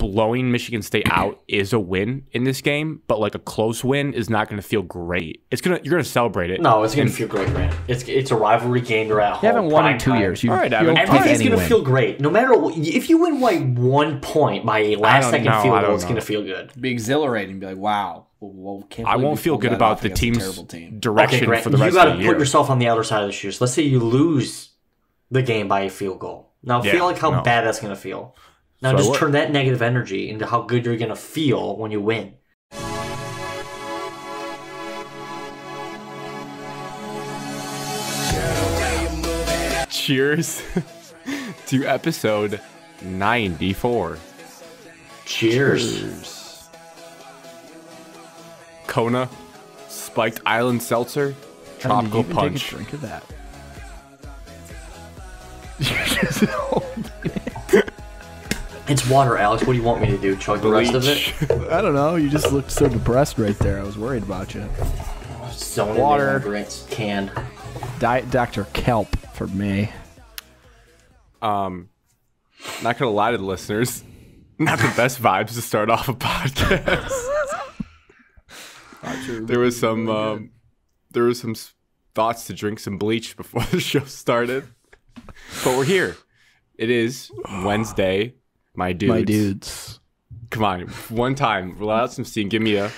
blowing Michigan State out is a win in this game, but like a close win is not going to feel great. You're going to celebrate it. No, it's going to feel great, man. It's a rivalry game. You're at home. You haven't won in 2 years. All right, Evan. Everything's going to feel great. No matter if you win by 1 point by a last-second field goal, it's going to feel good. Be exhilarating. Be like, wow. Well, I won't feel good about the team's direction for the rest of the year. You got to put yourself on the other side of the shoes. Let's say you lose the game by a field goal. Now, feel like how bad that's going to feel. Now, just turn that negative energy into how good you're going to feel when you win. Cheers to episode 94. Cheers. Kona, Spiked Island Seltzer, Tropical Punch. Take a drink of that. It's water, Alex. What do you want me to do? Chug the rest of it? I don't know. You just looked so depressed right there. I was worried about you. Water. Canned. Diet Dr. Kelp for me. Not gonna lie to the listeners, not the best vibes to start off a podcast. There was some thoughts to drink some bleach before the show started, but we're here. It is Wednesday, my dudes. My dudes. Come on, one time, let out some steam. Give me a.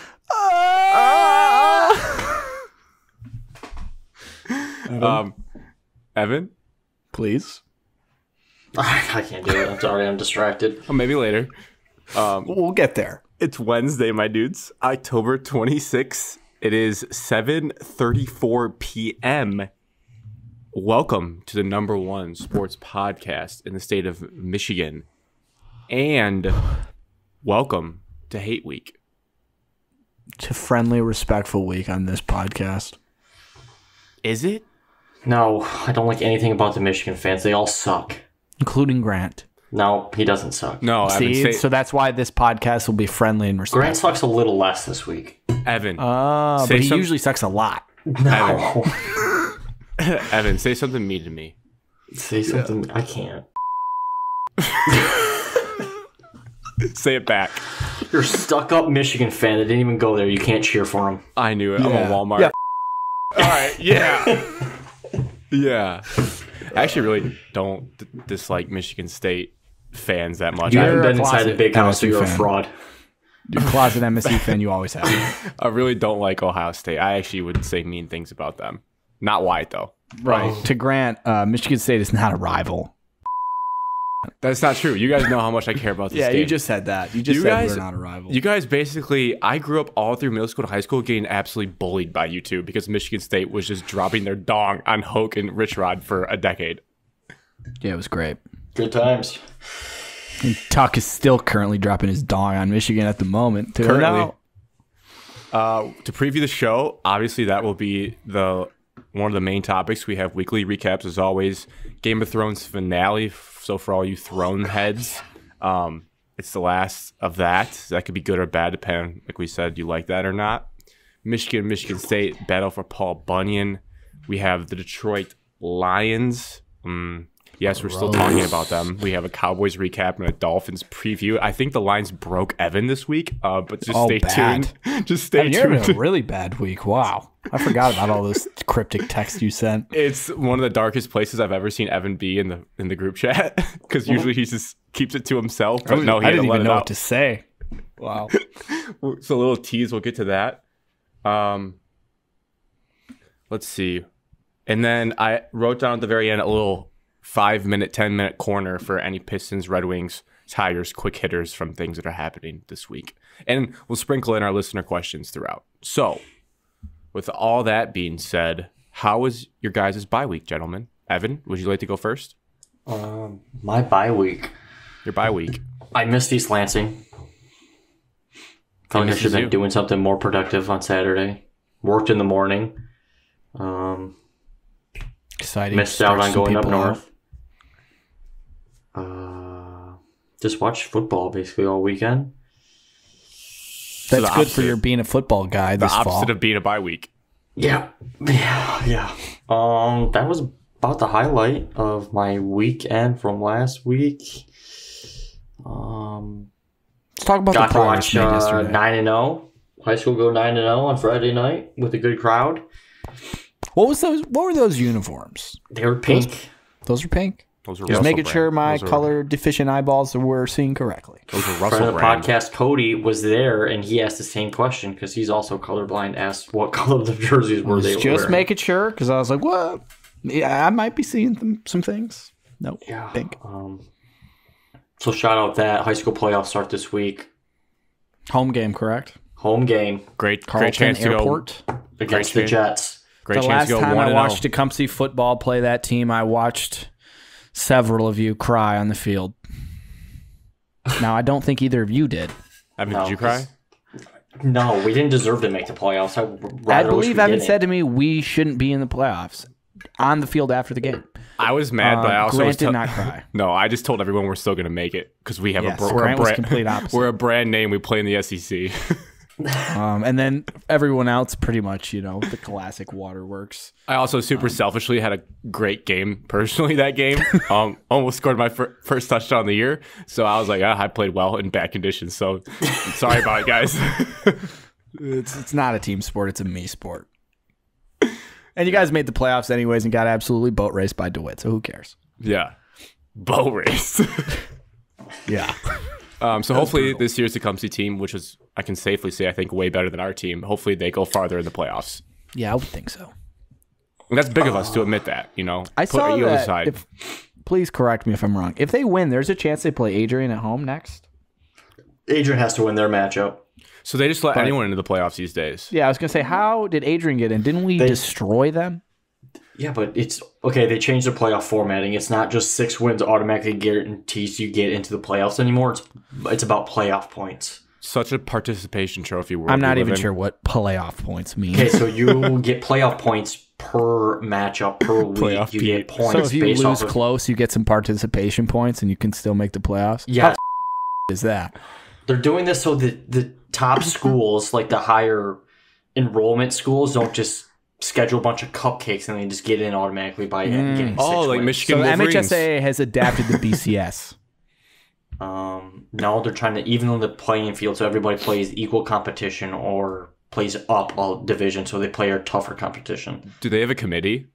Evan, please. I can't do it. I'm sorry. I'm distracted. Oh, maybe later. We'll get there. It's Wednesday, my dudes. October 26th. It is 7:34 p.m. Welcome to the #1 sports podcast in the state of Michigan. And welcome to Hate Week. It's a friendly, respectful week on this podcast. Is it? No, I don't like anything about the Michigan fans. They all suck. Including Grant. No, he doesn't suck. No, see, so that's why this podcast will be friendly and respectful. Grant sucks a little less this week. Evan. But he usually sucks a lot. No. Evan, say something mean to me. Say something. I can't. Say it back. You're a stuck-up Michigan fan that didn't even go there. You can't cheer for him. I knew it. Yeah. I'm a Walmart. Yeah. All right. Yeah. Yeah. I actually really don't dislike Michigan State fans that much. You haven't been inside the big house, so you're a fraud. You're a closet MSU fan, you always have. I really don't like Ohio State. I actually would say mean things about them. Not Wyatt, though. Right. To Grant, Michigan State is not a rival. That's not true. You guys know how much I care about this game. Yeah, you just said that. You just said we're not a rival. You guys basically, I grew up all through middle school to high school getting absolutely bullied by you two because Michigan State was just dropping their dong on Hoke and Rich Rod for a decade. Yeah, it was great. Good times. And Tuck is still currently dropping his dong on Michigan at the moment. Currently. To preview the show, obviously that will be one of the main topics. We have weekly recaps as always. Game of Thrones finale. So for all you throne heads, it's the last of that. That could be good or bad, depending, like we said, you like that or not. Michigan State battle for Paul Bunyan. We have the Detroit Lions. Yes, we're still talking about them. We have a Cowboys recap and a Dolphins preview. I think the Lions broke Evan this week, but just stay tuned. Just stay tuned. You're having a really bad week. Wow. I forgot about all those cryptic texts you sent. It's one of the darkest places I've ever seen Evan be in the group chat because usually he just keeps it to himself. But no, he didn't even know what to say. Wow. It's a little tease. We'll get to that. Let's see. And then I wrote down at the very end a little 5-minute, 10-minute corner for any Pistons, Red Wings, Tigers, quick hitters from things that are happening this week. And we'll sprinkle in our listener questions throughout. So, with all that being said, how was your guys' bye week, gentlemen? Evan, would you like to go first? My bye week. Your bye week. I missed East Lansing. Felt like I should have been doing something more productive on Saturday. Worked in the morning. Exciting. Missed out on going up north. Just watched football basically all weekend. That's good for your being a football guy this fall. The opposite of being a bye week. Yeah. That was about the highlight of my weekend from last week. Let's talk about Got the progress to watch made yesterday. 9-0. High school go 9-0 on Friday night with a good crowd. What were those uniforms? They were pink. Those were pink. Those were Just Russell making sure brand. my color deficient eyeballs were seeing correctly. Those were Friend Russell of the brand. podcast, Cody, was there, and he asked the same question because he's also colorblind. Asked what color the jerseys were they Just wearing. making sure, because I was like, what? Yeah, I might be seeing some things. No, Yeah. pink. So shout out that high school playoffs start this week. Home game, correct? Home game Great Carlton chance to Airport. against the chance. Jets. Great The chance last to go time 1-0. I watched Tecumseh football play that team, I watched several of you cry on the field. Now, I don't think either of you did. Evan, No, did you cry? No, we didn't deserve to make the playoffs. I believe Evan said to me, we shouldn't be in the playoffs on the field after the game. I was mad, but I also Grant was did not cry. No, I just told everyone we're still going to make it because we have Yes, a Grant was brand. complete opposite. We're a brand name. We play in the SEC. And then everyone else, pretty much, the classic waterworks. I also super selfishly had a great game personally that game. Almost scored my first touchdown of the year. So I was like, I played well in bad conditions. So sorry about it, guys. It's not a team sport. It's a me sport. And you guys made the playoffs anyways and got absolutely boat raced by DeWitt. So who cares? Yeah. Bow race. Yeah. So hopefully this year's Tecumseh team, which is, I can safely say, I think way better than our team. Hopefully they go farther in the playoffs. Yeah, I would think so. And that's big of us to admit that, I saw your ego that. aside. Please correct me if I'm wrong. If they win, there's a chance they play Adrian at home next. Adrian has to win their matchup. So they just let anyone into the playoffs these days. Yeah, I was going to say, how did Adrian get in? Didn't we destroy them? Yeah, but it's okay. They changed the playoff formatting. It's not just 6 wins automatically guarantees you get into the playoffs anymore. It's about playoff points. Such a participation trophy world. I'm not we even live in. sure what playoff points mean. Okay, so you get playoff points per matchup per week. Playoff You Pete. get points So if you based lose off of close, you get some participation points and you can still make the playoffs? yeah. How is that? They're doing this so that the top schools, like the higher enrollment schools, don't just schedule a bunch of cupcakes and they just get in automatically by getting 6 Oh, like wins. Michigan So Wolverines. MHSA has adapted the BCS. No, they're trying to even the playing field so everybody plays equal competition or plays up a division so they play a tougher competition. Do they have a committee?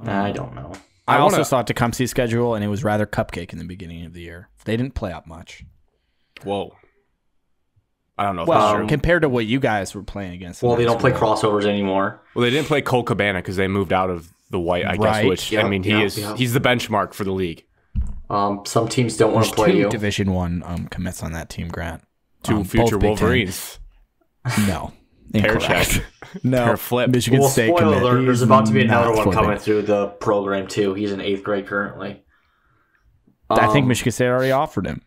I don't know. I wanna- also saw Tecumseh's schedule, and it was rather cupcake in the beginning of the year. They didn't play up much. Whoa. I don't know if that's Well, true. compared to what you guys were playing against. Well, they don't play cross. crossovers anymore. Well, they didn't play Cole Cabana because they moved out of the white, I guess, Right. which, Yep, I mean, yep, he's yep. the benchmark for the league. Some teams don't want There's to play 2 you. Division I commits on that team, Grant. Two Both future Big Ten. Wolverines. No. Pair Incorrect. check. No. Pair flip. Michigan Well, State spoiler commit. alert, there's He's about to be another not one flipping. coming through the program, too. He's in 8th grade currently. I think Michigan State already offered him.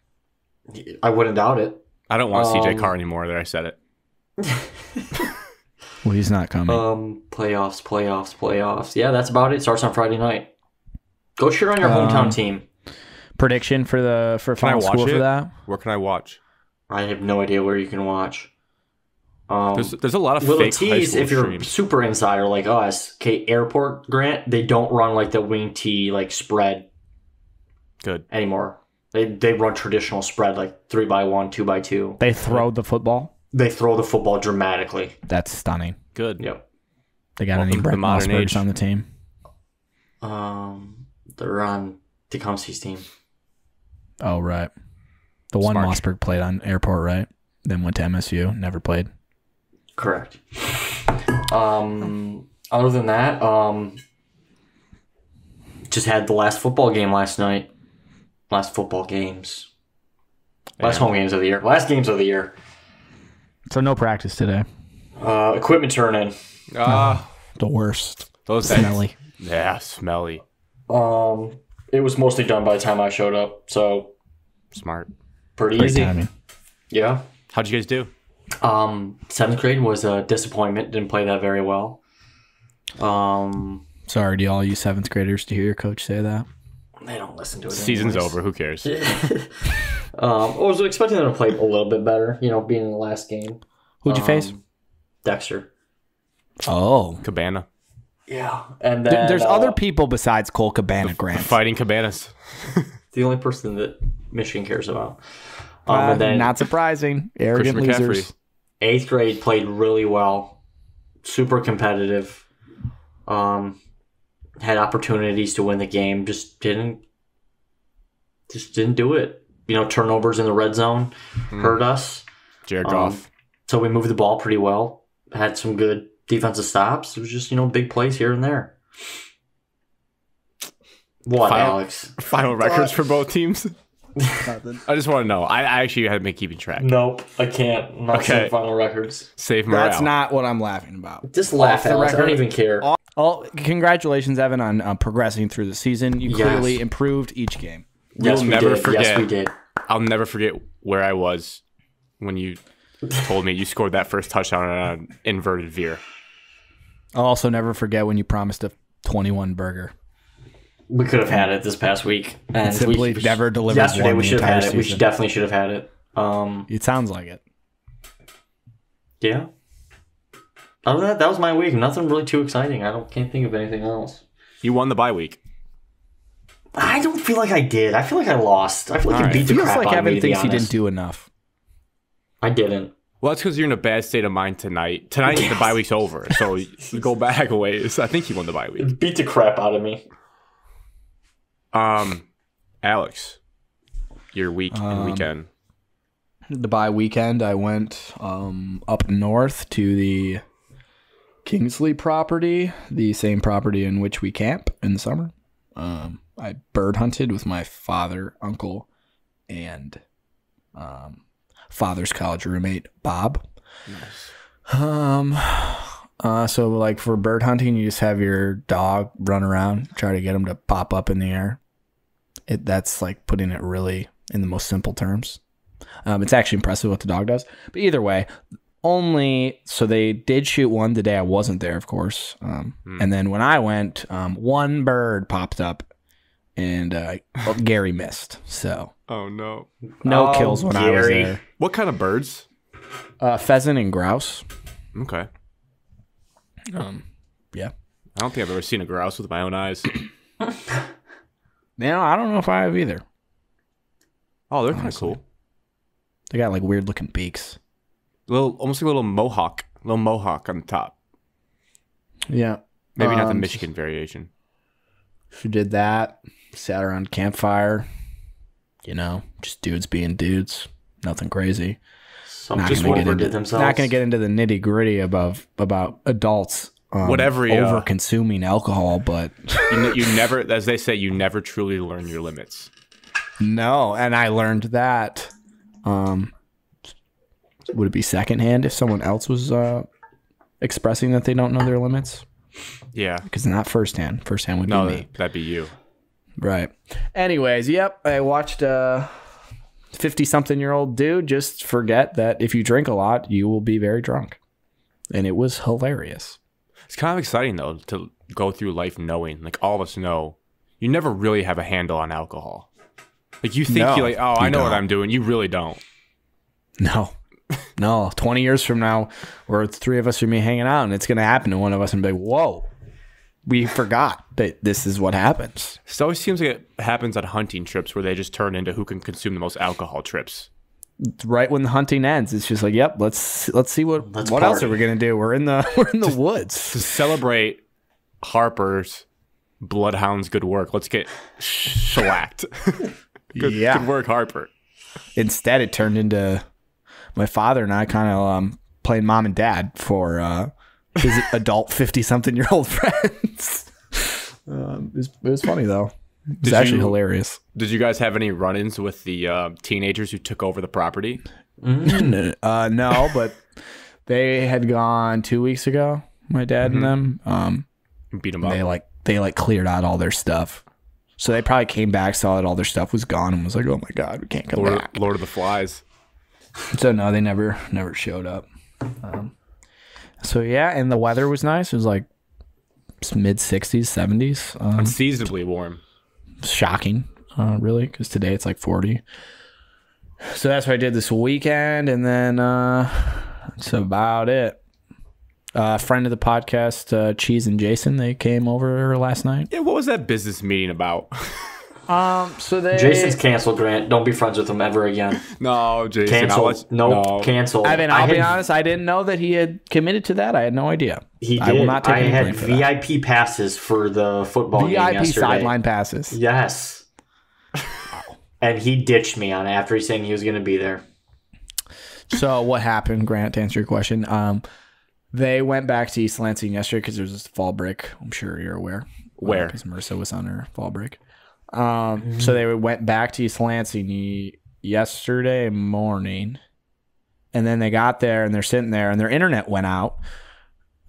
I wouldn't doubt it. I don't want CJ Carr anymore. There, I said it. Well, he's not coming. Playoffs. Yeah, that's about it. Starts on Friday night. Go cheer on your hometown team. Prediction for Can I final watch score it? for that? Where can I watch? I have no idea where you can watch. There's a lot of Little fake high tease school if you're streams. super insider like us. Okay, Airport Grant, they don't run like the wing tee like spread Good. anymore. They run traditional spread like 3x1, 2x2. They throw the football. They throw the football dramatically. That's stunning. Good. Yep. They got Welcome any to the Brett modern Mossbergs age. on the team? They're on Tecumseh's team. Oh, right. The one Smart. Mossberg played on Airport, right? Then went to MSU. Never played. Correct. Other than that, just had the last football game last night. Last football games. Last home games of the year. Last games of the year. So no practice today. Equipment turn-in. The worst. Those Smelly. Yeah, smelly. It was mostly done by the time I showed up, so Smart. pretty Great easy. timing. Yeah. How'd you guys do? 7th grade was a disappointment. Didn't play that very well. Sorry to all you 7th graders to hear your coach say that. They don't listen to it. Season's anyways. over. Who cares? I was expecting them to play a little bit better, being in the last game. Who'd you face? Dexter. Oh. Cabana. Yeah. And then There's other people besides Cole Cabana, Grant. Fighting Cabanas. the only person that Michigan cares about. And then not surprising. Arrogant losers. 8th grade played really well. Super competitive. Had opportunities to win the game. Just didn't do it. Turnovers in the red zone hurt us. Jared Goff. So we moved the ball pretty well. Had some good defensive stops. It was just, big plays here and there. What, Alex? Final records for both teams? I just want to know. I actually haven't been keeping track. Nope, I can't. I'm not saying final records. Save morale. That's not what I'm laughing about. Just laugh, Alex. I don't even care. Congratulations, Evan, on progressing through the season. You clearly improved each game. Yes, we did. Yes, we did. I'll never forget where I was when you told me you scored that first touchdown on an inverted veer. I'll also never forget when you promised a 21 burger. We could have had it this past week, and simply never delivered. Yesterday we should have had it. We definitely should have had it. It sounds like it. Yeah. Other than that was my week. Nothing really too exciting. Can't think of anything else. You won the bye week. I don't feel like I did. I feel like I lost. I feel like you beat the crap out of me. Feels like Evan thinks he didn't do enough. I didn't. Well, that's because you're in a bad state of mind tonight. Tonight, the bye week's over, so you go back a ways. I think you won the bye week. Beat the crap out of me. Alex, your week and weekend. The bye weekend, I went up north to the Kingsley property, the same property in which we camp in the summer. I bird hunted with my father, uncle, and father's college roommate, Bob. Nice. So like for bird hunting, you just have your dog run around, try to get him to pop up in the air. That's like putting it really in the most simple terms. It's actually impressive what the dog does. But either way, so they did shoot one the day I wasn't there, of course. And then when I went, one bird popped up, and Gary missed. So oh no, kills when Gary. I was there. What kind of birds? Pheasant and grouse. Okay. Yeah. I don't think I've ever seen a grouse with my own eyes. I don't know if I have either. Oh, they're kind of cool. They got like weird looking beaks. Almost like a little mohawk on the top. Yeah. Maybe not the Michigan variation. She did that. Sat around campfire. Just dudes being dudes. Nothing crazy. Some just overdid themselves. Not going to get into the nitty gritty about adults. Over consuming alcohol, but you never, as they say, you never truly learn your limits. No, and I learned that. Would it be secondhand if someone else was expressing that they don't know their limits? Yeah, because not firsthand. Firsthand would be me. That'd be you. Right. Anyways, yep. I watched a 50-something-year-old dude just forget that if you drink a lot, you will be very drunk, and it was hilarious. It's kind of exciting, though, to go through life knowing, like all of us know, you never really have a handle on alcohol. Like you think you're like, I know what I'm doing. You really don't. No. 20 years from now, where the three of us are me hanging out, and it's going to happen to one of us and be like, whoa, we forgot that this is what happens. It always seems like it happens on hunting trips where they just turn into who can consume the most alcohol trips. Right when the hunting ends, it's just like, yep, let's see what else are we gonna do? We're in the woods to celebrate Harper's Bloodhound's good work. Let's get shellacked. Good work, Harper. Instead, it turned into my father and I kind of playing mom and dad for his adult 50-something-year-old friends. It was funny though. It's actually hilarious. Did you guys have any run-ins with the teenagers who took over the property? No, but they had gone 2 weeks ago. My dad and them beat them up. They cleared out all their stuff. So they probably came back, saw that all their stuff was gone, and was like, "Oh my god, we can't come back." Lord of the Flies. So no, they never showed up. So yeah, and the weather was nice. It was like mid 60s, 70s. Unseasonably warm. Shocking, really, because today it's like 40. So that's what I did this weekend, and then that's about it. Friend of the podcast, Cheese and Jason, they came over last night. Yeah, what was that business meeting about? Jason's canceled, Grant. Don't be friends with him ever again. No, Jason. Canceled. Nope. Canceled. Evan, I'll be honest. I didn't know that he had committed to that. I had no idea. He did. I will not take any blame for that. VIP passes for the football game yesterday. VIP sideline passes. Yes. And he ditched me on it after he saying he was going to be there. So what happened, Grant, to answer your question? They went back to East Lansing yesterday because there was this fall break. I'm sure you're aware. Where? Because Marissa was on her fall break. So they went back to East Lansing yesterday morning, and then they got there and they're sitting there and their internet went out,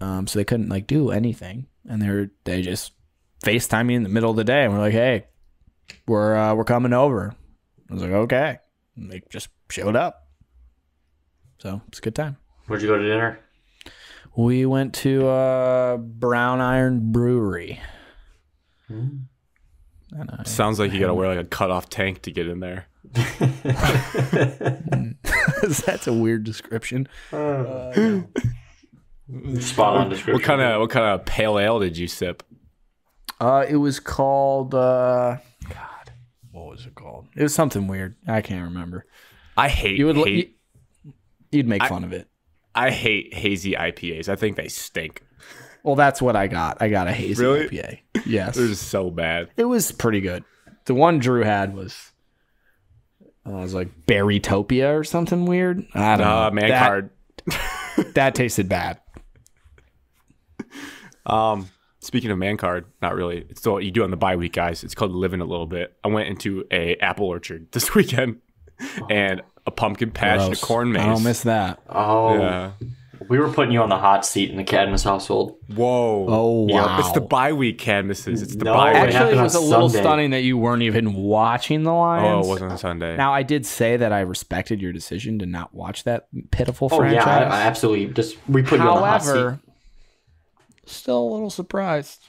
so they couldn't like do anything, and they just FaceTime me in the middle of the day and we're like, hey, we're coming over. I was like, okay, and they just showed up, so it's a good time. Where'd you go to dinner? We went to Brown Iron Brewery. Sounds like you got to wear like a cut-off tank to get in there. That's a weird description. Spot on description. What kind of pale ale did you sip? It was called God. What was it called? It was something weird. I can't remember. I hate. You'd make fun of it. I hate hazy IPAs. I think they stink. Well, that's what I got. I got a hazy really? IPA. Yes. They're just so bad. It was pretty good. The one Drew had was like Berrytopia or something weird. I don't know. Man card. That tasted bad. Speaking of man card, not really. It's what you do on the bye week, guys. It's called living a little bit. I went into a apple orchard this weekend and a pumpkin patch and a corn maze. I don't miss that. Oh. Yeah. We were putting you on the hot seat in the Cadmus household. Whoa. Oh, wow. It's the bye week, Cadmuses. It's the bye week. Actually, it was a little stunning that you weren't even watching the Lions. Oh, it wasn't on Sunday. Now, I did say that I respected your decision to not watch that pitiful franchise. Yeah, I absolutely. We put you on the hot seat. Still a little surprised.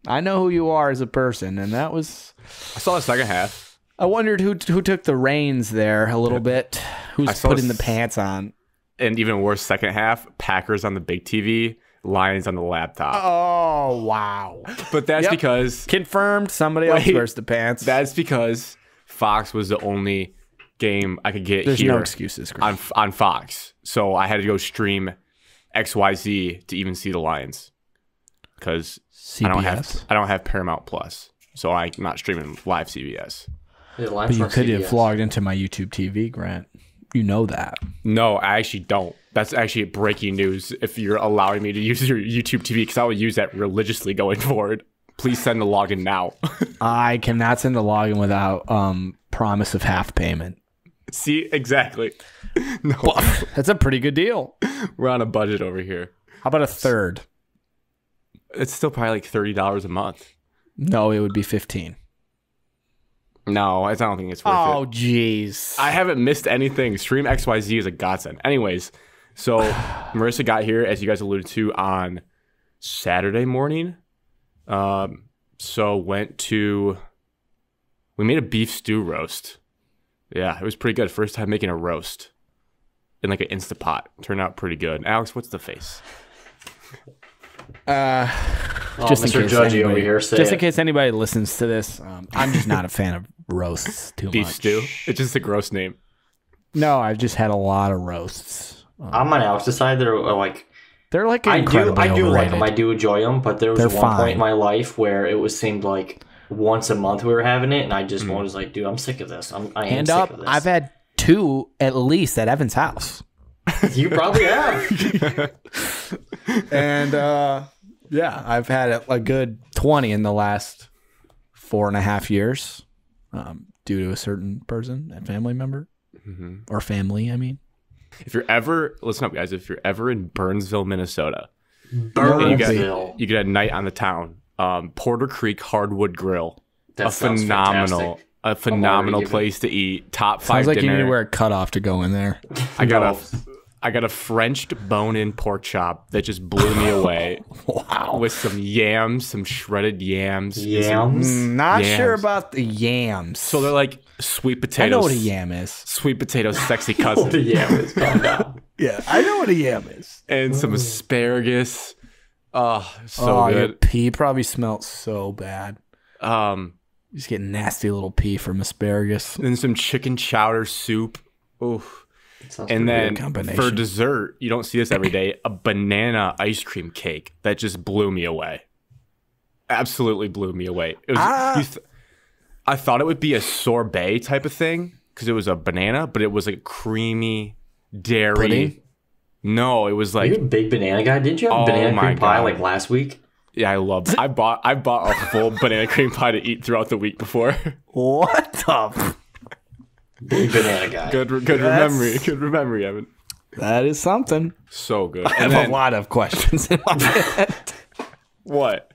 I know who you are as a person, and that was... I saw the second half. I wondered who took the reins there a little bit. Who's putting the pants on. And even worse, second half, Packers on the big TV, Lions on the laptop. Oh, wow. But that's because... Confirmed, somebody else wears the pants. That's because Fox was the only game I could get There's here no excuses, on Fox. So I had to go stream XYZ to even see the Lions. Because I don't have Paramount Plus. So I'm not streaming live CBS. But you could have logged into my YouTube TV, Grant. You know that. No, I actually don't. That's actually breaking news if you're allowing me to use your YouTube TV, because I will use that religiously going forward. Please send a login now. I cannot send a login without promise of half payment. See, exactly. No, that's a pretty good deal. We're on a budget over here. How about a third? It's still probably like $30 a month. No, it would be $15. No, I don't think it's worth it. Oh, jeez. I haven't missed anything. Stream XYZ is a godsend. Anyways, so Marissa got here, as you guys alluded to, on Saturday morning. So we made a beef stew roast. Yeah, it was pretty good. First time making a roast in like an Instapot. Turned out pretty good. Alex, what's the face? Just Mr. Judgy over here. In case anybody listens to this, I'm just not a fan of roasts too much. Beef stew? It's just a gross name. No, I've just had a lot of roasts. I'm on Alex's side. They're like I do like them. I do enjoy them. But there was one point in my life where it seemed like once a month we were having it, and I just was like, dude, I'm sick of this. I am sick of this. I've had 2 at least at Evan's house. You probably have. And yeah, I've had a good 20 in the last 4.5 years, due to a certain person, a family member, or family. I mean, if you're ever listen up, guys, if you're ever in Burnsville, Minnesota, you get a night on the town. Porter Creek Hardwood Grill, a phenomenal place to eat. Top 5 Sounds like dinner. You need to wear a cutoff to go in there. I got a Frenched bone-in pork chop that just blew me away. Wow. With some yams, some shredded yams. Not sure about the yams. So they're like sweet potatoes. I know what a yam is. Sweet potatoes, sexy cousin. What a yam is. Calm down. Yeah, I know what a yam is. And some asparagus. Oh, so good. Your pee probably smelled so bad. You just get nasty little pea from asparagus. And then some chicken chowder soup. Oof. And then for dessert, you don't see this every day, a banana ice cream cake that just blew me away. Absolutely blew me away. It was, I thought it would be a sorbet type of thing because it was a banana, but it was like creamy dairy. Pudding? No, it was like... Are you a big banana guy? Didn't you have banana cream pie like last week? Yeah, I loved it. I bought a full banana cream pie to eat throughout the week before. What the... Big banana guy. Good memory. Good memory, Evan. That is something. So good. I have a lot of questions in my head. What?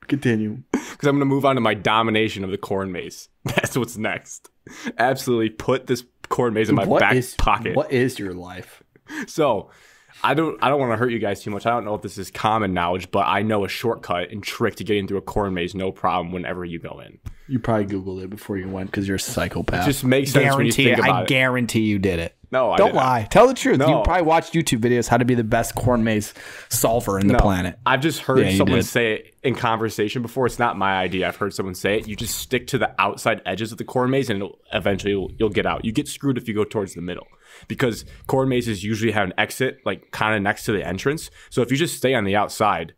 Continue. Because I'm going to move on to my domination of the corn maze. That's what's next. Absolutely put this corn maze in my back pocket. What is your life? So, I don't want to hurt you guys too much. I don't know if this is common knowledge, but I know a shortcut and trick to getting through a corn maze, no problem, whenever you go in. You probably Googled it before you went because you're a psychopath. It just makes sense when you think about it. I guarantee you did it. No, I don't lie. Tell the truth. No. You probably watched YouTube videos how to be the best corn maze solver in the planet. I've just heard someone say it in conversation before. It's not my idea. I've heard someone say it. You just stick to the outside edges of the corn maze, and eventually you'll get out. You get screwed if you go towards the middle because corn mazes usually have an exit like kind of next to the entrance. So if you just stay on the outside,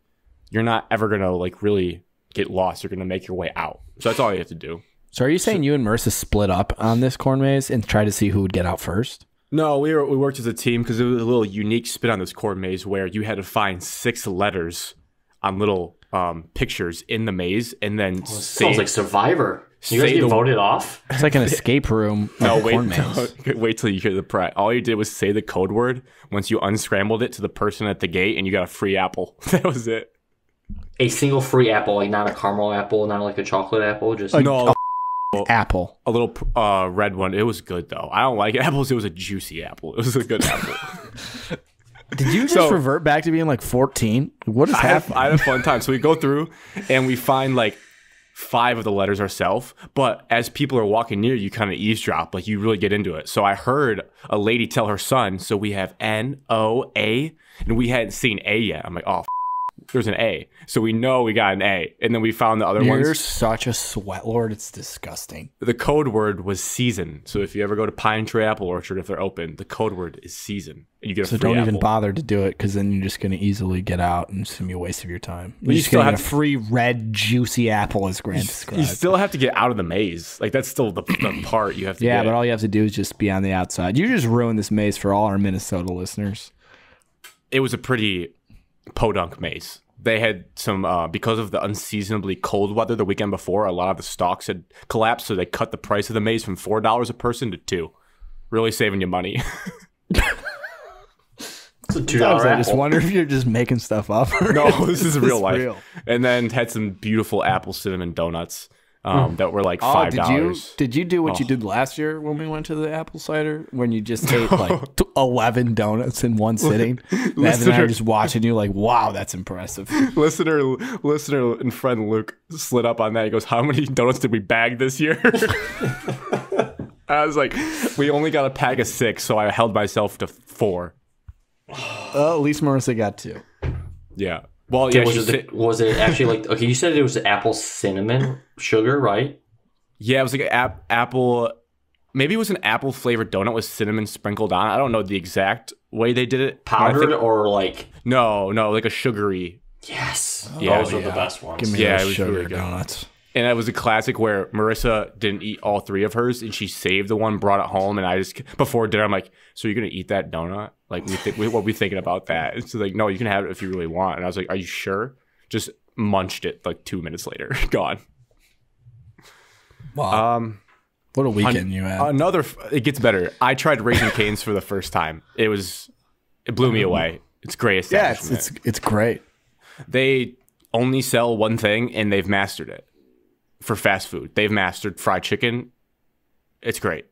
you're not ever gonna like really get lost. You're gonna make your way out. So that's all you have to do. So are you saying you and Marissa split up on this corn maze and tried to see who would get out first? No, we worked as a team because it was a little unique spin on this corn maze where you had to find 6 letters on little pictures in the maze and then sounds like Survivor. You guys get voted off? It's like an escape room. Corn maze. Wait till you hear the prize. All you did was say the code word once you unscrambled it to the person at the gate and you got a free apple. That was it. A single free apple, like not a caramel apple, not like a chocolate apple, just no. Apple. A little red one. It was good, though. I don't like apples. It was a juicy apple. It was a good apple. Did you just revert back to being like 14? What is happening? I had a fun time. So we go through and we find like 5 of the letters ourselves. But as people are walking near, you kind of eavesdrop. Like you really get into it. So I heard a lady tell her son, so we have N-O-A. And we hadn't seen A yet. I'm like, oh, there's an A. So we know we got an A. And then we found the other ones. You're such a sweat lord. It's disgusting. The code word was season. So if you ever go to Pine Tree Apple Orchard, if they're open, the code word is season. And you get a free apple. So don't even bother to do it because then you're just going to easily get out and it's going to be a waste of your time. You're just going to get a free red juicy apple as Grant described. You still have to get out of the maze. Like that's still the part you have to get. Yeah, but all you have to do is just be on the outside. You just ruined this maze for all our Minnesota listeners. It was a pretty podunk maze. They had some, because of the unseasonably cold weather the weekend before, a lot of the stocks had collapsed, so they cut the price of the maze from $4 a person to $2. Really saving you money. It's a $2 apple. I just wonder if you're just making stuff up. No, this is real life. Real. And then had some beautiful apple cinnamon donuts that were like $5. Did you do what you did last year when we went to the apple cider? When you just ate like 11 donuts in one sitting? Evan and I were just watching you like, wow, that's impressive. Listener and friend Luke slid up on that. He goes, how many donuts did we bag this year? I was like, we only got a pack of 6, so I held myself to 4. At least Marissa got 2. Yeah. Well, yeah. Was it actually like, okay, you said it was apple cinnamon sugar, right? Yeah, it was like apple. Maybe it was an apple flavored donut with cinnamon sprinkled on. I don't know the exact way they did it. Powdered or like? No, like a sugary. Yes. Yeah, those are the best ones. Give me those sugar really donuts. And it was a classic where Marissa didn't eat all 3 of hers, and she saved the one, brought it home, and I just before dinner I'm like, so you're gonna eat that donut? Like what we thinking about that? And she's like, no, you can have it if you really want. And I was like, are you sure? Just munched it like 2 minutes later, gone. Wow. What a weekend you had. It gets better. I tried Raising Cane's for the first time. It blew me away. It's great establishment. Yeah, it's great. They only sell one thing, and they've mastered it. For fast food, they've mastered fried chicken. It's great.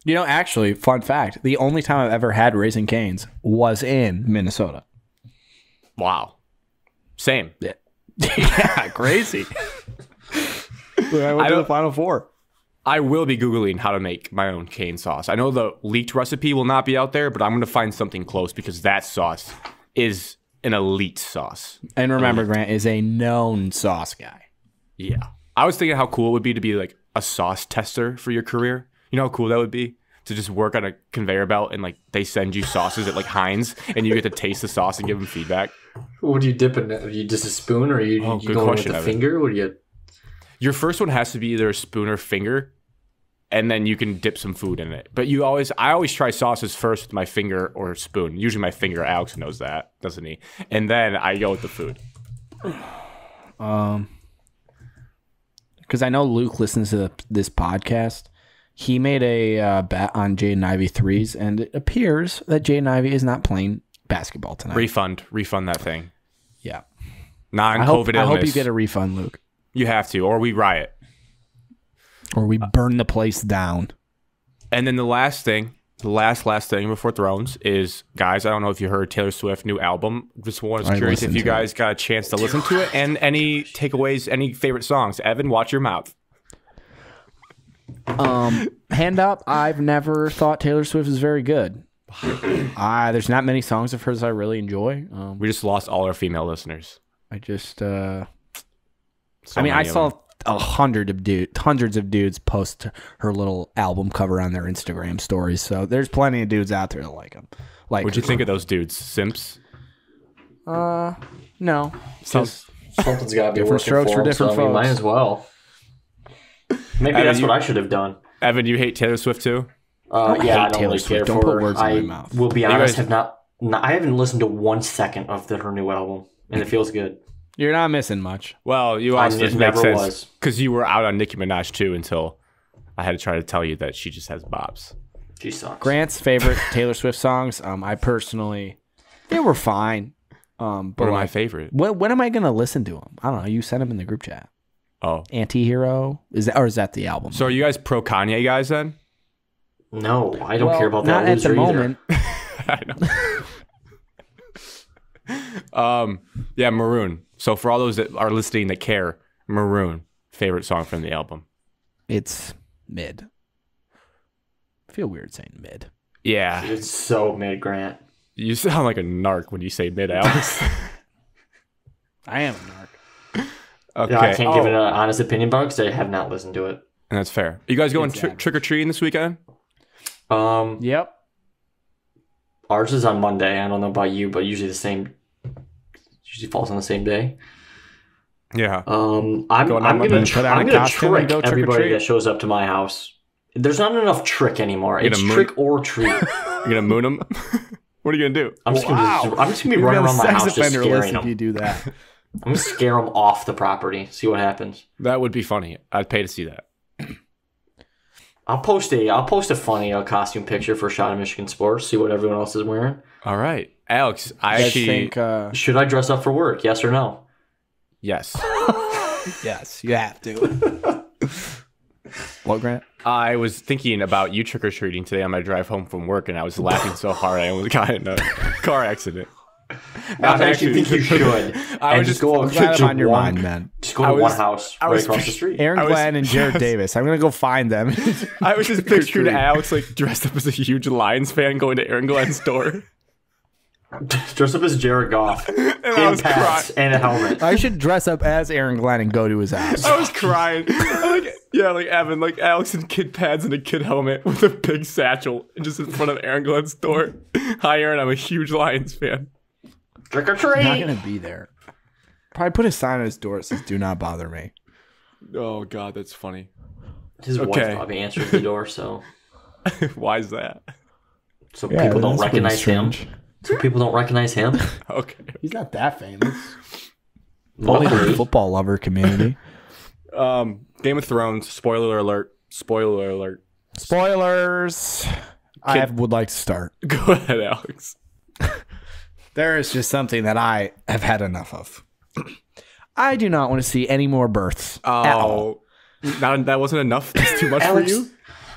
You know, actually, fun fact, the only time I've ever had Raising Cane's was in Minnesota. Wow. Same. Yeah, yeah, crazy. I went to the Final Four. I will be Googling how to make my own cane sauce. I know the leaked recipe will not be out there, but I'm going to find something close because that sauce is an elite sauce. And remember, Grant is a known sauce guy. Yeah. I was thinking how cool it would be to be like a sauce tester for your career. You know how cool that would be? To just work on a conveyor belt and like they send you sauces at like Heinz and you get to taste the sauce and give them feedback. What do you dip in? Are you just a spoon or are you going with a finger? What do you? Your first one has to be either a spoon or finger, and then you can dip some food in it. But I always try sauces first with my finger or spoon. Usually my finger. Alex knows that, doesn't he? And then I go with the food. Because I know Luke listens to this podcast. He made a bet on Jaden Ivey threes, and it appears that Jaden Ivey is not playing basketball tonight. Refund that thing. Yeah. Non-COVID illness. I hope you get a refund, Luke. You have to, or we riot. Or we burn the place down. And then the last thing, the last thing before Thrones is, guys, I don't know if you heard Taylor Swift's new album. Just was curious if you guys got a chance to listen to it and any takeaways, any favorite songs. Evan, watch your mouth. Hand up, I've never thought Taylor Swift is very good. There's not many songs of hers I really enjoy. We just lost all our female listeners. I saw hundreds of dudes post her little album cover on their Instagram stories. So there's plenty of dudes out there that like them. What'd you think of those dudes? Simps? No. Something's got to be different strokes for different folks. Might as well. Maybe Evan, that's what I should have done. Evan, you hate Taylor Swift too? Yeah, I don't really care Don't for put words her. in my mouth. Will be honest, I haven't listened to 1 second of her new album, and it feels good. You're not missing much. Well, you also just never was. Because you were out on Nicki Minaj too until I had to try to tell you that she just has bops. She sucks. Grant's favorite Taylor Swift songs, I personally, they were fine. What are my favorite? When am I going to listen to them? I don't know. You sent them in the group chat. Oh. Antihero? Is that the album? So are you guys pro Kanye guys then? No, I don't care about that not at the moment. I know. Yeah, Maroon. So for all those that are listening that care, Maroon, favorite song from the album. It's mid. I feel weird saying mid. Yeah. It's so mid, Grant. You sound like a narc when you say mid, Alex. I am a narc. Okay. Yeah, I can't give it an honest opinion about it because I have not listened to it. And that's fair. Are you guys going trick-or-treating this weekend? Yep. Ours is on Monday. I don't know about you, but usually falls on the same day. Yeah. I'm gonna trick everybody that shows up to my house. There's not enough trick anymore. It's trick or treat. You're gonna moon them? What are you gonna do? I'm just gonna be running around my house just scaring them. If you do that. I'm gonna scare them off the property. See what happens. That would be funny. I'd pay to see that. I'll post a funny costume picture for Shot of Michigan Sports. See what everyone else is wearing. All right, Alex. I actually think. Should I dress up for work? Yes or no? Yes. Yes, you have to. What, Grant? I was thinking about you trick-or-treating today on my drive home from work, and I was laughing so hard I almost got in a car accident. I actually think you should. I was just going on your mind, man. Just go to one house right across the street. Aaron Glenn and Jared Davis. I'm gonna go find them. I was just picturing Alex like dressed up as a huge Lions fan going to Aaron Glenn's store. Dress up as Jared Goff in pants and a helmet. I should dress up as Aaron Glenn and go to his house. I was crying. Like Evan, like Alex in kid pads and a kid helmet with a big satchel, and just in front of Aaron Glenn's store. Hi, Aaron. I'm a huge Lions fan. Trick or treat. I'm not gonna be there. Probably put a sign on his door that says "Do not bother me." Oh God, that's funny. His wife probably answers the door, so. Why is that? So people don't recognize him. So people don't recognize him. Okay. He's not that famous. Only the football lover community. Game of Thrones. Spoiler alert. Spoiler alert. Spoilers. I would like to start. Go ahead, Alex. There is just something that I have had enough of. I do not want to see any more births. Oh, that wasn't enough. That's too much Alex, for you.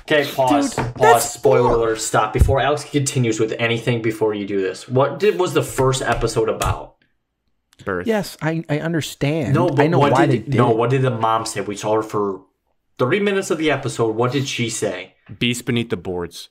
Okay, pause. Dude, pause. Spoiler alert. Stop. Before Alex continues with anything, before you do this, what was the first episode about? Birth. Yes, I understand. No, but I know why they did. No, what did the mom say? We saw her for 30 minutes of the episode. What did she say? Beast beneath the boards.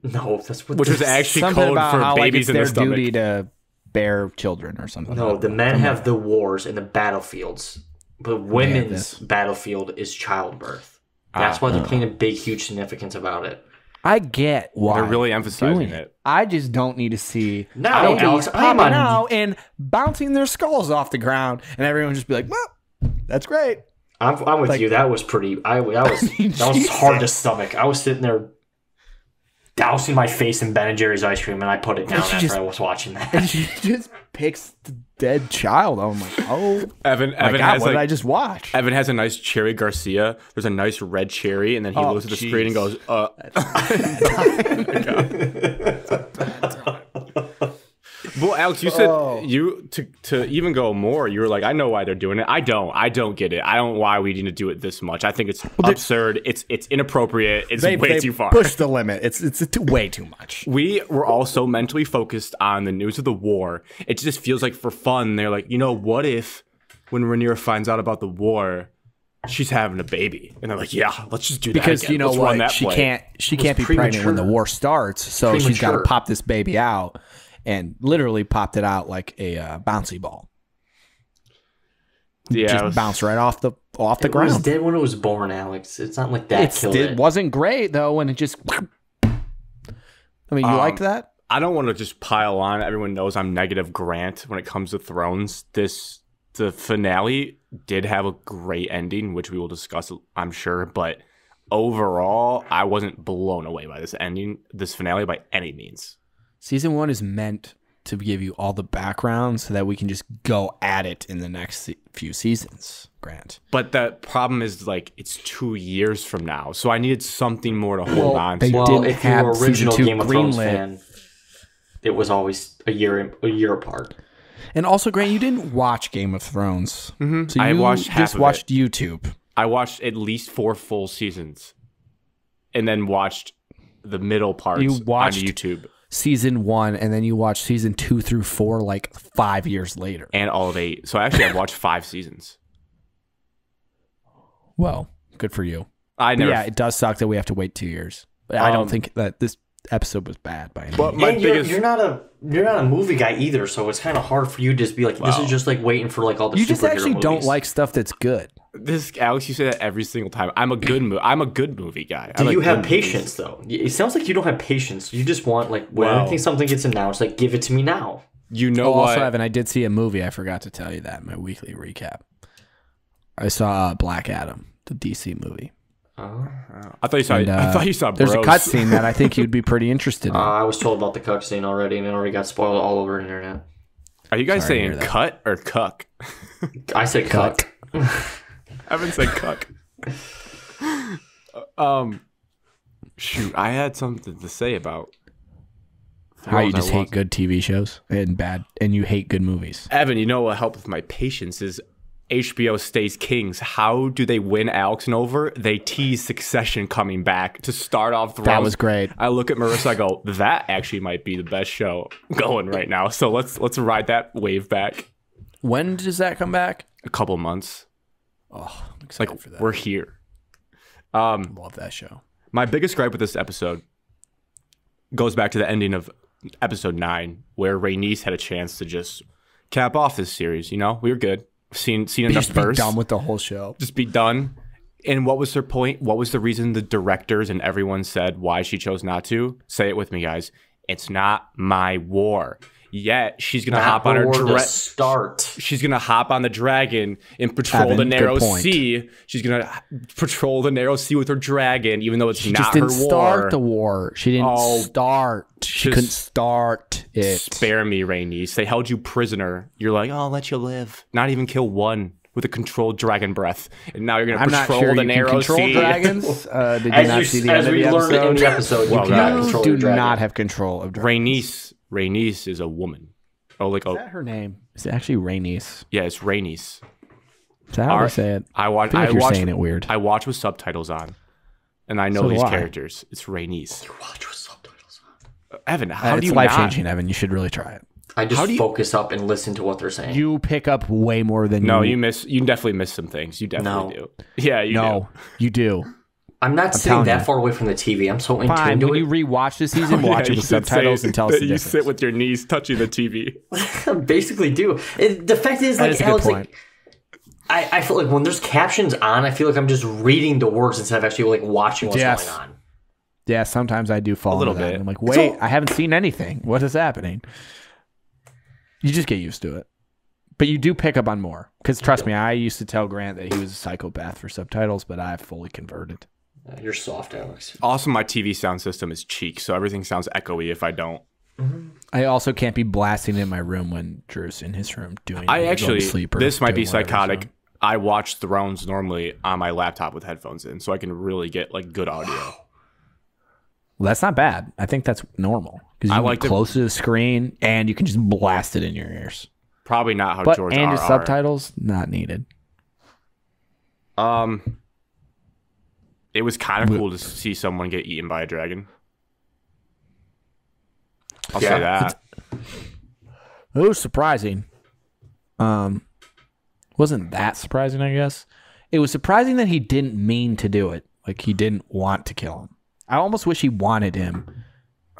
No, that's what. Which was actually code for how, babies in the it's their stomach. duty to bear children or something. No, the men have the wars and the battlefields. But women's battlefield is childbirth. That's why they're putting a big, huge significance about it. I get why they're really emphasizing it. I just don't need to see now, babies popping out and bouncing their skulls off the ground, and everyone just be like, "Well, that's great." I'm with you. That was pretty. That was hard to stomach. I was sitting there dousing my face in Ben & Jerry's ice cream, and I put it down after I was watching that. And she just picks the dead child. I'm like, oh, Evan God, has what did I just watch? Evan has a nice cherry Garcia. There's a nice red cherry, and then he looks at the screen and goes, Well, Alex, you said to even go more. You were like, I know why they're doing it. I don't get it. I don't know why we need to do it this much. I think it's absurd. It's inappropriate. It's way too far. Push the limit. It's way too much. We were all so mentally focused on the news of the war. It just feels like for fun. They're like, what if when Rhaenyra finds out about the war, she's having a baby? And they're like, yeah, let's just do that because again. You know let's what? She can't be pregnant when the war starts. So she's got to pop this baby out. And literally popped it out like a bouncy ball. Yeah, just bounced right off the ground. It was dead when it was born, Alex. It's not like that killed it. It wasn't great though when it just. I mean, you liked that? I don't want to just pile on. Everyone knows I'm negative Grant when it comes to Thrones. The finale did have a great ending, which we will discuss, I'm sure. But overall, I wasn't blown away by this finale by any means. Season 1 is meant to give you all the background so that we can just go at it in the next few seasons, Grant. But the problem is, it's 2 years from now, so I needed something more to hold on to. Well, if you're an original Game of Thrones fan, it was always a year apart. And also, Grant, you didn't watch Game of Thrones. Mm-hmm. So you just watched YouTube. I watched at least 4 full seasons and then watched the middle parts on YouTube. Season 1, and then you watch season 2 through 4 like 5 years later, and all of 8. So actually, I've watched 5 seasons. Well, good for you. It does suck that we have to wait 2 years. But I don't think that this episode was bad by any means. You're not a movie guy either, so it's kind of hard for you to just be like, this is just like waiting for like all the. You just actually don't like stuff that's good. Alex, you say that every single time. I'm a good movie guy. Do you have patience though? It sounds like you don't have patience. You just want when something gets announced, give it to me now. What? Also, Evan, I did see a movie. I forgot to tell you that in my weekly recap. I saw Black Adam, the DC movie. Oh. I thought you saw. There's a cutscene that I think you'd be pretty interested in. I was told about the cutscene already, and it already got spoiled all over the internet. Are you guys saying cut or cuck? I said cuck. Evan said cuck. Shoot, I had something to say about how you just hate good TV shows and you hate good movies. Evan, what will help with my patience is HBO stays kings. How do they win Alex and over? They tease Succession coming back to start off Thrones. That was great. I look at Marissa, I go, that actually might be the best show going right now. So let's ride that wave back. When does that come back? A couple months. Oh, I'm excited for that. We're here. Love that show. My biggest gripe with this episode goes back to the ending of episode 9, where Rhaenys had a chance to just cap off this series. We were good. Seen enough bursts. Be done with the whole show. Just be done. And what was their point? What was the reason the directors and everyone said why she chose not to? Say it with me, guys. It's not my war. Yet she's gonna hop on her She's gonna hop on the dragon and patrol the narrow sea. She's gonna patrol the narrow sea with her dragon, even though it's not her war. She didn't start the war. She didn't start. She couldn't start it. Spare me, Rhaenys. They held you prisoner. You're like, I'll let you live. Not even kill one with a controlled dragon breath, and now you're gonna patrol the narrow sea. Control dragons? Did you not see the end of the episode? Learned in the episode, you do not have control of dragons. Rhaenys is a woman. Is that her name? Is it actually Rhaenys? Yeah, it's Rhaenys. Is that how they say it? I watch. You're saying it weird. I watch with subtitles on, and I know these characters. It's Rhaenys. You watch with subtitles on. Evan, how do you It's life-changing, Evan. You should really try it. I just focus up and listen to what they're saying. You pick up way more than you definitely miss some things. You definitely do. Yeah, you do. You do. I'm not sitting that far away from the TV. I'm so into it. When you rewatch the season, watch it with subtitles and tell us the difference. You sit with your knees touching the TV. I basically do. The fact is, Alex, I feel like when there's captions on, I feel like I'm just reading the words instead of actually like watching what's going on. Yeah, sometimes I do fall a little into that. bit. I'm like, wait, I haven't seen anything. What is happening? You just get used to it. But you do pick up on more. Because trust me, I used to tell Grant that he was a psychopath for subtitles, but I've fully converted. You're soft, Alex. Also, my TV sound system is cheek, so everything sounds echoey if I don't. I also can't be blasting in my room when Drew's in his room doing. This might be psychotic. I watch Thrones normally on my laptop with headphones in, so I can really get like good audio. Well, that's not bad. I think that's normal because you get close to the screen and you can just blast it in your ears. Probably not how George and R.R. your subtitles not needed. It was kind of cool to see someone get eaten by a dragon. I'll say that. It was surprising. Wasn't that surprising, I guess. It was surprising that he didn't mean to do it. Like, he didn't want to kill him. I almost wish he wanted him,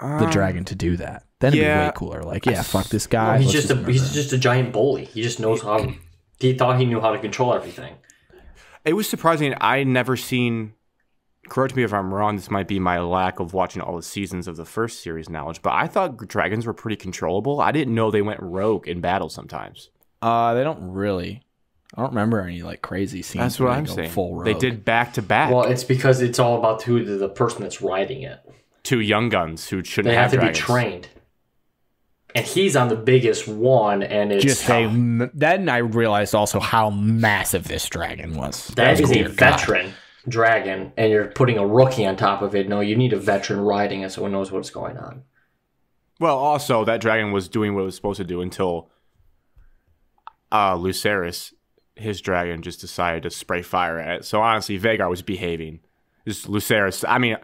the dragon, to do that. Then it'd be way cooler. Like, fuck this guy. He's just a giant bully. He just knows how. He thought he knew how to control everything. It was surprising. I never seen. Correct me if I'm wrong. This might be my lack of watching all the seasons of the first series knowledge, but I thought dragons were pretty controllable. I didn't know they went rogue in battle sometimes. They don't really. I don't remember any like crazy scenes. That's what I'm saying. Full rogue. They did back to back. Well, it's because it's all about who the person that's riding it. Two young guns who shouldn't they have to dragons. be trained. And he's on the biggest one, and it's just then I realized also how massive this dragon was. That is a veteran dragon, and you're putting a rookie on top of it. No, you need a veteran riding it so it knows what's going on. Well, also that dragon was doing what it was supposed to do until Lucerys, his dragon, just decided to spray fire at it. So honestly, Vhagar was behaving. Just Lucerys. I mean,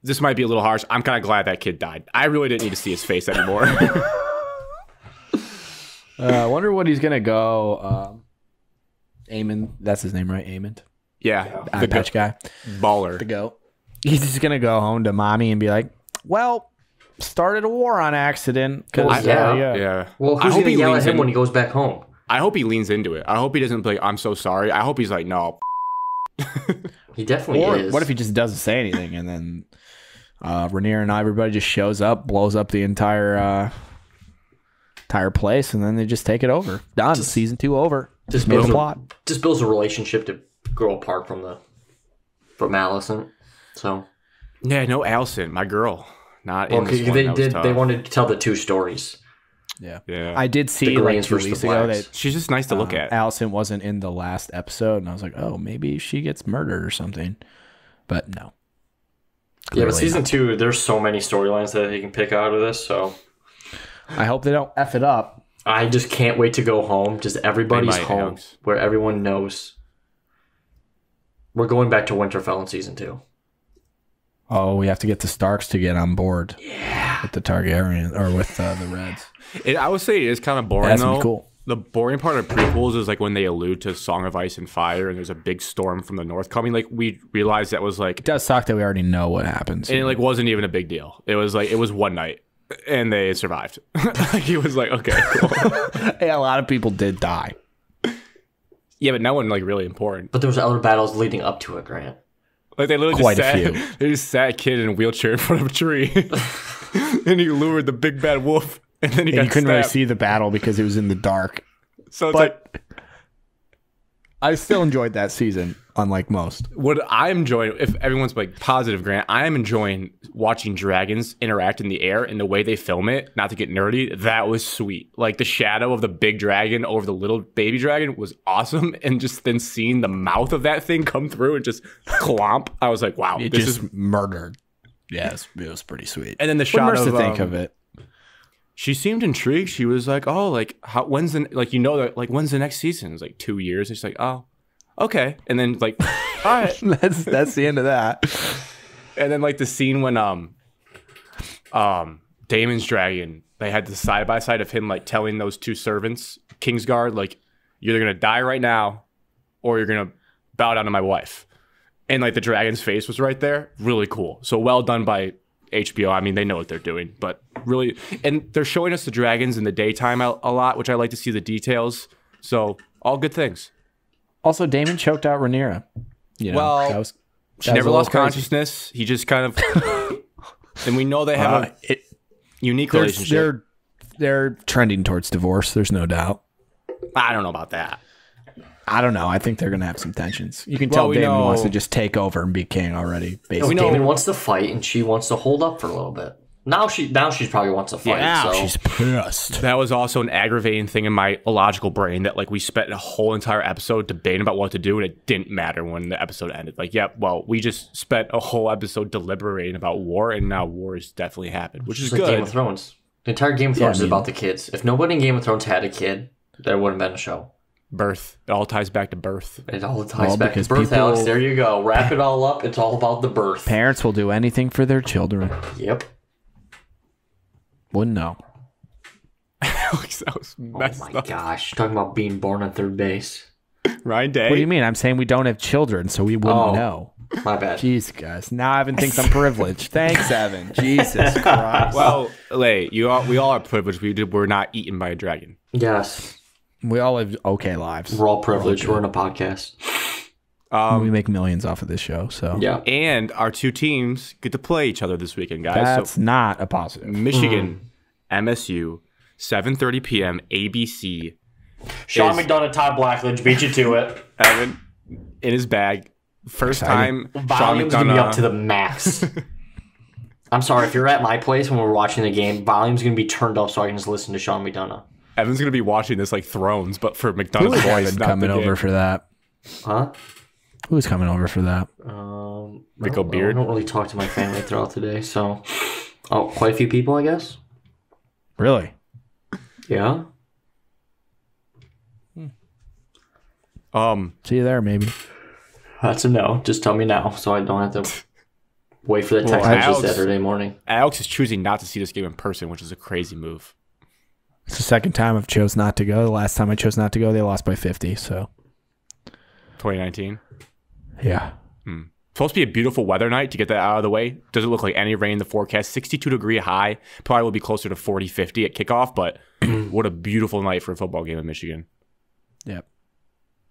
this might be a little harsh. I'm kind of glad that kid died. I really didn't need to see his face anymore. I wonder what he's gonna go. Aemon, that's his name, right? Aemon. Yeah, the Dutch guy, baller. The goat. He's just gonna go home to mommy and be like, "Well, started a war on accident." Yeah. Well, who's gonna yell at him when he goes back home? I hope he leans into it. I hope he doesn't be like, "I'm so sorry." I hope he's like, "No." He definitely is. What if he just doesn't say anything and then Rhaenyra and everybody just shows up, blows up the entire place, and then they just take it over. Done. Season 2 over. Just builds a plot. Just builds a relationship to grow apart from Alicent. So yeah, no Alicent, my girl. Not in this one. They wanted to tell the two stories. Yeah. I did see like 2 weeks ago that she's just nice to look at. Alicent wasn't in the last episode, and I was like, oh, maybe she gets murdered or something. But no. Clearly but season 2, there's so many storylines that they can pick out of this, so I hope they don't F it up. I just can't wait to go home. Just everybody's home where everyone knows. We're going back to Winterfell in season 2. Oh, we have to get the Starks to get on board. Yeah. With the Targaryen, or with the Reds. I would say it is kind of boring, That's though. Cool. The boring part of prequels is like when they allude to Song of Ice and Fire and there's a big storm from the north coming. Like, we realized that was like... It does suck that we already know what happens. And it like wasn't even a big deal. It was like, it was one night. And they survived. He was like, okay, cool. Hey, a lot of people did die. Yeah, but no one like really important. But there was other battles leading up to it, Grant. Like they literally they just sat a kid in a wheelchair in front of a tree, and he lured the big bad wolf, and then you couldn't really see the battle because it was in the dark. So, but I still enjoyed that season, unlike most. What I'm enjoying, if everyone's like positive, Grant, I am enjoying watching dragons interact in the air and the way they film it. Not to get nerdy, that was sweet. Like the shadow of the big dragon over the little baby dragon was awesome, and just then seeing the mouth of that thing come through and just clomp, I was like, wow, this is murdered. Yes, it was pretty sweet. And then the shot of think of it. She seemed intrigued. She was like, "Oh, like when's the when's the next season?" It was like 2 years. And she's like, "Oh, okay." And then like, all right, that's the end of that. And then like the scene when Daemon's dragon, they had the side by side of him like telling those two servants, Kingsguard, like, "You're either gonna die right now, or you're gonna bow down to my wife." And like the dragon's face was right there. Really cool. So well done by HBO. I mean, they know what they're doing, but really, and they're showing us the dragons in the daytime a lot, which I like to see the details. So all good things. Also, Damon choked out Rhaenyra. You know, Well, she never lost consciousness. He just kind of... and we know they have a unique relationship. They're trending towards divorce. There's no doubt. I don't know about that. I don't know. I think they're going to have some tensions. You can tell Damon wants to just take over and be king already. Basically, Damon wants to fight, and she wants to hold up for a little bit. Now she probably wants to fight. Yeah, so. she's pissed. That was also an aggravating thing in my illogical brain that like we spent a whole entire episode debating about what to do, and it didn't matter when the episode ended. Like, yeah, well, we just spent a whole episode deliberating about war, and now war has definitely happened, which is like good. Game of Thrones. The entire Game of Thrones is about the kids. If nobody in Game of Thrones had a kid, there wouldn't have been a show. Birth. It all ties back to birth. It all ties back to birth, Alex. There you go. Wrap it all up. It's all about the birth. Parents will do anything for their children. Yep. Wouldn't know. Alex, that was messed up. Oh my gosh. Talking about being born on third base. Ryan Day. What do you mean? I'm saying we don't have children, so we wouldn't know. My bad. Jeez, guys. Now Evan thinks I'm privileged. Thanks, Evan. Jesus Christ. Well, we all are privileged. We're not eaten by a dragon. Yes. We all live okay lives. We're all privileged. We're in a podcast. We make millions off of this show, so Yeah. And our two teams get to play each other this weekend, guys. That's not a positive. Michigan, MSU, 7:30 p.m. ABC. Sean McDonough, Todd Blackledge beat you to it. Evan in his bag. First time Sean Volume's going to be up to McDonough. the max. I'm sorry, if you're at my place when we're watching the game, volume's going to be turned up so I can just listen to Sean McDonough. Evan's going to be watching this like Thrones, but for Who McDonough's is voice, Evan not coming the over game. for that? Huh? Who's coming over for that? Rico Beard? I don't really talk to my family throughout the day, so... Oh, quite a few people, I guess. Really? Yeah? See you there, maybe. That's a no. Just tell me now, so I don't have to wait for the text message Alex- Saturday morning. Alex is choosing not to see this game in person, which is a crazy move. It's the second time I've chose not to go. The last time I chose not to go, they lost by 50, so... 2019. Yeah. Supposed to be a beautiful weather night to get that out of the way. Doesn't look like any rain in the forecast. 62-degree high. Probably will be closer to 40, 50 at kickoff, but what a beautiful night for a football game in Michigan. Yep.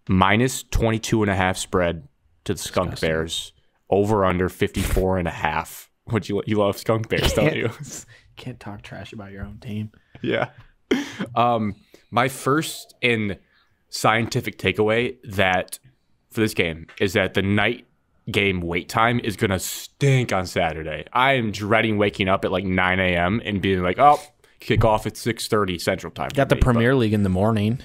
Minus 22.5 spread to the Skunk Bears. Over under 54.5. What you love Skunk Bears, don't you? Can't talk trash about your own team. Yeah. My first and scientific takeaway that for this game is that the night game wait time is gonna stink on Saturday. I am dreading waking up at like 9 a.m. and being like, oh, kick off at 6:30 Central Time. Got the Premier League in the morning.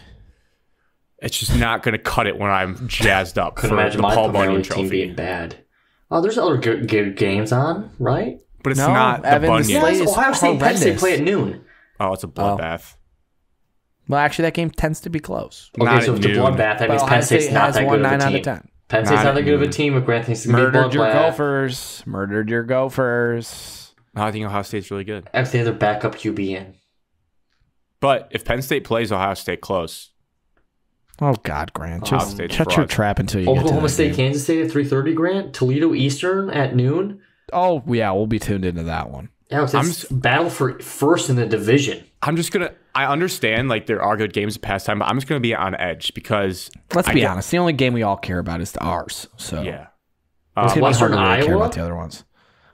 It's just not gonna cut it when I'm jazzed up for Couldn't imagine the my Paul Premier Bunyan League team Trophy. being bad. Oh, there's other good games on, right? But it's No, not the Evan, the Bunyan. slate Yes, is Ohio State and Penn State horrendous. play at noon. Oh, it's a bloodbath. Well, actually, that game tends to be close. Okay, Not so at if it's a noon. bloodbath, that But means Ohio Penn State's State not has that won good of 9 a out team. of 10. Penn State's Not not that good of a at team. If Grant thinks it's going to be a Murdered your bloodbath. Gophers. Murdered your Gophers. I think Ohio State's really good. Actually, they have their backup QB in. But if Penn State plays Ohio State close, Oh, God, Grant. Ohio Just State's shut your frauds. trap until you get to Oklahoma that State, game. Kansas State at 3:30. Grant, Toledo Eastern at noon. Oh, yeah, we'll be tuned into that one. Yeah, it's battle for first in the division. I understand like there are good games at pastime, but I'm just gonna be on edge because Let's be honest. The only game we all care about is ours. So Yeah. it's gonna Western be hard to really care Iowa? about the other ones.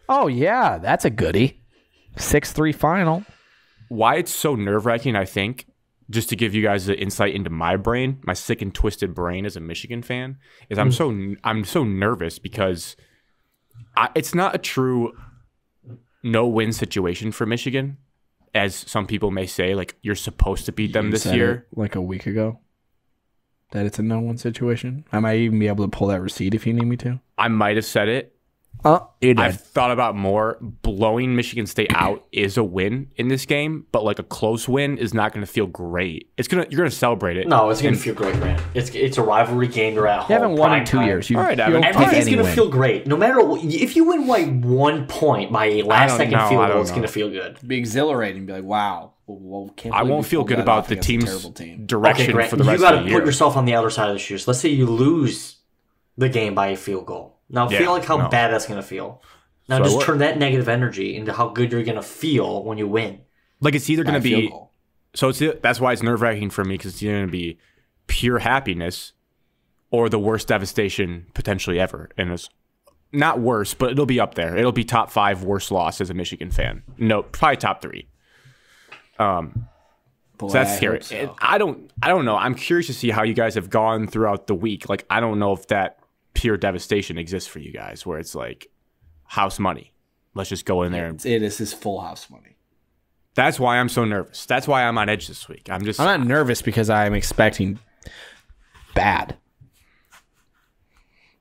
Oh, yeah, that's a goodie. 6-3 final. Why it's so nerve wracking, I think, just to give you guys the insight into my brain, my sick and twisted brain as a Michigan fan, is I'm so nervous because it's not a true no-win situation for Michigan, as some people may say. Like you're supposed to beat them this Said year. it like a week ago that it's a no-one situation. I might even be able to pull that receipt if you need me to. I might have said it. Oh, you did. I've thought about more. Blowing Michigan State out is a win in this game, but like a close win is not going to feel great. You're going to celebrate it. No, it's going to feel great, Grant. It's a rivalry game. You're at home. You haven't won in prime 2 time. years. You, All right, you Evan. don't take Everything's any going to win. feel great. No matter what, if you win by 1 point by a last second know. field I goal, don't it's know. going to feel good. Be exhilarating. Be like, wow. Well, can't I believe won't we feel pulled good that about off the against a team's terrible team. direction Okay, Grant, for the you rest got of to the year. put yourself on the other side of the shoes. Let's say you lose the game by a field goal. Now feel like how bad that's going to feel. Now just turn that negative energy into how good you're going to feel when you win. Like it's either going to be, goal. so that's why it's nerve wracking for me because it's either going to be pure happiness or the worst devastation potentially ever. And it's not worse, but it'll be up there. It'll be top 5 worst loss as a Michigan fan. No, probably top 3. So that's scary. So. I don't know. I'm curious to see how you guys have gone throughout the week. Like, I don't know if that pure devastation exists for you guys, where it's like house money. Let's just go in there. It is full house money. That's why I'm so nervous. That's why I'm on edge this week. I'm not nervous because I'm expecting bad.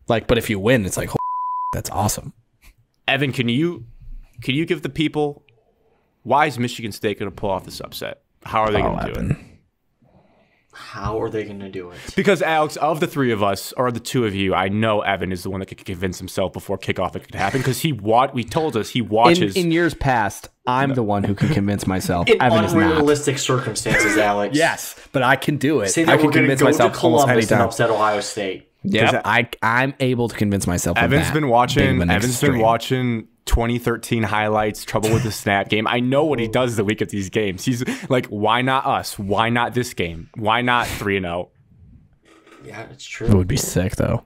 Like, but if you win, it's like, that's awesome. Evan, can you give the people, why is Michigan State going to pull off this upset? How are they going to do it? How are they going to do it? Because, Alex, of the 3 of us, or the 2 of you, I know Evan is the one that could convince himself before kickoff it could happen, because he told us he watches. In years past, I'm the one who can convince myself. In Evan is not. Unrealistic circumstances, Alex. Yes, but I can do it. Say that I can convince myself to Columbus and upset Ohio State. Yeah, I'm able to convince myself. Evan's been watching 2013 highlights, trouble with the snap game. I know what he does the week of these games. He's like, why not us? Why not this game? Why not 3-0? Yeah, it's true. It would be sick though.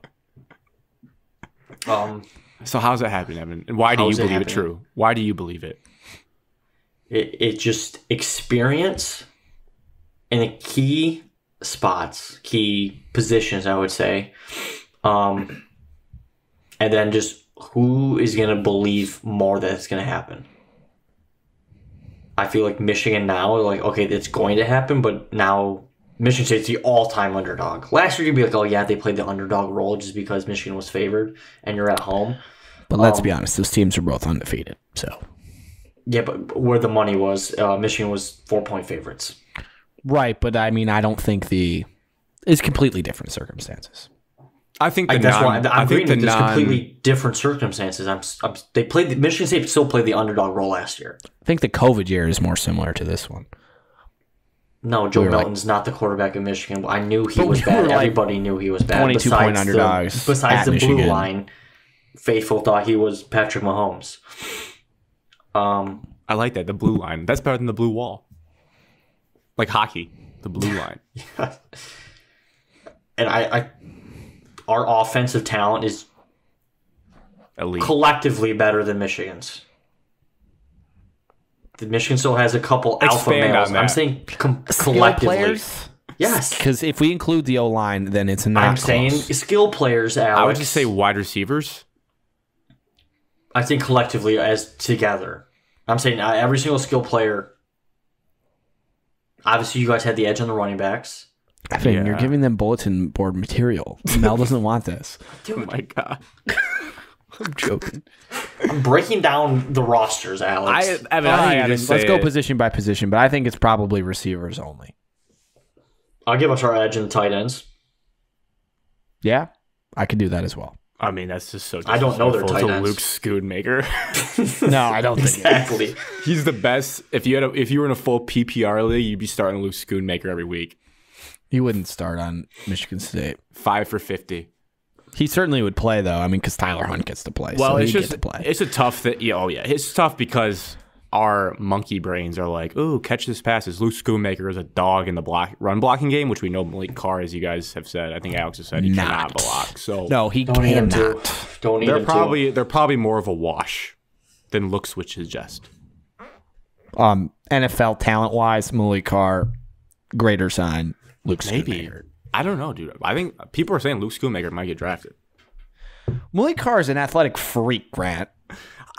So how's that happening, Evan? And why do you believe it true? Why do you believe it? It just experience in the key spots, key positions, I would say. And then just who is going to believe more that it's going to happen? I feel like Michigan now, like, okay, it's going to happen, but now Michigan State's the all-time underdog. Last year, you'd be like, oh, yeah, they played the underdog role just because Michigan was favored and you're at home. But let's be honest, those teams are both undefeated, so. Yeah, but where the money was, Michigan was 4-point favorites. Right, but I mean, I don't think it's completely different circumstances. I think that's why I'm agreeing that there's completely different circumstances. Michigan State still played the underdog role last year. I think the COVID year is more similar to this one. No, Joe Milton's not the quarterback of Michigan. I knew he was bad. Everybody knew he was bad. 22-point underdogs. Besides the Michigan. blue line, Faithful thought he was Patrick Mahomes. I like that, the blue line. That's better than the blue wall. Like hockey, the blue line. Yeah. And our offensive talent is elite, collectively better than Michigan's. Michigan still has a couple alpha males. I'm saying collectively. Players? Yes. Because if we include the O-line, then it's not I'm saying skill players, Alex. I would just say wide receivers. I think collectively as together. I'm saying every single skill player. Obviously, you guys had the edge on the running backs. Evan, you're giving them bulletin board material. Mel doesn't want this. Dude. Oh my God. I'm joking. I'm breaking down the rosters, Alex. Let's go position by position, but I think it's probably receivers only. I'll give us our edge in the tight ends. Yeah, I could do that as well. I mean, that's just so. I don't know their tight ends. Luke Schoonmaker. No, I don't think exactly. He's the best. If you were in a full PPR league, you'd be starting Luke Schoonmaker every week. He wouldn't start on Michigan State. 5 for 50. He certainly would play though. I mean, because Tyler Hunt gets to play. Well, so it's just to play. It's a tough thing. Yeah, oh yeah, it's tough because our monkey brains are like, "Ooh, catch this passes." Luke Schoonmaker is a dog in the run blocking game, which we know Malik Carr, as you guys have said. I think Alex has said he cannot block. So no, he cannot. They're probably more of a wash than looks, which is just. NFL talent wise, Malik Carr, greater sign. Luke Schoonmaker. I don't know, dude. I think people are saying Luke Schoonmaker might get drafted. Malik Carr is an athletic freak, Grant.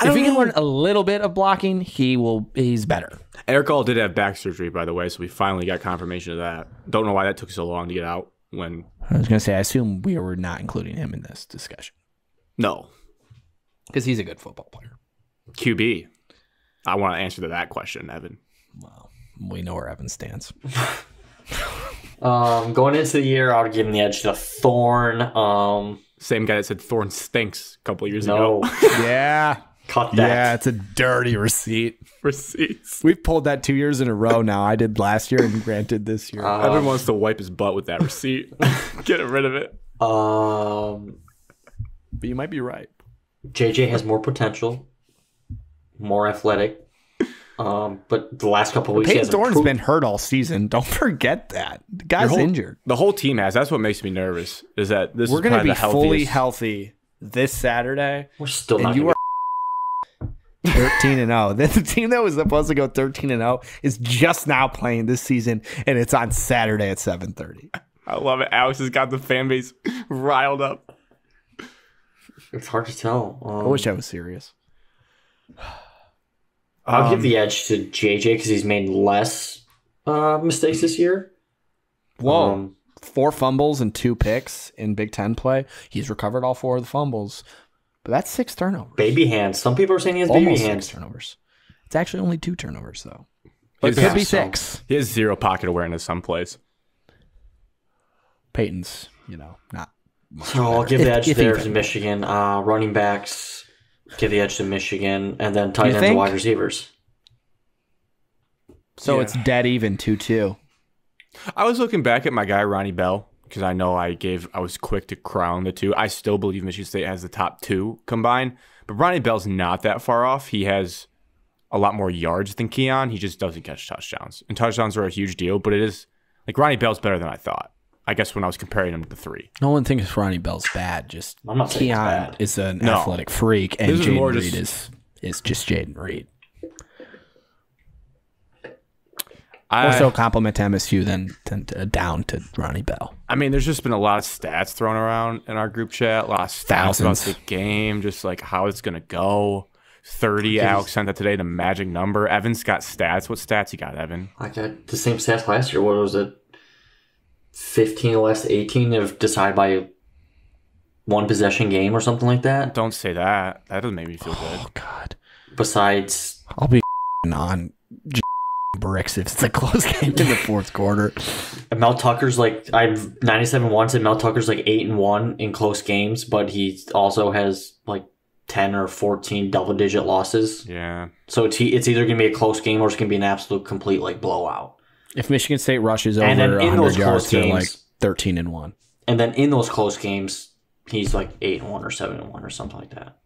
If he can learn a little bit of blocking, he's better. Eric All did have back surgery, by the way, so we finally got confirmation of that. Don't know why that took so long to get out. When I was going to say, I assume we were not including him in this discussion. No. Because he's a good football player. QB. I want to answer to that question, Evan. Well, we know where Evan stands. Going into the year, I would give him the edge to Thorne. Same guy that said Thorne stinks a couple years ago. Yeah. Cut that. Yeah, it's a dirty receipt. Receipts. We've pulled that 2 years in a row now. I did last year and Grant did this year. Evan wants to wipe his butt with that receipt. Get rid of it. But you might be right. JJ has more potential, more athletic. But the last couple of weeks, Peyton Thorne's been hurt all season. Don't forget that. The guy's injured. The whole team has. That's what makes me nervous. Is that we're going to be fully healthy this Saturday. We're still not. And you are 13-0. The team that was supposed to go 13-0 is just now playing this season, and it's on Saturday at 7:30. I love it. Alex has got the fan base riled up. It's hard to tell. I wish I was serious. I'll give the edge to JJ because he's made less mistakes this year. Whoa. 4 fumbles and 2 picks in Big Ten play. He's recovered all 4 of the fumbles. But that's 6 turnovers. Baby hands. Some people are saying he has baby hands. 6 turnovers. It's actually only 2 turnovers, though. But it could be 6. He has 0 pocket awareness some plays. Peyton's, not much. So I'll give the edge there to Michigan. Running backs, give the edge to Michigan. And then tight ends and wide receivers. So it's dead even 2-2. I was looking back at my guy, Ronnie Bell, because I know I was quick to crown the 2. I still believe Michigan State has the top 2 combined. But Ronnie Bell's not that far off. He has a lot more yards than Keon. He just doesn't catch touchdowns. And touchdowns are a huge deal, but it is like Ronnie Bell's better than I thought. I guess when I was comparing him to the 3. No one thinks Ronnie Bell's bad. Just I'm not saying Keon is an athletic freak, and Jaden Reed is just Jaden Reed. More so compliment to MSU than down to Ronnie Bell. I mean, there's just been a lot of stats thrown around in our group chat. A lot of stats about the game, just like how it's going to go. 30, Alex sent that today, the magic number. Evan's got stats. What stats you got, Evan? I got the same stats last year. What was it? 15 or less, 18 if decided by 1 possession game or something like that. Don't say that. That doesn't make me feel good. Oh, God. Besides... I'll be on bricks if it's a close game in the 4th quarter. And Mel Tucker's like... I've 97-1 and Mel Tucker's like 8-1 in close games, but he also has like 10 or 14 double-digit losses. Yeah. So it's either going to be a close game or it's going to be an absolute complete like blowout. If Michigan State rushes over 100 yards, they're like 13-1. And then in those close games, he's like 8-1 or 7-1 or something like that.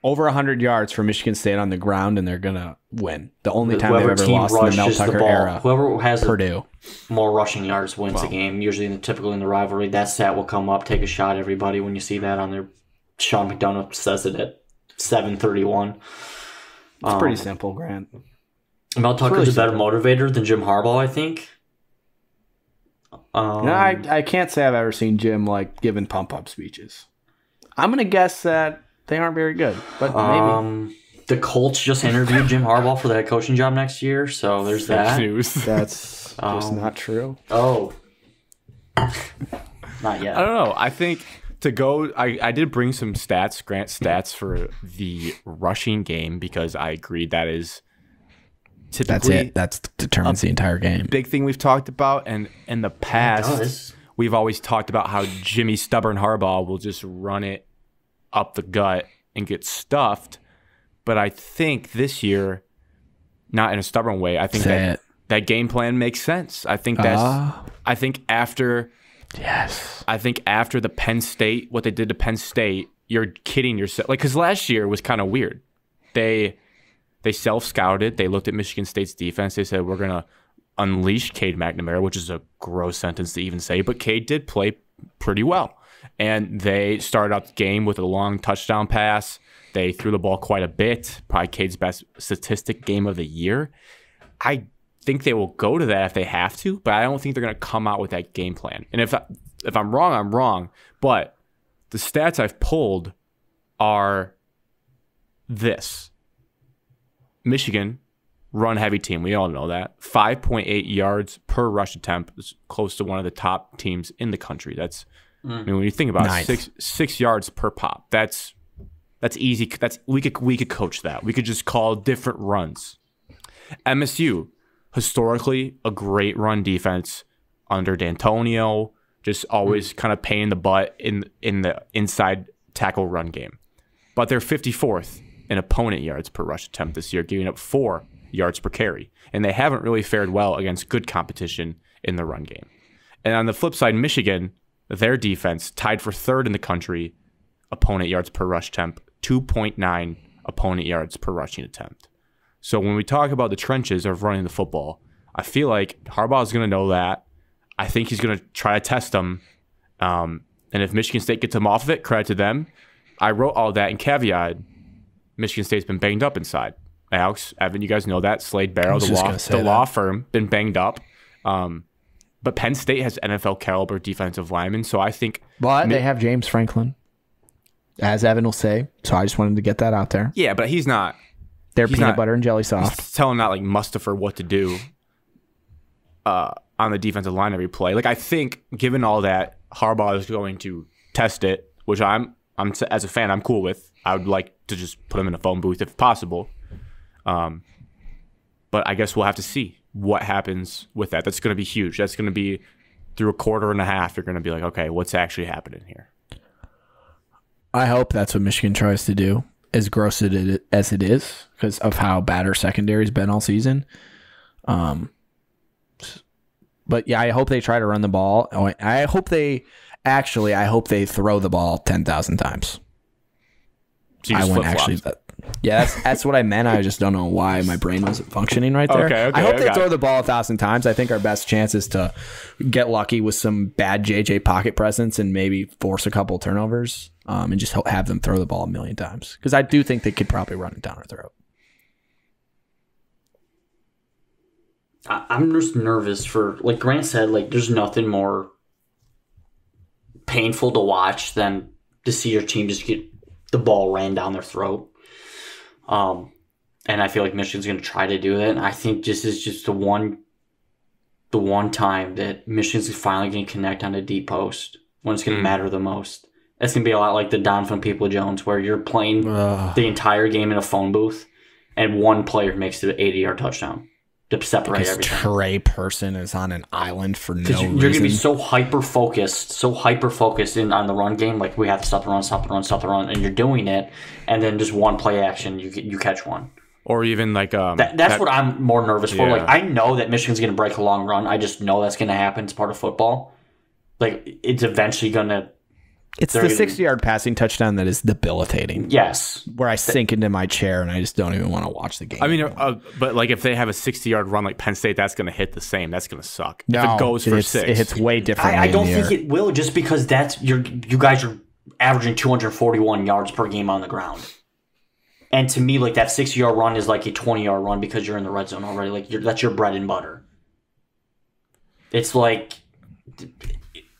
Over 100 yards for Michigan State on the ground, and they're going to win. The only time they've ever lost in the Mel Tucker era. Whoever has Purdue. More rushing yards wins the game. Usually, typically in the rivalry, that stat will come up. Take a shot, everybody, when you see that on there. Sean McDonough says it at 7:31. It's pretty simple, Grant. Mel Tucker's a better motivator than Jim Harbaugh, I think. I can't say I've ever seen Jim like giving pump-up speeches. I'm gonna guess that they aren't very good, but maybe. The Colts just interviewed Jim Harbaugh for the head coaching job next year, so there's that. News. That's just not true. Oh, not yet. I don't know. I think to go, I did bring some stats, Grant stats for the rushing game because I agreed that is. Typically, that determines the entire game. Big thing we've talked about, and in the past, we've always talked about how Jimmy Stubborn Harbaugh will just run it up the gut and get stuffed. But I think this year, not in a stubborn way, I think that game plan makes sense. I think I think after the Penn State, what they did to Penn State, you're kidding yourself. Like, because last year was kind of weird. They self-scouted. They looked at Michigan State's defense. They said, we're going to unleash Cade McNamara, which is a gross sentence to even say, but Cade did play pretty well. And they started out the game with a long touchdown pass. They threw the ball quite a bit, probably Cade's best statistic game of the year. I think they will go to that if they have to, but I don't think they're going to come out with that game plan. And if I'm wrong, I'm wrong. But the stats I've pulled are this. Michigan, run-heavy team. We all know that. 5.8 yards per rush attempt is close to one of the top teams in the country. That's, I mean, when you think about it, six yards per pop. That's easy. We could coach that. We could just call different runs. MSU, historically, a great run defense under D'Antonio, just always kind of pain in the butt in the inside tackle run game. But they're 54th in opponent yards per rush attempt this year, giving up 4 yards per carry. And they haven't really fared well against good competition in the run game. And on the flip side, Michigan, their defense tied for 3rd in the country, opponent yards per rush attempt, 2.9 opponent yards per rushing attempt. So when we talk about the trenches of running the football, I feel like Harbaugh is going to know that. I think he's going to try to test them. And if Michigan State gets them off of it, credit to them. I wrote all that and caveat. Michigan State's been banged up inside. Alex, Evan, you guys know that. Slade Barrow, the law firm, been banged up. But Penn State has NFL caliber defensive linemen, so I think... But they have James Franklin, as Evan will say. So I just wanted to get that out there. Yeah, but he's not... They're peanut butter and jelly soft. He's telling not like Mustafa what to do on the defensive line every play. Like I think, given all that, Harbaugh is going to test it, which I'm as a fan, I'm cool with. I would like to just put him in a phone booth if possible. But I guess we'll have to see what happens with that. That's going to be huge. That's going to be through a quarter and a half. You're going to be like, okay, what's actually happening here? I hope that's what Michigan tries to do, as gross as it is, because of how bad our secondary's been all season. But yeah, I hope they try to run the ball. I hope they throw the ball 10,000 times. So you just flip-flops. Yeah, that's what I meant. I just don't know why my brain wasn't functioning right there. Okay, I hope they throw the ball 1,000 times. I think our best chance is to get lucky with some bad JJ pocket presence and maybe force a couple turnovers, and just have them throw the ball 1,000,000 times. Because I do think they could probably run it down our throat. I'm just nervous for, like Grant said, like there's nothing more painful to watch than to see your team just get the ball ran down their throat. And I feel like Michigan's going to try to do that. And I think this is just the one time that Michigan's finally going to connect on a deep post when it's going to matter the most. That's going to be a lot like the Donovan People-Jones, where you're playing the entire game in a phone booth and one player makes the 80-yard touchdown to separate everything. Trey Person is on an island for no reason. You're going to be so hyper-focused on the run game. Like, we have to stop the run, and you're doing it, and then just one play action, you catch one. Or even like... that's what I'm more nervous for. Yeah. Like, I know that Michigan's going to break a long run. I just know that's going to happen. It's part of football. Like, it's eventually going to... It's the 60-yard passing touchdown that is debilitating. Yes. Where I sink into my chair and I just don't even want to watch the game. I mean, but like if they have a 60-yard run like Penn State, that's going to hit the same. That's going to suck. No, if it goes for 6. It hits way different. I don't think it will, just because you guys are averaging 241 yards per game on the ground. And to me, like that 60-yard run is like a 20-yard run because you're in the red zone already. Like that's your bread and butter. It's like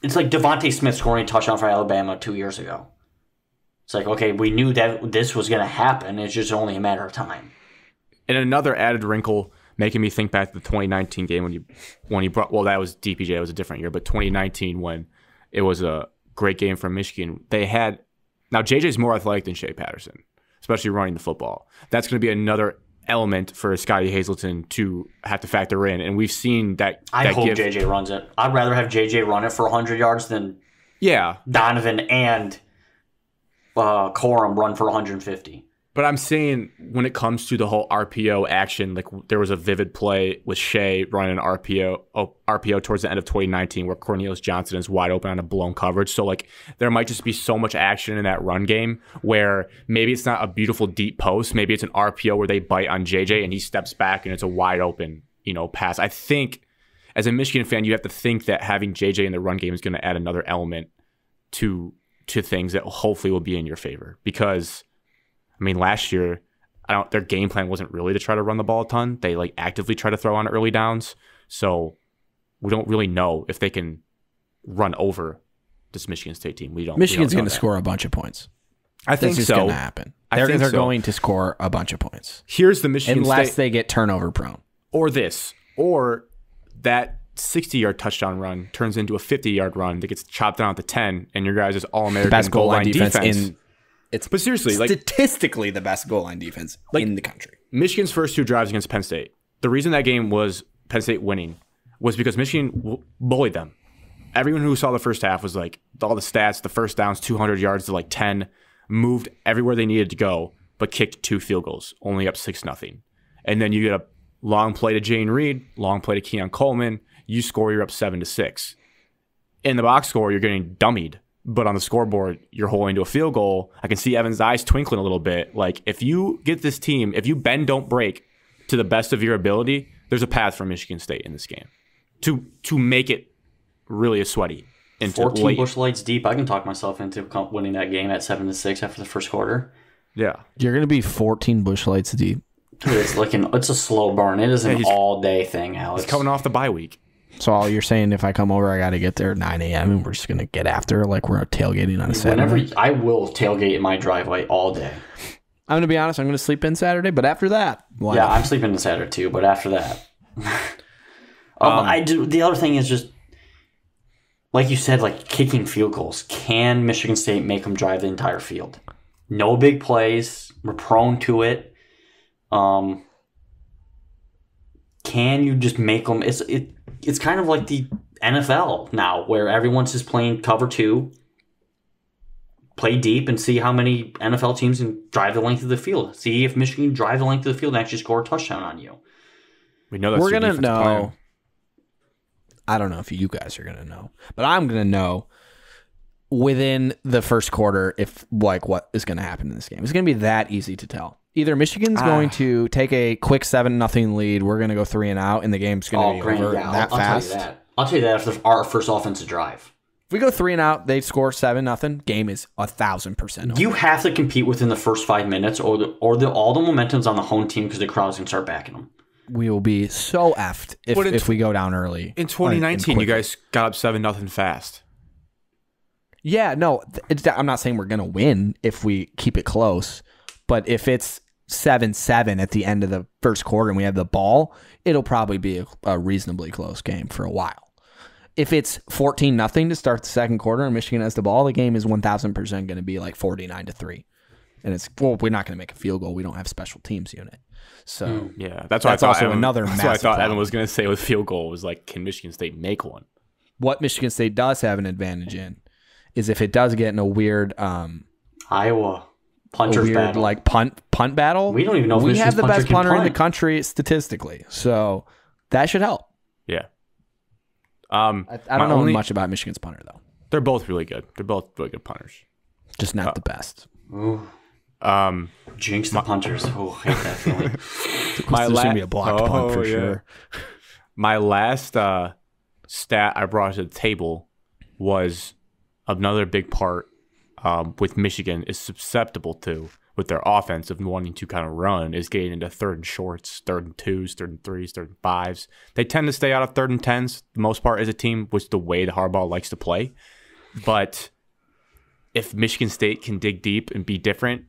Devontae Smith scoring a touchdown for Alabama 2 years ago. It's like, okay, we knew that this was going to happen. It's just only a matter of time. And another added wrinkle, making me think back to the 2019 game when you brought, well, that was DPJ, it was a different year, but 2019 when it was a great game from Michigan, they had, now JJ's more athletic than Shea Patterson, especially running the football. That's going to be another element for Scotty Hazelton to have to factor in, and we've seen that. I hope JJ runs it. I'd rather have JJ run it for 100 yards than Donovan and Corum run for 150. But I'm saying when it comes to the whole RPO action, like there was a vivid play with Shea running an RPO towards the end of 2019 where Cornelius Johnson is wide open on a blown coverage. So like there might just be so much action in that run game where maybe it's not a beautiful deep post. Maybe it's an RPO where they bite on JJ and he steps back and it's a wide open, pass. I think as a Michigan fan, you have to think that having JJ in the run game is going to add another element to things that hopefully will be in your favor. Because I mean, last year, their game plan wasn't really to try to run the ball a ton. They like actively try to throw on early downs. So we don't really know if they can run over this Michigan State team. Michigan's going to score a bunch of points. I think that's so. Going to happen. They're going to score a bunch of points. Here's the Michigan State, unless they get turnover prone. Or that 60-yard touchdown run turns into a 50-yard run that gets chopped down to 10, and your guys' all-American best goal line defense. But seriously, statistically the best goal line defense in the country. Michigan's first 2 drives against Penn State, the reason that game was Penn State winning was because Michigan bullied them. Everyone who saw the first half was like, all the stats, the first downs, 200 yards to like 10, moved everywhere they needed to go, but kicked 2 field goals, only up 6-0. And then you get a long play to Jane Reed, long play to Keon Coleman, you score, you're up 7-6. In the box score, you're getting dummied. But on the scoreboard, you're holding to a field goal. I can see Evan's eyes twinkling a little bit. Like, if you get this team, if you bend, don't break, to the best of your ability, there's a path for Michigan State in this game to make it really a sweaty. 14 Busch Lights deep. I can talk myself into winning that game at 7-6 after the first quarter. Yeah, you're gonna be 14 Busch Lights deep. Dude, it's a slow burn. It is an all day thing, Alex. He's coming off the bye week. So all you're saying, if I come over, I got to get there at 9 a.m. and we're just gonna get after like we're tailgating on a Saturday. I will tailgate in my driveway all day. I'm gonna be honest. I'm gonna sleep in Saturday, but after that, I'm sleeping in Saturday too. But after that, I do. The other thing is just like you said, like kicking field goals. Can Michigan State make them drive the entire field? No big plays. We're prone to it. Can you just make them? It's kind of like the NFL now, where everyone's just playing cover 2, play deep, and see how many NFL teams can drive the length of the field. See if Michigan can drive the length of the field and actually score a touchdown on you. We know that's we're gonna know. Plan. I don't know if you guys are gonna know, but I'm gonna know within the first quarter if like what is gonna happen in this game. It's gonna be that easy to tell. Either Michigan's going to take a quick 7-0 lead, we're gonna go 3 and out, and the game's gonna be over that fast. I'll tell you that after our first offensive drive. If we go 3 and out, they score 7-0. Game is 1,000% over. You have to compete within the first 5 minutes, or all the momentum's on the home team because the crowd's gonna start backing them. We will be so effed if we go down early. In 2019, you guys got up 7-0 fast. Yeah, no, I'm not saying we're gonna win if we keep it close, but if it's 7-7 at the end of the first quarter and we have the ball, it'll probably be a reasonably close game for a while. If it's 14-0 to start the second quarter and Michigan has the ball, the game is 1,000% going to be like 49-3. And we're not going to make a field goal. We don't have special teams unit. So yeah, that's what I thought. Also Evan, another that's massive what I thought problem. Evan was going to say with field goal was like, can Michigan State make one? What Michigan State does have an advantage in is if it does get in a weird Iowa punchers battle, like punt battle. We don't even know if we have the best punter in the punt. country statistically, so that should help. Yeah. I don't know much about Michigan's punter though. They're both really good. They're both really good punters. Just not the best. Ooh. Jinx the punters. Oh, I hate that feeling. There's gonna be a blocked punt for sure. My last stat I brought to the table was another big part with Michigan is susceptible to with their offense of wanting to kind of run is getting into 3rd and shorts, 3rd and 2s, 3rd and 3s, 3rd and 5s. They tend to stay out of 3rd and 10s the most part as a team, which is the way the Harbaugh likes to play. But if Michigan State can dig deep and be different,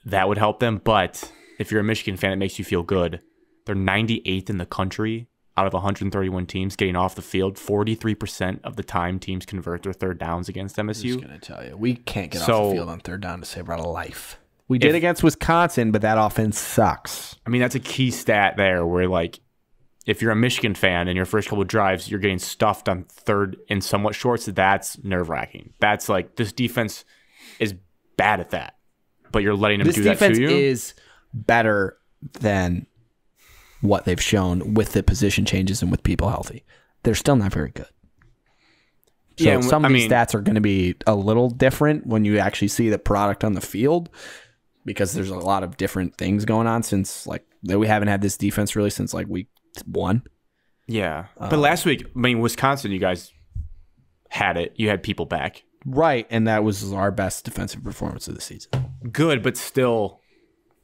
that would help them. But if you're a Michigan fan, it makes you feel good. They're 98th in the country out of 131 teams getting off the field. 43% of the time teams convert their 3rd downs against MSU. I'm just going to tell you, we can't get off the field on 3rd down to save our life. We did against Wisconsin, but that offense sucks. I mean, that's a key stat there where, like, if you're a Michigan fan and your first couple of drives, you're getting stuffed on 3rd and somewhat shorts, that's nerve-wracking. That's like, this defense is bad at that, but you're letting them do that to you? This defense is better than what they've shown with the position changes and with people healthy. They're still not very good. So some of these stats are going to be a little different when you actually see the product on the field because there's a lot of different things going on since like we haven't had this defense really since like week 1. Yeah. But last week, I mean, Wisconsin, you guys had it. You had people back. Right. And that was our best defensive performance of the season. Good, but still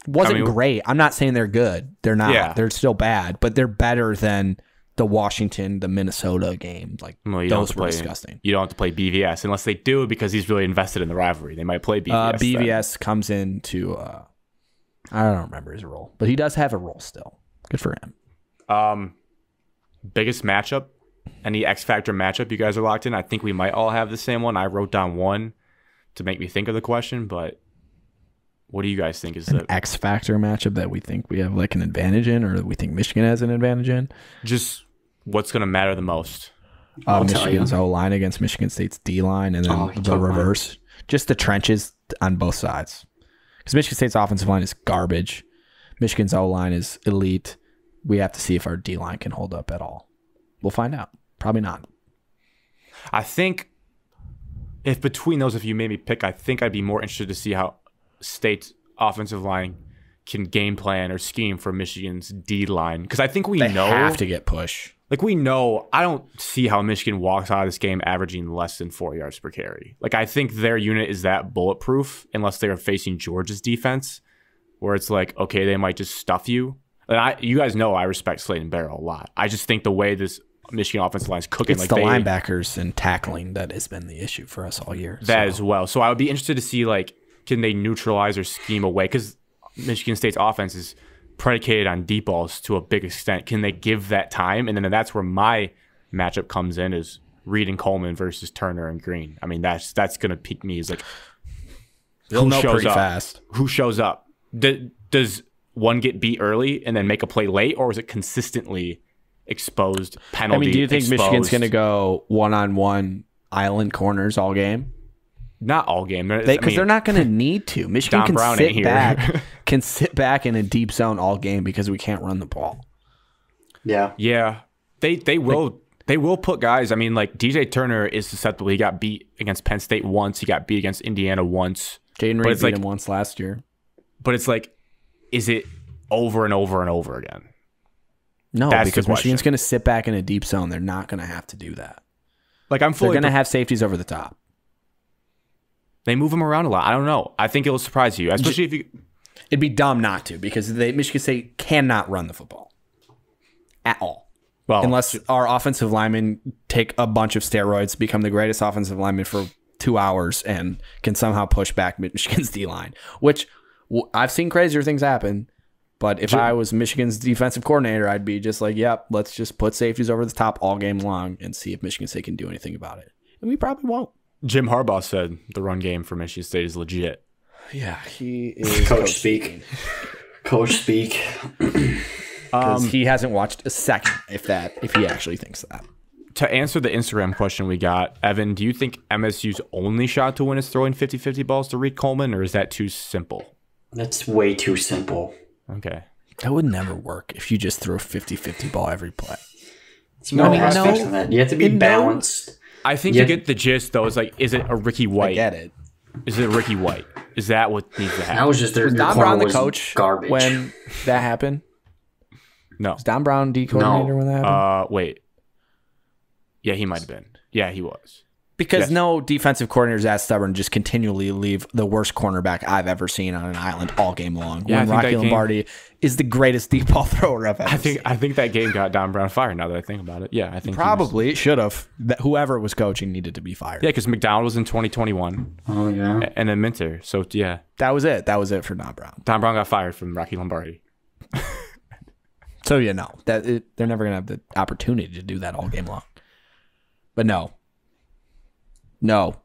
wasn't great. I'm not saying they're good. They're not. Yeah. They're still bad, but they're better than the Washington, the Minnesota game. Like those were disgusting. You don't have to play BVS unless they do because he's really invested in the rivalry. They might play BVS. BVS comes into I don't remember his role, but he does have a role still. Good for him. Biggest matchup, any X Factor matchup you guys are locked in? I think we might all have the same one. I wrote down one to make me think of the question, but what do you guys think is an X Factor matchup that we think we have like an advantage in, or we think Michigan has an advantage in? Just what's going to matter the most? Michigan's O-line against Michigan State's D-line, and then the reverse. Just the trenches on both sides. Because Michigan State's offensive line is garbage. Michigan's O-line is elite. We have to see if our D-line can hold up at all. We'll find out. Probably not. I think if between those, if you made me pick, I think I'd be more interested to see how State's offensive line can game plan or scheme for Michigan's D line? Because I think we They know have to get push. Like, we know, I don't see how Michigan walks out of this game averaging less than 4 yards per carry. Like, I think their unit is that bulletproof unless they are facing Georgia's defense, where it's like, okay, they might just stuff you. And you guys know I respect Slade and Barrow a lot. I just think the way this Michigan offensive line is cooking, It's the linebackers and tackling that has been the issue for us all year. That as well. So I would be interested to see, like, can they neutralize or scheme away? Because Michigan State's offense is predicated on deep balls to a big extent. Can they give that time? And then that's where my matchup comes in, is Reed and Coleman versus Turner and Green. I mean, that's going to pique me, is like, They'll know shows pretty up? fast. Who shows up? Does one get beat early and then make a play late, or is it consistently exposed, penalty? I mean, do you think exposed? Michigan's going to go one-on-one island corners all game? Not all game. Because they're not going to need to. Michigan Don Brown ain't here. can sit back in a deep zone all game because we can't run the ball. Yeah. Yeah. They will put guys. I mean, like, DJ Turner is susceptible. He got beat against Penn State once. He got beat against Indiana once. Jaden Reed beat him once last year. But it's like, is it over and over and over again? No, That's because the question. Michigan's going to sit back in a deep zone. They're not going to have to do that. Like, I'm They're fully going to have safeties over the top. They move him around a lot. I don't know. I think it'll surprise you, especially if you. It'd be dumb not to, because Michigan State cannot run the football at all. Well, Unless our offensive linemen take a bunch of steroids, become the greatest offensive linemen for 2 hours, and can somehow push back Michigan's D-line, which I've seen crazier things happen. But if I was Michigan's defensive coordinator, I'd be just like, yep, let's just put safeties over the top all game long and see if Michigan State can do anything about it. And we probably won't. Jim Harbaugh said the run game for Michigan State is legit. Yeah, he is Coach speak. Coach speak. Because he hasn't watched a second, if he actually thinks that. To answer the Instagram question we got, Evan, do you think MSU's only shot to win is throwing 50-50 balls to Reed Coleman, or is that too simple? That's way too simple. Okay. That would never work if you just throw a 50-50 ball every play. It's more aspects of that. You have to be balanced. I think you get the gist, though. Is like, is it a Ricky White? I get it. Is it Ricky White? Is that what needs to happen? That was just their Don corner Brown the was coach garbage. when that happened? No. Was Don Brown D coordinator when that happened? Wait. Yeah, he might have been. Yeah, he was. Because no defensive coordinator is that stubborn, just continually leave the worst cornerback I've ever seen on an island all game long. Yeah, when Rocky Lombardi is the greatest deep ball thrower I've ever seen. I think that game got Don Brown fired. Now that I think about it, yeah, I think Probably it should have. Whoever was coaching needed to be fired. Yeah, because McDonald was in 2021. Oh yeah, and then Minter. So yeah, that was it. That was it for Don Brown. Don Brown got fired from Rocky Lombardi. So they're never gonna have the opportunity to do that all game long. But no,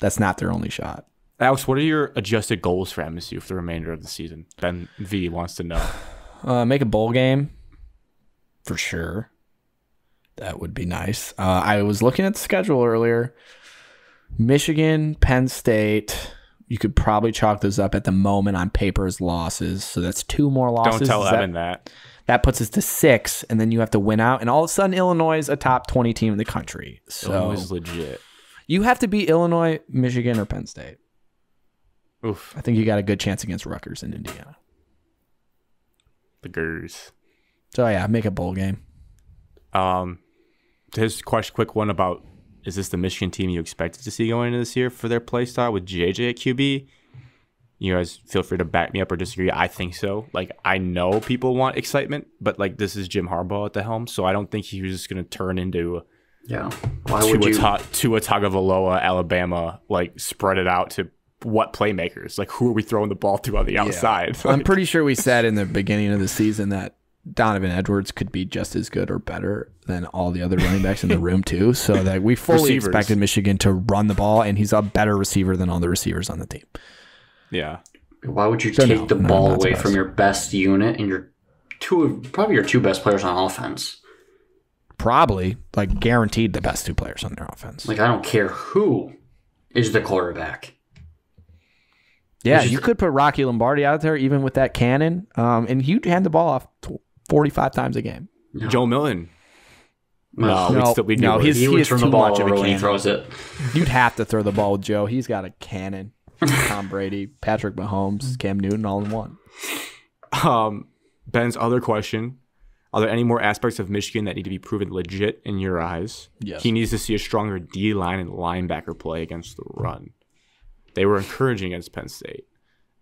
that's not their only shot. Alex, what are your adjusted goals for MSU for the remainder of the season? Ben V wants to know. Make a bowl game, for sure. That would be nice. I was looking at the schedule earlier. Michigan, Penn State. You could probably chalk those up at the moment on paper as losses. So that's 2 more losses. Don't tell Evan that. That puts us to 6, and then you have to win out. And all of a sudden, Illinois is a top 20 team in the country. So Illinois is legit. You have to beat Illinois, Michigan, or Penn State. Oof. I think you got a good chance against Rutgers in Indiana. The Gers. So yeah, make a bowl game. Here's a quick one about, is this the Michigan team you expected to see going into this year for their play style with JJ at QB? You guys feel free to back me up or disagree. I think so. Like, I know people want excitement, but like, this is Jim Harbaugh at the helm, so I don't think he was just going to turn into Tua Tagovailoa, Alabama, like spread it out to what playmakers? Like, who are we throwing the ball to on the outside? I'm pretty sure we said in the beginning of the season that Donovan Edwards could be just as good or better than all the other running backs in the room too. So that we fully expected Michigan to run the ball, and he's a better receiver than all the receivers on the team. Yeah. Why would you take the ball away from your best unit and probably your 2 best players on offense? Probably, like, guaranteed the best 2 players on their offense. Like, I don't care who is the quarterback. Yeah, you could put Rocky Lombardi out there even with that cannon, and he'd hand the ball off 45 times a game. No. Joe Milton. He would turn the ball over when he throws it. You'd have to throw the ball with Joe. He's got a cannon. Tom Brady, Patrick Mahomes, Cam Newton, all in one. Ben's other question: are there any more aspects of Michigan that need to be proven legit in your eyes? Yes. He needs to see a stronger D line and linebacker play against the run. They were encouraging against Penn State.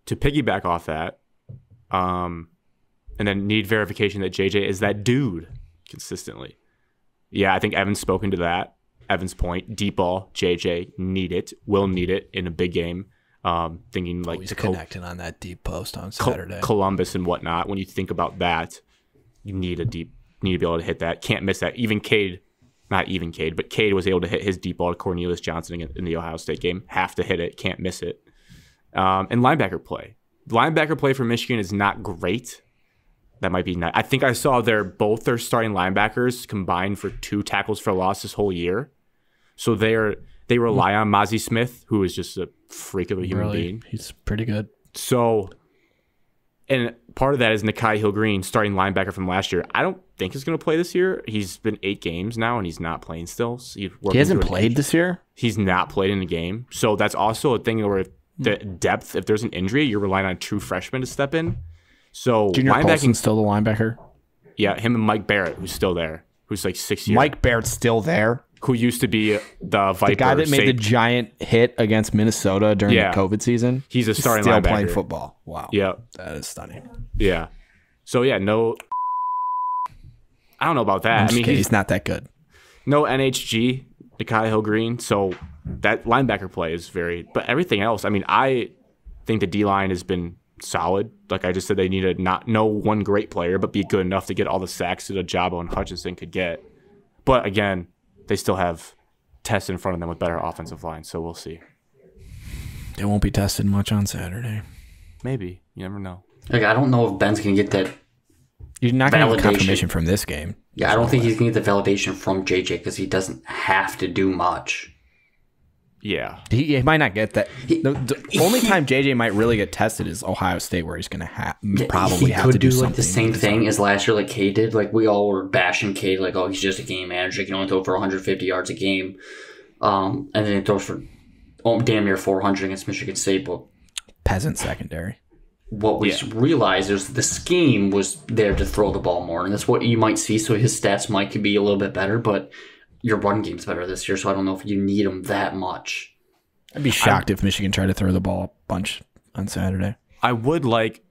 To piggyback off that, and then need verification that JJ is that dude consistently. Yeah, I think Evan's spoken to that. Evan's point: deep ball, JJ will need it in a big game. Thinking like he's connecting on that deep post on Saturday. Columbus and whatnot. When you think about that, you need to be able to hit that. Can't miss that. Even Cade, not even Cade, but Cade was able to hit his deep ball to Cornelius Johnson in the Ohio State game. Have to hit it. Can't miss it. And linebacker play. Linebacker play for Michigan is not great. That might be not. I think I saw both their starting linebackers combined for 2 tackles for loss this whole year. So they rely on Mozzie Smith, who is just a freak of a human being. He's pretty good. So, and part of that is Nakai Hill-Green, starting linebacker from last year. I don't think he's going to play this year. He's been 8 games now, and he's not playing still. So he hasn't played this year? He's not played in a game. So that's also a thing where the depth, if there's an injury, you're relying on a true freshman to step in. So Junior Colson's still the linebacker? Yeah, him and Mike Barrett, who's still there, who's like 6 years. Mike Barrett's still there? Who used to be the Viper. The guy that made the giant hit against Minnesota during the COVID season? He's a starting still linebacker. Playing football. Wow. Yeah. That is stunning. Yeah. So, yeah, no. I don't know about that. I mean, he's not that good. No NHG, Nakai Hill-Green. So that linebacker play is very. But everything else, I mean, I think the D-line has been solid. Like I just said, they need to not know one great player, but be good enough to get all the sacks that Ajabo and Hutchinson could get. But again, they still have tests in front of them with better offensive line, so we'll see. They won't be tested much on Saturday. Maybe. You never know. Like, I don't know if Ben's going to get that. You're not going to get confirmation from this game. Yeah, I don't think he's going to get the validation from JJ because he doesn't have to do much. Yeah. He might not get that. The only time JJ might really get tested is Ohio State, where he's going to probably have to do something. Like the same thing as last year, like Cade did. Like we all were bashing Cade, like, oh, he's just a game manager. He can only throw for 150 yards a game. And then he throws for damn near 400 against Michigan State. But peasant secondary. What we realized is the scheme was there to throw the ball more. And that's what you might see. So his stats might be a little bit better, but your run game's better this year, so I don't know if you need him that much. I'd be shocked if Michigan tried to throw the ball a bunch on Saturday. I would like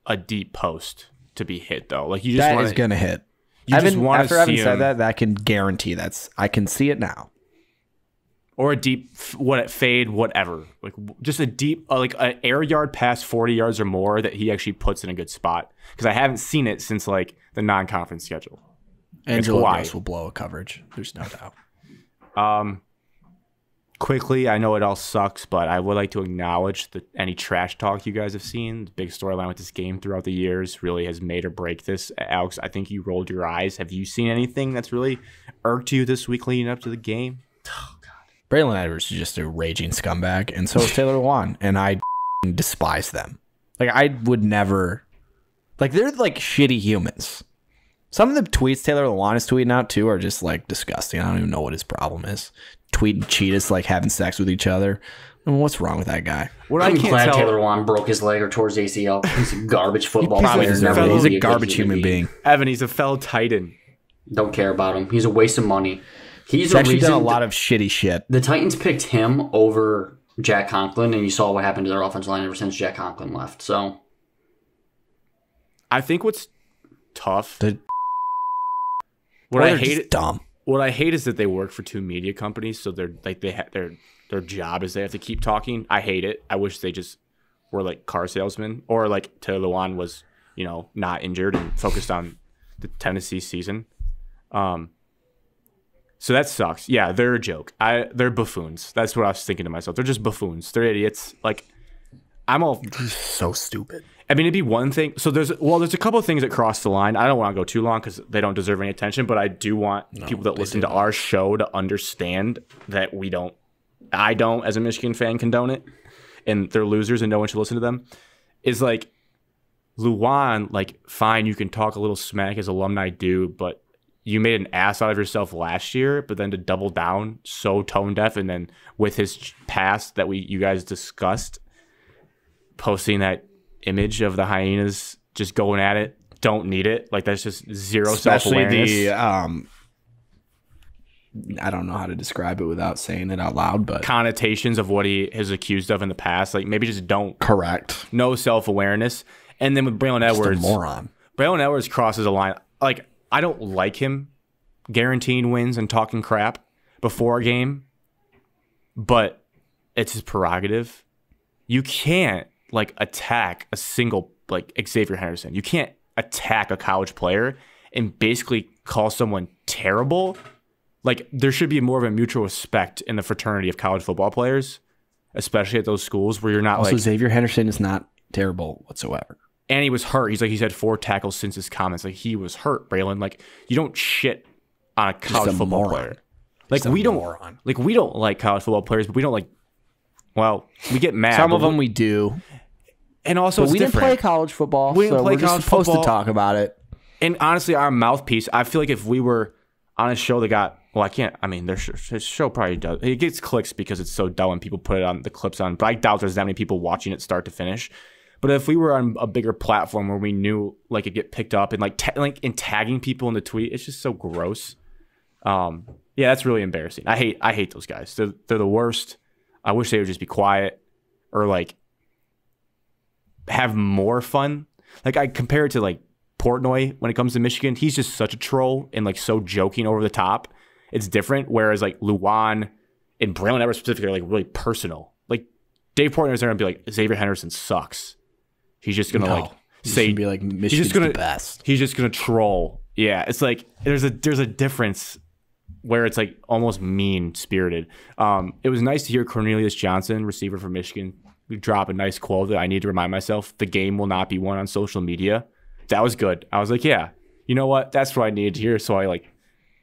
a deep post to be hit, though. Like you just that is going to hit. After Evan said that, I can guarantee I can see it now. Or a deep fade, whatever. Like just a deep, like an air yard pass 40 yards or more that he actually puts in a good spot. Because I haven't seen it since like the non-conference schedule. Angelo Gross will blow a coverage. There's no doubt. Quickly, I know it all sucks, but I would like to acknowledge any trash talk you guys have seen. The big storyline with this game throughout the years really has made or break this. Alex, I think you rolled your eyes. Have you seen anything that's really irked you this week leading up to the game? Oh, God. Braylon Edwards is just a raging scumbag, and so is Taylor Lewan, and I despise them. Like, I would never... Like, they're like shitty humans. Some of the tweets Taylor Lewan is tweeting out, too, are just, like, disgusting. I don't even know what his problem is. Tweeting cheetahs, like, having sex with each other. I mean, what's wrong with that guy? I'm glad Taylor Lewan broke his leg or tore his ACL. He's a garbage football player. He's a garbage human being. Evan, he's a fellow Titan. Don't care about him. He's a waste of money. He's actually done a lot of shitty shit. The Titans picked him over Jack Conklin, and you saw what happened to their offensive line ever since Jack Conklin left. So, I think what's tough... What I hate it dumb. What I hate is that they work for 2 media companies, so they're like their job is they have to keep talking. I hate it. I wish they just were like car salesmen, or like Taylor Lewan was, not injured and focused on the Tennessee season. So that sucks. Yeah, they're a joke. They're buffoons. That's what I was thinking to myself. They're just buffoons. They're idiots. Like so stupid. I mean, it'd be one thing. So there's a couple of things that cross the line. I don't want to go too long because they don't deserve any attention, but I do want people that listen to our show to understand that I don't, as a Michigan fan, condone it, and they're losers and no one should listen to them. Is like, Luwan, like, fine, you can talk a little smack as alumni do, but you made an ass out of yourself last year, but then to double down so tone deaf, and then with his past that you guys discussed, posting that image of the hyenas just going at it. Don't need it. Like that's just zero Especially self-awareness. I don't know how to describe it without saying it out loud, but Connotations of what he has accused of in the past. Like maybe just don't. correct. No self-awareness. And then with Braylon Just a Edwards, moron. Braylon Edwards crosses a line. Like I don't like him guaranteeing wins and talking crap before a game, but it's his prerogative. You can't like attack a single like Xavier Henderson. You can't attack a college player and basically call someone terrible. Like there should be more of a mutual respect in the fraternity of college football players, especially at those schools where you're not Also, like. Xavier Henderson is not terrible whatsoever. And he was hurt. He's had 4 tackles since his comments. Like he was hurt, Braylon. Like you don't shit on a college football player. Like we don't like college football players, but we don't like. Well, we get mad. Some of them we do. And also, But we didn't different. play college football, We didn't so play we're just college supposed football. to talk about it. And honestly, our mouthpiece. I feel like if we were on a show that got well, I can't. I mean, their show probably does. It gets clicks because it's so dull and people put it on the clips on. But I doubt there's that many people watching it start to finish. But if we were on a bigger platform where we knew like it get picked up and like and tagging people in the tweet, it's just so gross. Yeah, that's really embarrassing. I hate those guys. They're the worst. I wish they would just be quiet or like have more fun. Like I compare it to like Portnoy when it comes to Michigan. He's just such a troll and like so joking over the top. It's different. Whereas like Luwan and Braylon Edwards specifically are like really personal. Like Dave Portnoy's gonna be like Xavier Henderson sucks. He's just gonna like say be like Michigan's the best. He's just gonna troll. Yeah, it's like there's a difference where it's like almost mean spirited. It was nice to hear Cornelius Johnson, receiver from Michigan, drop a nice quote that I need to remind myself: the game will not be won on social media. That was good. I was like, yeah, you know what? That's what I needed to hear. So I like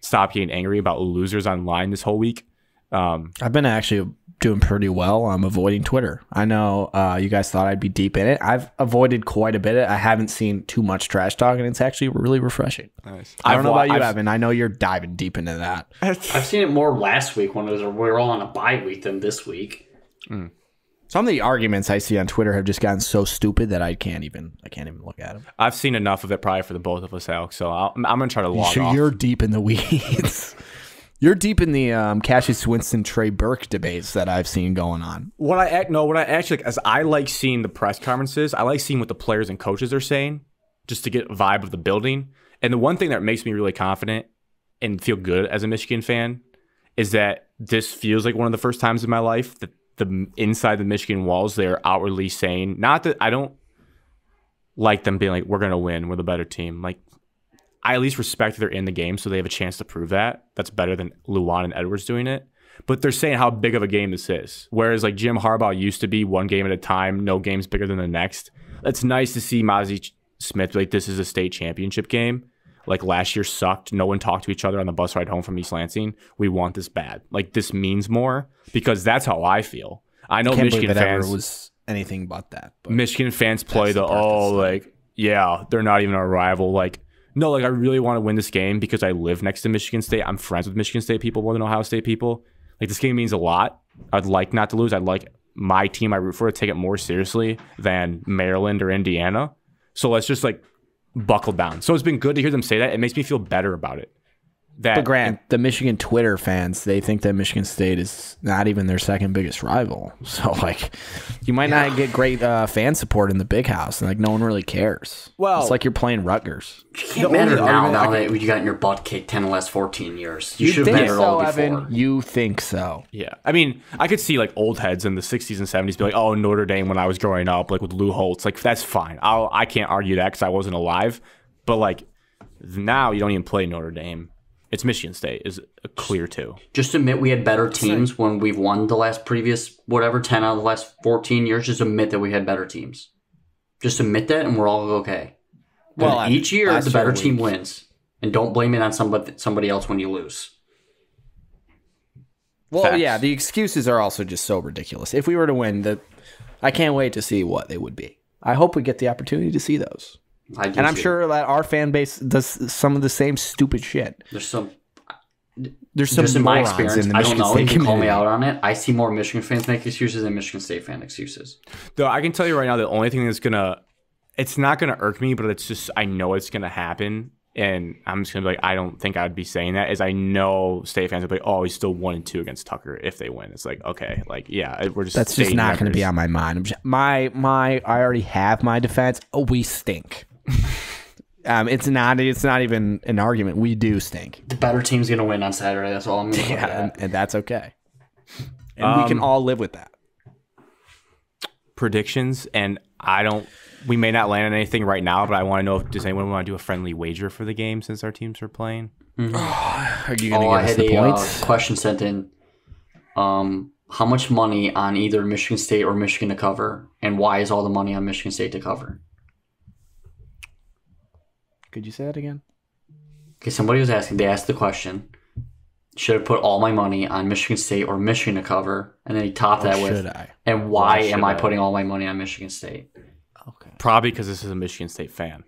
stopped getting angry about losers online this whole week. I've been actually doing pretty well. I'm avoiding Twitter. I know you guys thought I'd be deep in it. I've avoided quite a bit. I haven't seen too much trash talk, and it's actually really refreshing. Nice. I don't know about you, Evan. I know you're diving deep into that. I've seen it more last week when we were all on a bye week than this week. Some of the arguments I see on Twitter have just gotten so stupid that I can't even look at them. I've seen enough of it probably for the both of us, Alex. So I'm gonna try to log off. You're deep in the weeds. You're deep in the Cassius Winston, Trey Burke debates that I've seen going on. What I actually as I like seeing the press conferences. I like seeing what the players and coaches are saying, just to get a vibe of the building. And the one thing that makes me really confident and feel good as a Michigan fan is that this feels like one of the first times in my life that the inside the Michigan walls, they're outwardly saying, not that I don't like them being like, we're going to win, we're the better team. Like, I at least respect that they're in the game, so they have a chance to prove that. That's better than Luwan and Edwards doing it. But they're saying how big of a game this is. Whereas like Jim Harbaugh used to be one game at a time, no game's bigger than the next. It's nice to see Mozzie Smith like this is a state championship game. Like last year sucked. No one talked to each other on the bus ride home from East Lansing. We want this bad. Like this means more because that's how I feel. I know Michigan fans ever was anything but that. But Michigan fans play yeah, they're not even our rival. Like no, like I really want to win this game because I live next to Michigan State. I'm friends with Michigan State people more than Ohio State people. Like this game means a lot. I'd like not to lose. I'd like my team I root for to take it more seriously than Maryland or Indiana. So let's just like buckle down. So it's been good to hear them say that. It makes me feel better about it. But Grant, the Michigan Twitter fans, they think that Michigan State is not even their second biggest rival. So, like, you might not get great fan support in the big house. And, like, no one really cares. Well, it's like you're playing Rutgers. You can't matter now that you got your butt kicked 10 of the last 14 years. You should have think mattered all so, before. Evan? You think so? Yeah. I mean, I could see, like, old heads in the 60s and 70s be like, oh, Notre Dame when I was growing up, like, with Lou Holtz. Like, that's fine. I can't argue that because I wasn't alive. But, like, now you don't even play Notre Dame. It's Michigan State is clear too. Just admit we had better teams when we've won the last previous, 10 out of the last 14 years. Just admit that we had better teams. Just admit that and we're all okay. Well, each year, the better team wins. And don't blame it on somebody else when you lose. Well, Facts. yeah, the excuses are also just so ridiculous. If we were to win, I can't wait to see what they would be. I hope we get the opportunity to see those. And I'm sure that our fan base does some of the same stupid shit. There's some just in my morons experience, in the I don't Michigan know. State You can call me community. out on it. I see more Michigan fans make excuses than Michigan State fan excuses. Though I can tell you right now, the only thing that's gonna it's not going to irk me, but it's just I know it's going to happen. And I'm just going to be like, I don't think I'd be saying that, as I know State fans will be like, oh, he's still 1-2 against Tucker if they win. It's like, okay, like, yeah, we're just That's just not going to be on my mind. I already have my defense. Oh, we stink. It's not even an argument. We do stink. The better team's going to win on Saturday. That's all I'm going to say. And that's okay. And we can all live with that. Predictions, and we may not land on anything right now, but I want to know if does anyone want to do a friendly wager for the game since our teams are playing? Mm-hmm. Are you going to give us the points? Question sent in. How much money on either Michigan State or Michigan to cover, and why is all the money on Michigan State to cover? Could you say that again? Okay, somebody was asking. They asked the question. Should I put all my money on Michigan State or Michigan to cover? And then he topped that with, and why am I putting all my money on Michigan State? Okay. Probably because this is a Michigan State fan.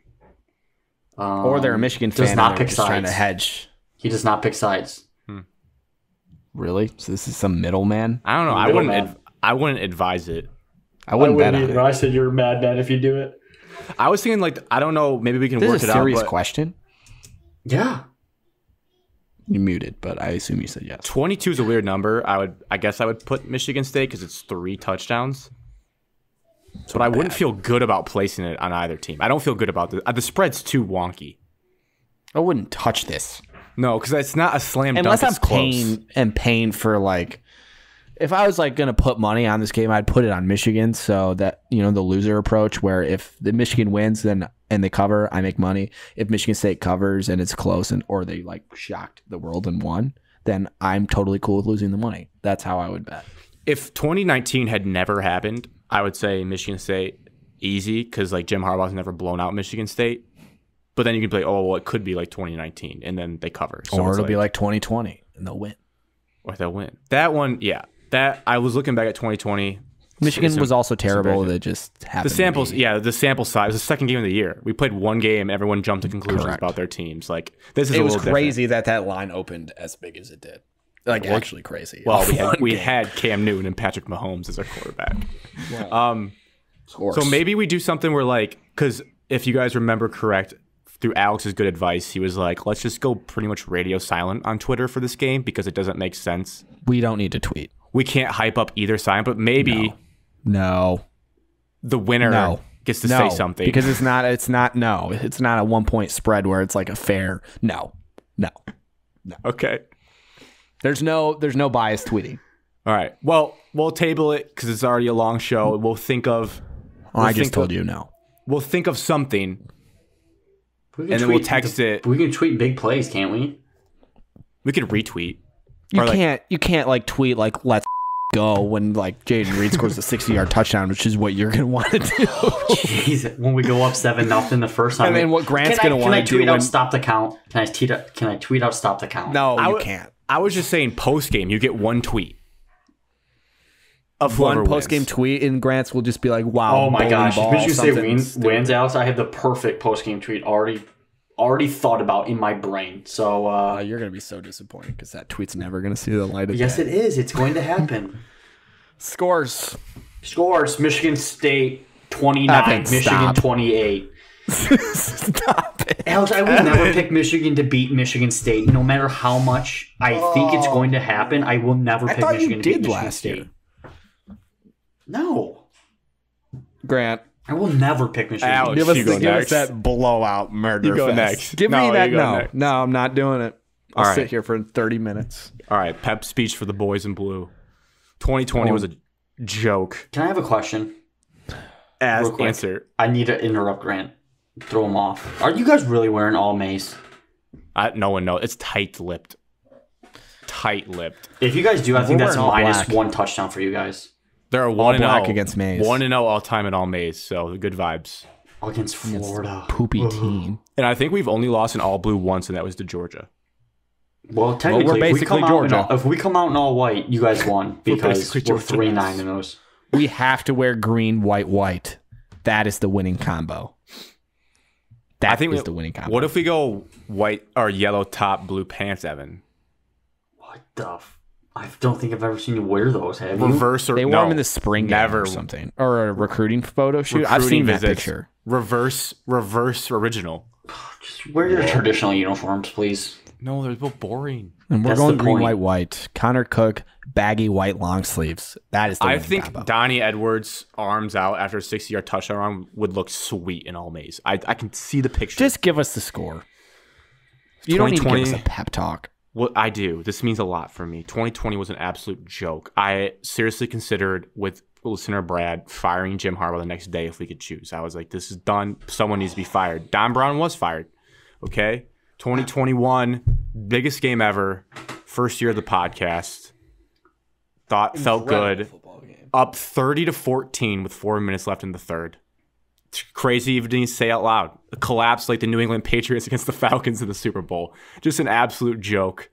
Or they're a Michigan fan. Does not pick sides. Trying to hedge. He does not pick sides. Really? So this is some middleman? I don't know. I wouldn't advise it. I wouldn't bet on it. I said you're a madman if you do it. I was thinking, like, I don't know. Maybe we can work it out. This is a serious question. Yeah. You muted, but I assume you said yes. 22 is a weird number. I guess I would put Michigan State because it's 3 touchdowns. But I wouldn't feel good about placing it on either team. I don't feel good about this. The spread's too wonky. I wouldn't touch this. No, because it's not a slam dunk. Unless I'm paying for, like, if I was like going to put money on this game, I'd put it on Michigan, so that, you know, the loser approach where if the Michigan wins and they cover, I make money. If Michigan State covers and it's close or they like shocked the world and won, then I'm totally cool with losing the money. That's how I would bet. If 2019 had never happened, I would say Michigan State easy because like Jim Harbaugh's never blown out Michigan State. But then you could be like, oh, well, it could be like 2019, and then they cover. So or it'll be like 2020, and they'll win. Or they'll win. That one, yeah. That I was looking back at 2020. Michigan was also terrible. That just happened. The samples, the sample size was the second game of the year. We played one game, and everyone jumped to conclusions about their teams. Like this is it a was little crazy that line opened as big as it did. Like actually crazy. Well, we had Cam Newton and Patrick Mahomes as our quarterback. Yeah. So maybe we do something where like, because if you guys remember correct, through Alex's good advice, he was like, let's just go pretty much radio silent on Twitter for this game because it doesn't make sense. We don't need to tweet. We can't hype up either side, but maybe no. The winner gets to say something. Because it's not a 1-point spread where it's like a fair no. Okay. There's no bias tweeting. All right. Well, we'll table it because it's already a long show. We'll think of I just told you no. We'll think of something. And then we'll text it. We can tweet big plays, can't we? We could retweet. You can't like tweet like let's go when like Jaden Reed scores a 60-yard touchdown, which is what you're gonna want to do. Jeez, when we go up 7-0 the first time. I mean, what Grant's gonna want to do? Can I tweet out stop the count? Can I tweet out stop the count? No, you can't. I was just saying post game, you get one tweet. Of one post game tweet, and Grant's will just be like, "Wow, oh my gosh!" If Michigan State wins, Alex, I have the perfect post game tweet already thought about in my brain. So you're gonna be so disappointed because that tweet's never gonna see the light of day. Yes, it is. It's going to happen. Scores. Michigan State 29, Michigan 28. Stop it, Alex. I will never pick Michigan to beat Michigan State, no matter how much I think it's going to happen. I will never pick Michigan to beat Michigan State. Year. No, Grant. I will never pick Michigan. Alex, give us that blowout murder. You go fest. next. Give me that. No, I'm not doing it. I'll sit here for 30 minutes. All right, pep speech for the boys in blue. 2020 was a joke. Can I have a question? Answer. I need to interrupt Grant. Throw him off. Are you guys really wearing all maize? No one knows. It's tight-lipped. Tight-lipped. If you guys do, I think that's -1 touchdown for you guys. There are 1-0 against Mays. 1-0 all time in all Mays, so good vibes. Against Florida. Poopy team. And I think we've only lost in all blue once, and that was to Georgia. Well, technically, we're basically Georgia. If we come out in all white, you guys won because we're 3-9 in those. We have to wear green, white. That is the winning combo. That is the winning combo. What if we go white or yellow top, blue pants, Evan? What the I don't think I've ever seen you wear those, have you? Reverse or they wore them in the spring game or something. Or a recruiting photo shoot. I've seen that picture. Reverse original. Just wear your traditional uniforms, please. No, they're so boring. And we're That's going the green, point. white, white. Connor Cook, baggy white long sleeves. That is the I winning think combo. Donnie Edwards' arms out after a 60-yard touchdown run would look sweet in all Mays. I can see the picture. Just give us the score. You don't need to give us 2020. a pep talk. Well, I do. This means a lot for me. 2020 was an absolute joke. I seriously considered, with listener Brad, firing Jim Harbaugh the next day if we could choose. I was like, this is done. Someone needs to be fired. Don Brown was fired. Okay? 2021, biggest game ever. First year of the podcast. Felt good. Up 30-14 with 4 minutes left in the third. It's crazy even to say out loud. A collapse like the New England Patriots against the Falcons in the Super Bowl. Just an absolute joke.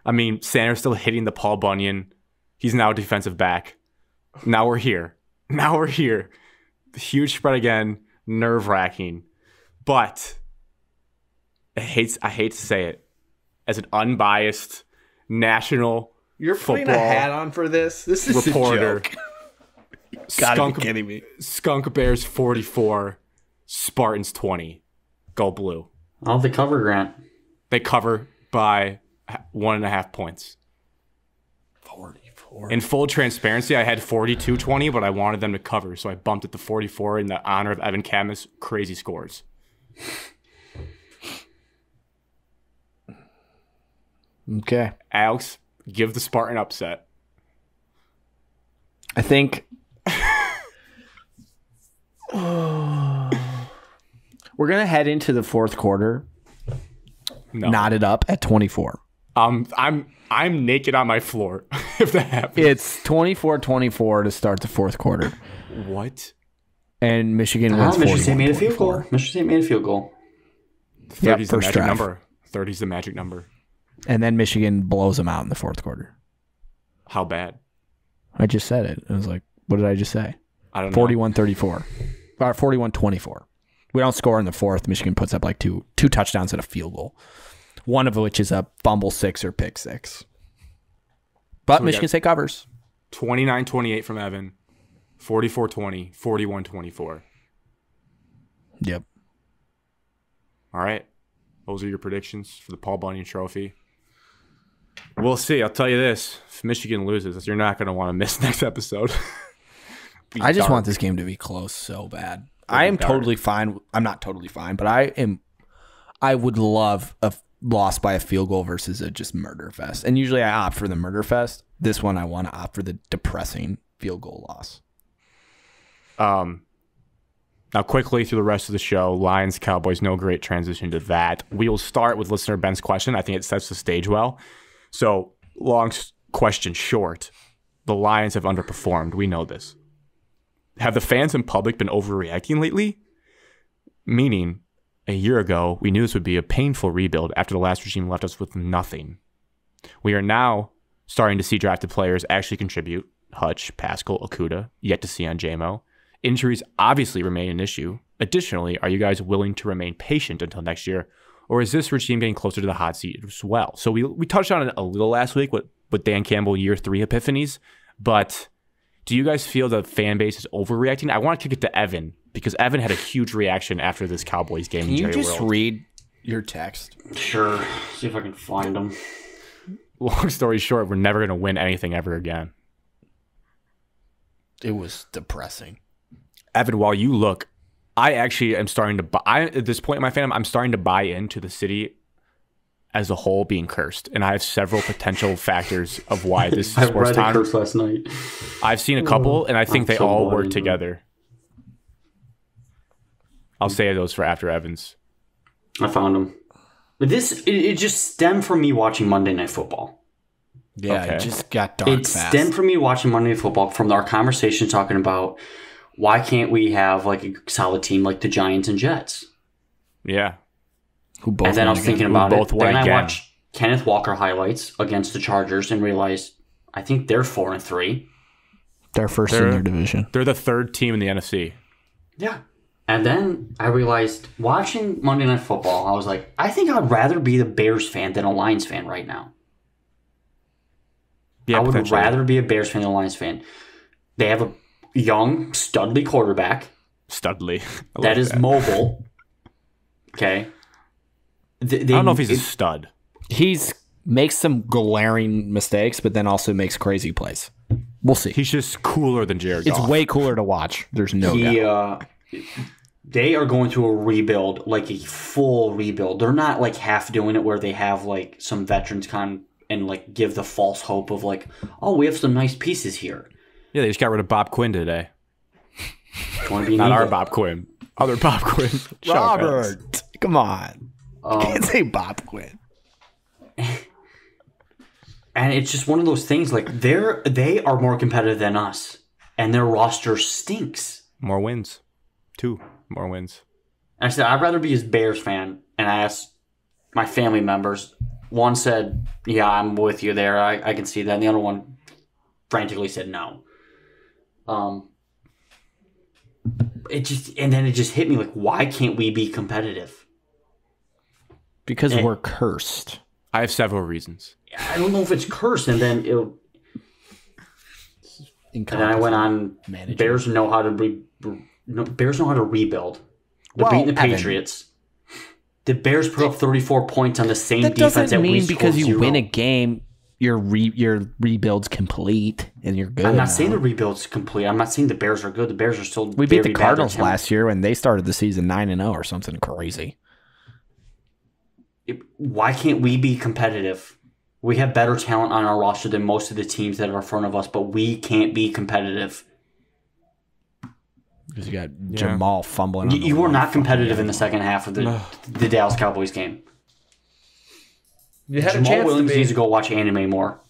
I mean, Sanders still hitting the Paul Bunyan. He's now a defensive back. Now we're here. The huge spread again. Nerve-wracking. But I hate to say it. As an unbiased national football on for this? This is reporter. a joke. Gotta Skunk, be kidding me. Skunk Bears 44, Spartans 20. Go blue. I'll the cover, Grant. They cover by 1.5 points. 44. In full transparency, I had 42-20, but I wanted them to cover, so I bumped it to 44 in the honor of Evan Camus' crazy scores. Okay. Alex, give the Spartan upset. I think we're going to head into the fourth quarter No. knotted up at 24. I'm naked on my floor if that happens. It's 24-24 to start the fourth quarter. What? And Michigan wins 41-24. Michigan State made a field goal. Michigan State made a field goal. 30 is the first magic drive. number. 30 is the magic number. And then Michigan blows them out in the fourth quarter. How bad? I just said it. I was like, what did I just say? I don't know. 41-34. Or 41-24. We don't score in the fourth. Michigan puts up like two touchdowns and a field goal. One of which is a fumble six or pick six. But So we Michigan got- State covers. 29-28 from Evan. 44-20. 41-24. Yep. All right. Those are your predictions for the Paul Bunyan Trophy. We'll see. I'll tell you this. If Michigan loses, you're not going to want to miss next episode. I just want this game to be close so bad. I am dark. totally fine. I'm not totally fine, but I would love a loss by a field goal versus a just murder fest. And usually I opt for the murder fest. This one I want to opt for the depressing field goal loss. Now, quickly through the rest of the show, Lions, Cowboys, no great transition to that. We will start with listener Ben's question. I think it sets the stage well. So, long question short, the Lions have underperformed. We know this. Have the fans and public been overreacting lately? Meaning, a year ago, we knew this would be a painful rebuild after the last regime left us with nothing. We are now starting to see drafted players actually contribute. Hutch, Pascal, Okuda, yet to see on JMO. Injuries obviously remain an issue. Additionally, are you guys willing to remain patient until next year? Or is this regime getting closer to the hot seat as well? So we touched on it a little last week with Dan Campbell year 3 epiphanies. But do you guys feel the fan base is overreacting? I want to kick it to Evan because Evan had a huge reaction after this Cowboys game. Can in you Jerry just World. read your text? Sure. See if I can find them. Long story short, we're never going to win anything ever again. It was depressing. Evan, while you look, I actually am starting to buy, at this point in my fandom, I'm starting to buy into the city as a whole being cursed. And I have several potential factors of why this I sports read town. the curse last night. I've seen a couple, and I think I'm they so all bloody, work man. together. I'll say those for after Evans. I found them. But it just stemmed from me watching Monday Night Football. Yeah, Okay. it just got dark It fast. stemmed from me watching Monday Night Football from our conversation talking about why can't we have like a solid team like the Giants and Jets? Yeah. Who both And then I was won thinking again. about both it. won Then I again. watched Kenneth Walker highlights against the Chargers and realized I think they're 4-3. They're first in their division. They're the third team in the NFC. Yeah. And then I realized watching Monday Night Football, I was like, I think I'd rather be the Bears fan than a Lions fan right now. Yeah, I would potentially. rather be a Bears fan than a Lions fan. They have a young, studly quarterback. Studley. That is mobile. Okay. I don't know if he's a stud. He's makes some glaring mistakes, but then also makes crazy plays. We'll see. He's just cooler than Jared Goff. It's way cooler to watch. There's no doubt. They are going through a rebuild, like a full rebuild. They're not like half doing it where they have like some veterans and like give the false hope of like, oh, we have some nice pieces here. Yeah, they just got rid of Bob Quinn today. Not our Bob Quinn. Other Bob Quinn. Robert, come on. You can't say Bob Quinn. And it's just one of those things. Like they are more competitive than us, and their roster stinks. More wins. 2 more wins. And I said I'd rather be a Bears fan. And I asked my family members. One said, "Yeah, I'm with you there. I can see that." And the other one frantically said, "No." It just hit me like, why can't we be competitive? Because we're cursed. I have several reasons. I don't know if it's cursed, and then I went on. Bears know how to rebuild. They're beating the Patriots. The Bears put up 34 points on the same defense that we scored 0. That doesn't mean because you win a game, your rebuild's complete and you're good. I'm not saying the rebuild's complete. I'm not saying the Bears are good. The Bears are still. We beat the Cardinals last year, and they started the season 9-0 or something crazy. Why can't we be competitive? We have better talent on our roster than most of the teams that are in front of us, but we can't be competitive. Because you got Jamal fumbling. You were not competitive in the second half of the Dallas Cowboys game. You had Jamal Williams needs to go watch anime more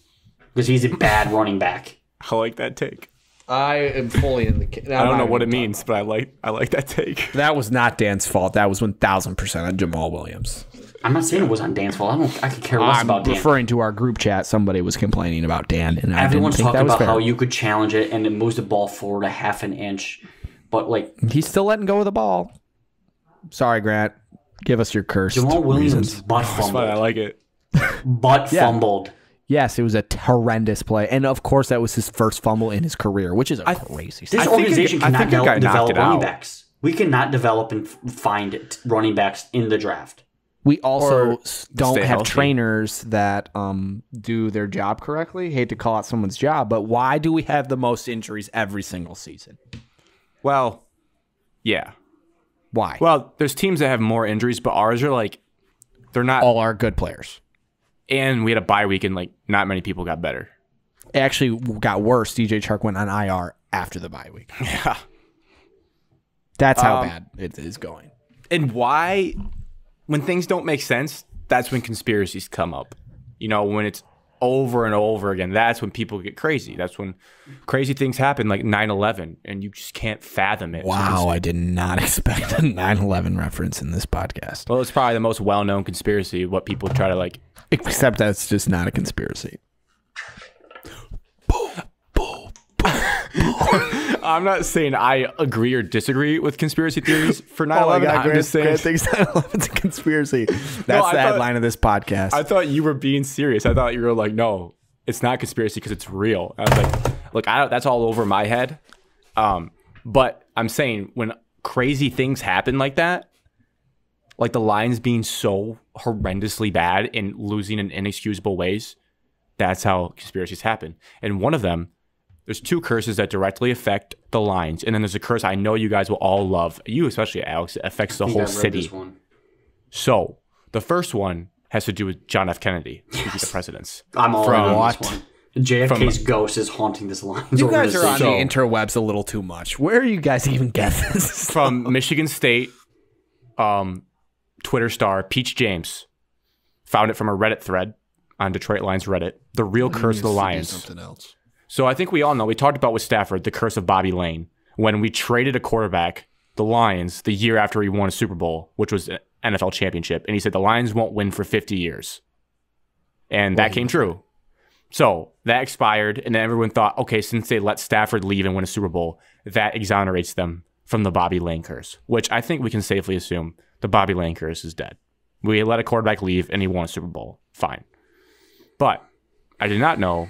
because he's a bad running back. I like that take. I am fully in the. I don't know what it means, but I like that take. That was not Dan's fault. That was 1,000% on Jamal Williams. I'm not saying it was on Dan's fault. I could care less about Dan. I'm referring to our group chat. Somebody was complaining about Dan, and everyone's talking about fair. how you could challenge it and it moves the ball forward a half an inch, but like he's still letting go of the ball. Sorry, Grant. Give us your curse. Jamal Williams reasons. butt fumbled. I like it. Fumbled. Yes, it was a horrendous play, and of course that was his first fumble in his career, which is a crazy. This organization cannot develop running backs. We cannot develop and find running backs in the draft. We also don't have trainers that do their job correctly. Hate to call out someone's job, but why do we have the most injuries every single season? Well, yeah. Why? Well, there's teams that have more injuries, but ours are like, they're not all our good players. And we had a bye week, and like not many people got better. It actually got worse. DJ Chark went on IR after the bye week. Yeah. That's how bad it is going. And why, when things don't make sense, that's when conspiracies come up. You know, when it's over and over again, that's when people get crazy. That's when crazy things happen, like 9/11, and you just can't fathom it. Wow, I did not expect a 9/11 reference in this podcast. Well, it's probably the most well-known conspiracy, what people try to like. Except that's just not a conspiracy. I'm not saying I agree or disagree with conspircy theories for 9/11. I'm just saying Grant thinks 9/11's a conspiracy. That's the headline of this podcast. I thought you were being serious. I thought you were like, no, it's not conspiracy because it's real. I was like, look, that's all over my head. But I'm saying when crazy things happen like that, like the Lions being so horrendously bad and losing in inexcusable ways, that's how conspiracies happen. And one of them, there's 2 curses that directly affect the Lions. And then there's a curse I know you guys will all love. You especially, Alex. It affects the whole city. So the first one has to do with John F. Kennedy, the presidents. I'm all in on this one. JFK's ghost is haunting this Lions. You guys are on the interwebs a little too much. Where do you guys even get this? From Michigan State Twitter star Peach James. Found it from a Reddit thread on Detroit Lions Reddit. The real curse of the Lions. Something else. So I think we all know, we talked about with Stafford, the curse of Bobby Lane. When we traded a quarterback, the Lions, the year after he won a Super Bowl, which was an NFL championship, and he said the Lions won't win for 50 years. And that came true. So that expired, and then everyone thought, okay, since they let Stafford leave and win a Super Bowl, that exonerates them from the Bobby Lane curse, which I think we can safely assume the Bobby Lane curse is dead. We let a quarterback leave, and he won a Super Bowl. Fine. But I did not know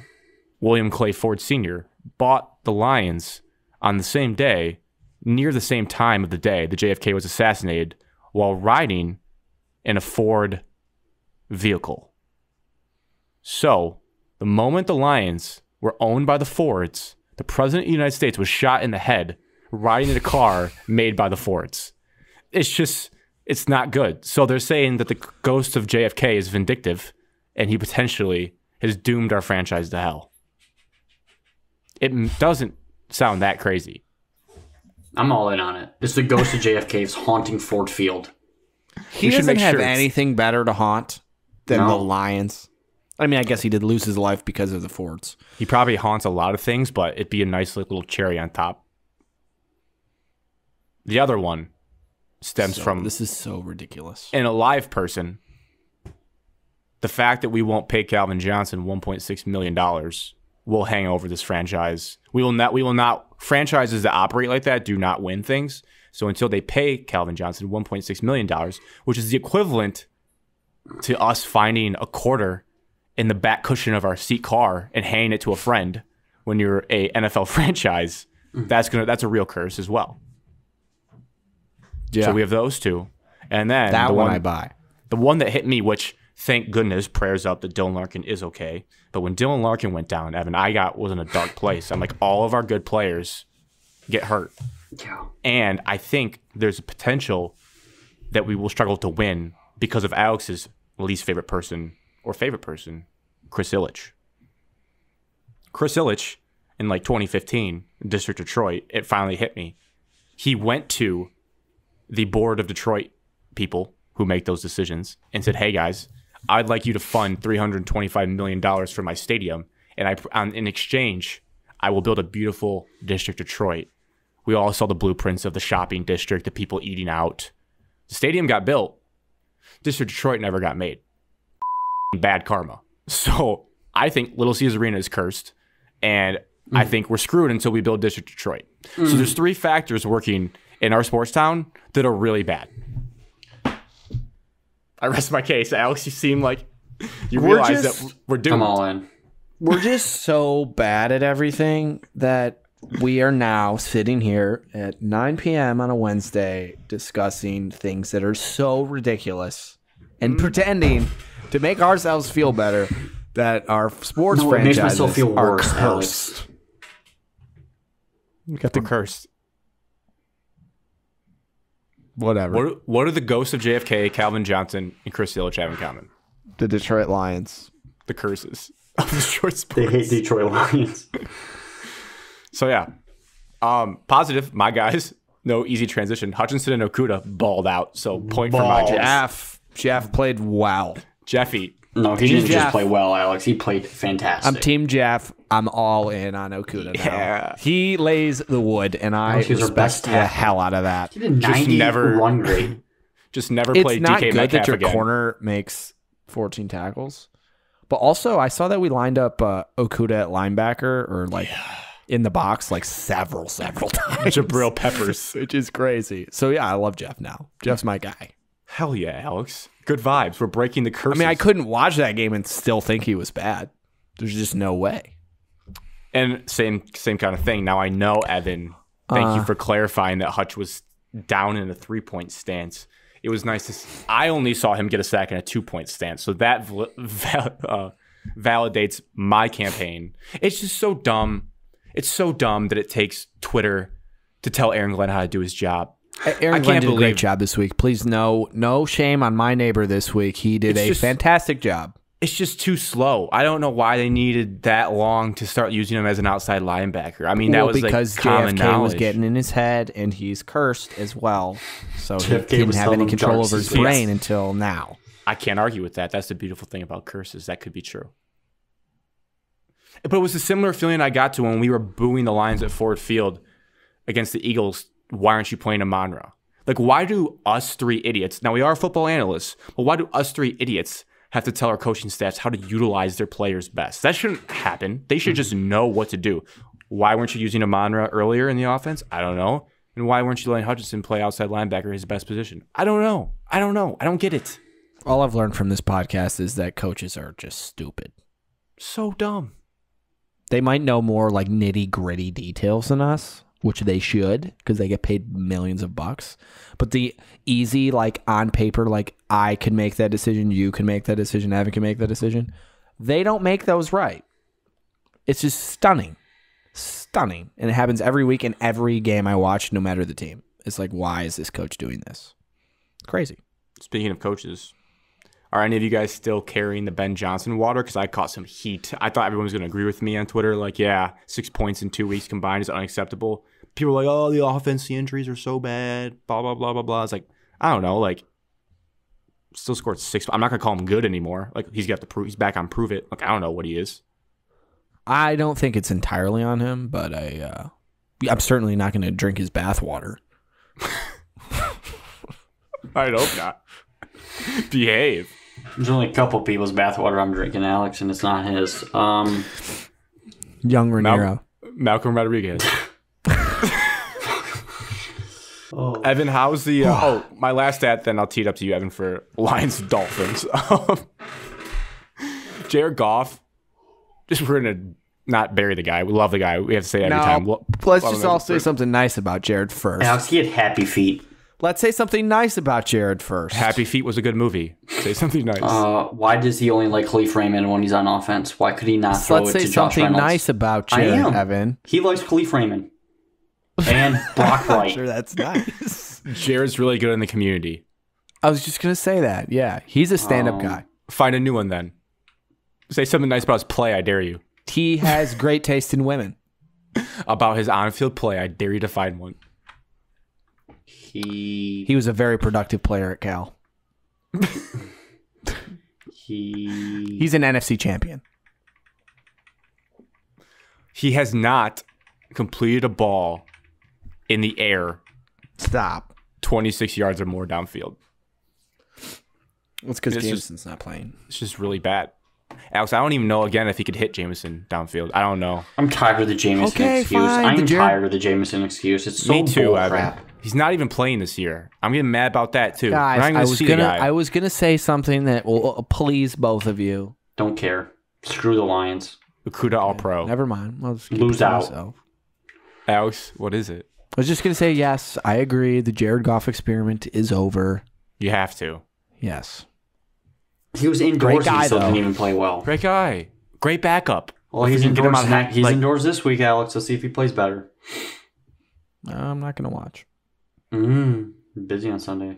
William Clay Ford Sr. bought the Lions on the same day near the same time of the day the JFK was assassinated while riding in a Ford vehicle. So, the moment the Lions were owned by the Fords, the President of the United States was shot in the head riding in a car made by the Fords. It's not good. So they're saying that the ghost of JFK is vindictive and he potentially has doomed our franchise to hell. It doesn't sound that crazy. I'm all in on it. It's the ghost of JFK's haunting Ford Field. He doesn't have anything better to haunt than the Lions. I mean, I guess he did lose his life because of the Fords. He probably haunts a lot of things, but it'd be a nice little cherry on top. The other one stems from... This is so ridiculous. In a live person, the fact that we won't pay Calvin Johnson $1.6 million will hang over this franchise. We will not. Franchises that operate like that do not win things. So until they pay Calvin Johnson $1.6 million, which is the equivalent to us finding a quarter in the back cushion of our seat car and handing it to a friend when you're a NFL franchise, that's a real curse as well. Yeah. So we have those two. And then that one I buy. The one that hit me, which thank goodness, prayers up that Dylan Larkin is okay. But when Dylan Larkin went down, Evan, was in a dark place. I'm like, all of our good players get hurt. Yeah. And I think there's a potential that we will struggle to win because of Alex's least favorite person, Chris Ilitch. Chris Ilitch, in like 2015, District Detroit, it finally hit me. He went to the board of Detroit people who make those decisions and said, hey guys, I'd like you to fund $325 million for my stadium. And in exchange, I will build a beautiful District Detroit. We all saw the blueprints of the shopping district, the people eating out. The stadium got built. District Detroit never got made. Bad karma. So I think Little Caesars Arena is cursed. And I think we're screwed until we build District Detroit. So there's three factors working in our sports town that are really bad. I rest my case. Alex, you seem like you realize that we're doomed. I'm all in. We're just so bad at everything that we are now sitting here at 9 p.m. on a Wednesday discussing things that are so ridiculous and pretending to make ourselves feel better that our sports franchises makes myself feel worse, are cursed. Alex. We got the cursed. Whatever. What do the ghosts of JFK, Calvin Johnson, and Chris Ilitch have in common? The Detroit Lions. The curses of Detroit sports. They hate Detroit Lions. So yeah, positive. My guys, no easy transition. Hutchinson and Okudah balled out. So point for my guys. Jeff played well. Jeffy. No, he didn't just play well, Alex. He played fantastic. I'm Team Jeff. I'm all in on Okudah now. Yeah. He lays the wood, and I respect the hell out of that. He did 90 run rate. Just never played DK Metcalf again. It's not good that your corner makes 14 tackles. But also, I saw that we lined up Okudah at linebacker or in the box several times. Jabril Peppers. Which is crazy. So, yeah, I love Jeff now. Jeff's my guy. Hell yeah, Alex. Good vibes. We're breaking the curses. I mean, I couldn't watch that game and still think he was bad. There's just no way. And same kind of thing. Now I know, Evan, thank you for clarifying that Hutch was down in a 3-point stance. It was nice to see. I only saw him get a sack in a 2-point stance. So that validates my campaign. It's just so dumb. It's so dumb that it takes Twitter to tell Aaron Glenn how to do his job. Aaron Glenn did a great job this week. Please, no shame on my neighbor this week. He did a fantastic job. It's just too slow. I don't know why they needed that long to start using him as an outside linebacker. I mean, that was because common JFK knowledge. was getting in his head, and he's cursed as well. So he didn't have any control over his brain until now. I can't argue with that. That's the beautiful thing about curses. That could be true. But it was a similar feeling I got to when we were booing the Lions at Ford Field against the Eagles. Why aren't you playing Amon-Ra? Why do us three idiots, now we are football analysts, but why do us three idiots have to tell our coaching staffs how to utilize their players best? That shouldn't happen. They should just know what to do. Why weren't you using Amon-Ra earlier in the offense? I don't know. And why weren't you letting Hutchinson play outside linebacker, his best position? I don't know. I don't get it. All I've learned from this podcast is that coaches are just stupid. So dumb. They might know more nitty-gritty details than us, which they should because they get paid millions of bucks. But the easy, like on paper, like I can make that decision, you can make that decision, Evan can make that decision. They don't make those right. It's just stunning. Stunning. And it happens every week in every game I watch, no matter the team. It's like, why is this coach doing this? Crazy. Speaking of coaches, are any of you guys still carrying the Ben Johnson water? Because I caught some heat. I thought everyone was going to agree with me on Twitter. Like, yeah, 6 points in 2 weeks combined is unacceptable. People are like, oh, the offense, the injuries are so bad, blah, blah, blah, blah, blah. It's like, I don't know. Like, still scored 6. I'm not going to call him good anymore. Like, he's got to prove, he's back on prove it. Like, I don't know what he is. I don't think it's entirely on him, but I'm certainly not going to drink his bathwater. I'd hope not. Behave. There's only a couple people's bathwater I'm drinking, Alex, and it's not his. Young Raniero. Malcolm Rodriguez. Evan, how's the... my last stat, then I'll tee it up to you, Evan, for Lions Dolphins. Jared Goff, just we're going to not bury the guy. We love the guy. We have to say it every time. Let's just all say something nice about Jared first. Alex, he had happy feet. Let's say something nice about Jared first. Happy Feet was a good movie. Say something nice. Why does he only like Khalif Raymond when he's on offense? Why could he not throw it to Josh Reynolds? Let's say something nice about Jared, Evan. He likes Khalif Raymond. And Brock Wright. Sure, that's nice. Jared's really good in the community. I was just going to say that. Yeah, he's a stand-up guy. Find a new one then. Say something nice about his play, I dare you. He has great taste in women. About his on-field play, I dare you to find one. He was a very productive player at Cal. He's an NFC champion. He has not completed a ball in the air. Stop. 26 yards or more downfield. It's because Jameson's not playing. It's just really bad. Alex, I don't even know, again, if he could hit Jameson downfield. I don't know. I'm tired of the Jameson excuse. I'm tired of the Jameson excuse. It's so Me too, crap. He's not even playing this year. I'm getting mad about that, too. Guys, I was gonna say something that will please both of you. Don't care. Screw the Lions. Okuda All-Pro. Never mind. I'll just lose out. Myself. Alex, what is it? I was just going to say, yes, I agree. The Jared Goff experiment is over. You have to. Yes. He was indoors. He still didn't even play well. Great guy. Great backup. Well, he's indoors. He's indoors this week, Alex. Let's see if he plays better. I'm not going to watch. Busy on Sunday.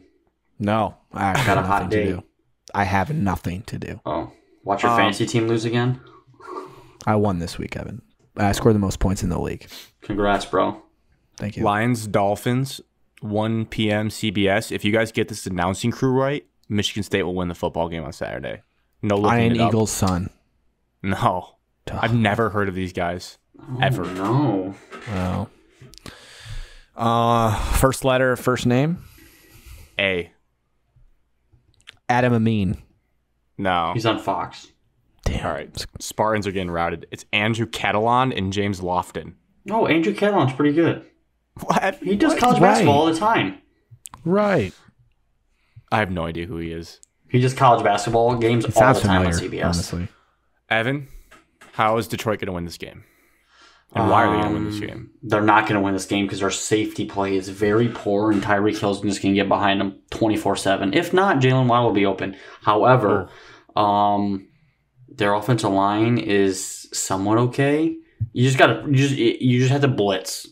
No. I got a hot day. I have nothing to do. Oh. Watch your fantasy team lose again? I won this week, Evan. I scored the most points in the league. Congrats, bro. Thank you. Lions, Dolphins, 1 p.m. CBS. If you guys get this announcing crew right, Michigan State will win the football game on Saturday. No looking it up. Eagles' son. No. I've never heard of these guys. Ever. No. First letter, first name? A. Adam Amin. No. He's on Fox. Damn. All right. Spartans are getting routed. It's Andrew Catalon and James Lofton. No, Andrew Catalon's pretty good. What? He does college basketball all the time. Right. I have no idea who he is. He does college basketball games all the time on CBS. Honestly. Evan, how is Detroit going to win this game? And why are they going to win this game? They're not going to win this game because their safety play is very poor, and Tyreek Hill's just going to get behind them 24/7. If not, Jalen Waddle will be open. However, their offensive line is somewhat okay. You just have to blitz,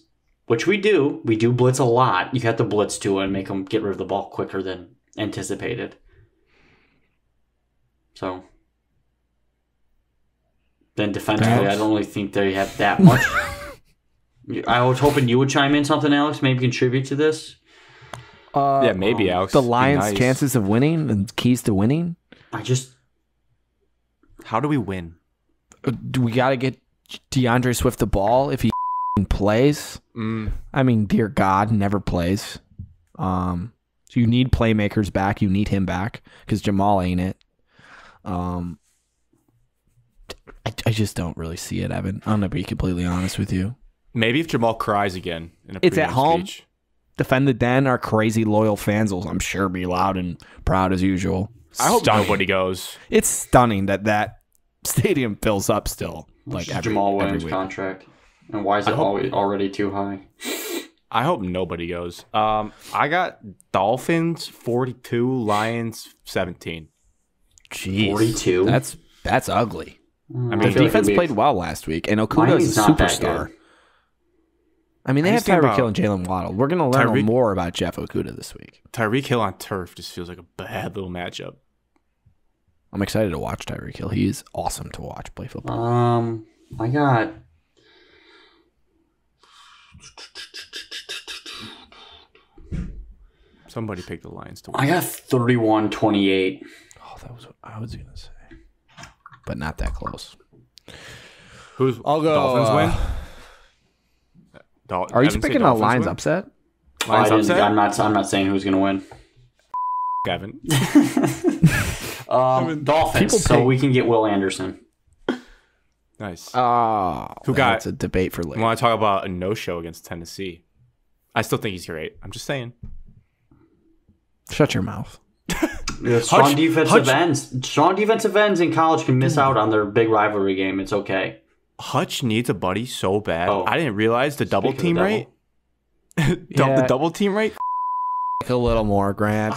which we do. We do blitz a lot. You have to blitz to it and make them get rid of the ball quicker than anticipated. So then defensively, I don't really think they have that much. I was hoping you would chime in something, Alex. Maybe contribute to this. Yeah, maybe, Alex. The Lions' chances of winning and keys to winning. How do we win? Do we got to get DeAndre Swift the ball if he plays? I mean, dear God, never plays. So you need playmakers back. You need him back because Jamal ain't it. I just don't really see it, Evan. I'm gonna be completely honest with you. Maybe if Jamal cries again in a it's at home. Speech. Defend the Den. Our crazy loyal fans will, I'm sure, be loud and proud as usual. I hope nobody goes. It's stunning that stadium fills up still. Like Jamal Williams contract. And why is it already too high? I hope nobody goes. I got Dolphins 42, Lions 17. Jeez. 42? That's ugly. I mean, The defense played well last week, and Okuda is a superstar. I mean, they have Tyreek Hill and Jalen Waddle. We're going to learn more about Jeff Okuda this week. Tyreek Hill on turf just feels like a bad little matchup. I'm excited to watch Tyreek Hill. He is awesome to watch play football. I got... Somebody picked the Lions to win. I got 31-28. Oh, that was what I was going to say. But not that close. I'll go. Dolphins win? Are you picking a Lions upset? Lions upset? I'm not saying who's going to win. Kevin. Dolphins, so we can get Will Anderson. Nice. It's a debate for later. I want to talk about a no-show against Tennessee. I still think he's great. I'm just saying. Shut your mouth. Strong defensive ends in college can miss out on their big rivalry game. It's okay. Hutch needs a buddy so bad. I didn't realize the double team rate. The double team rate. A little more, Grant.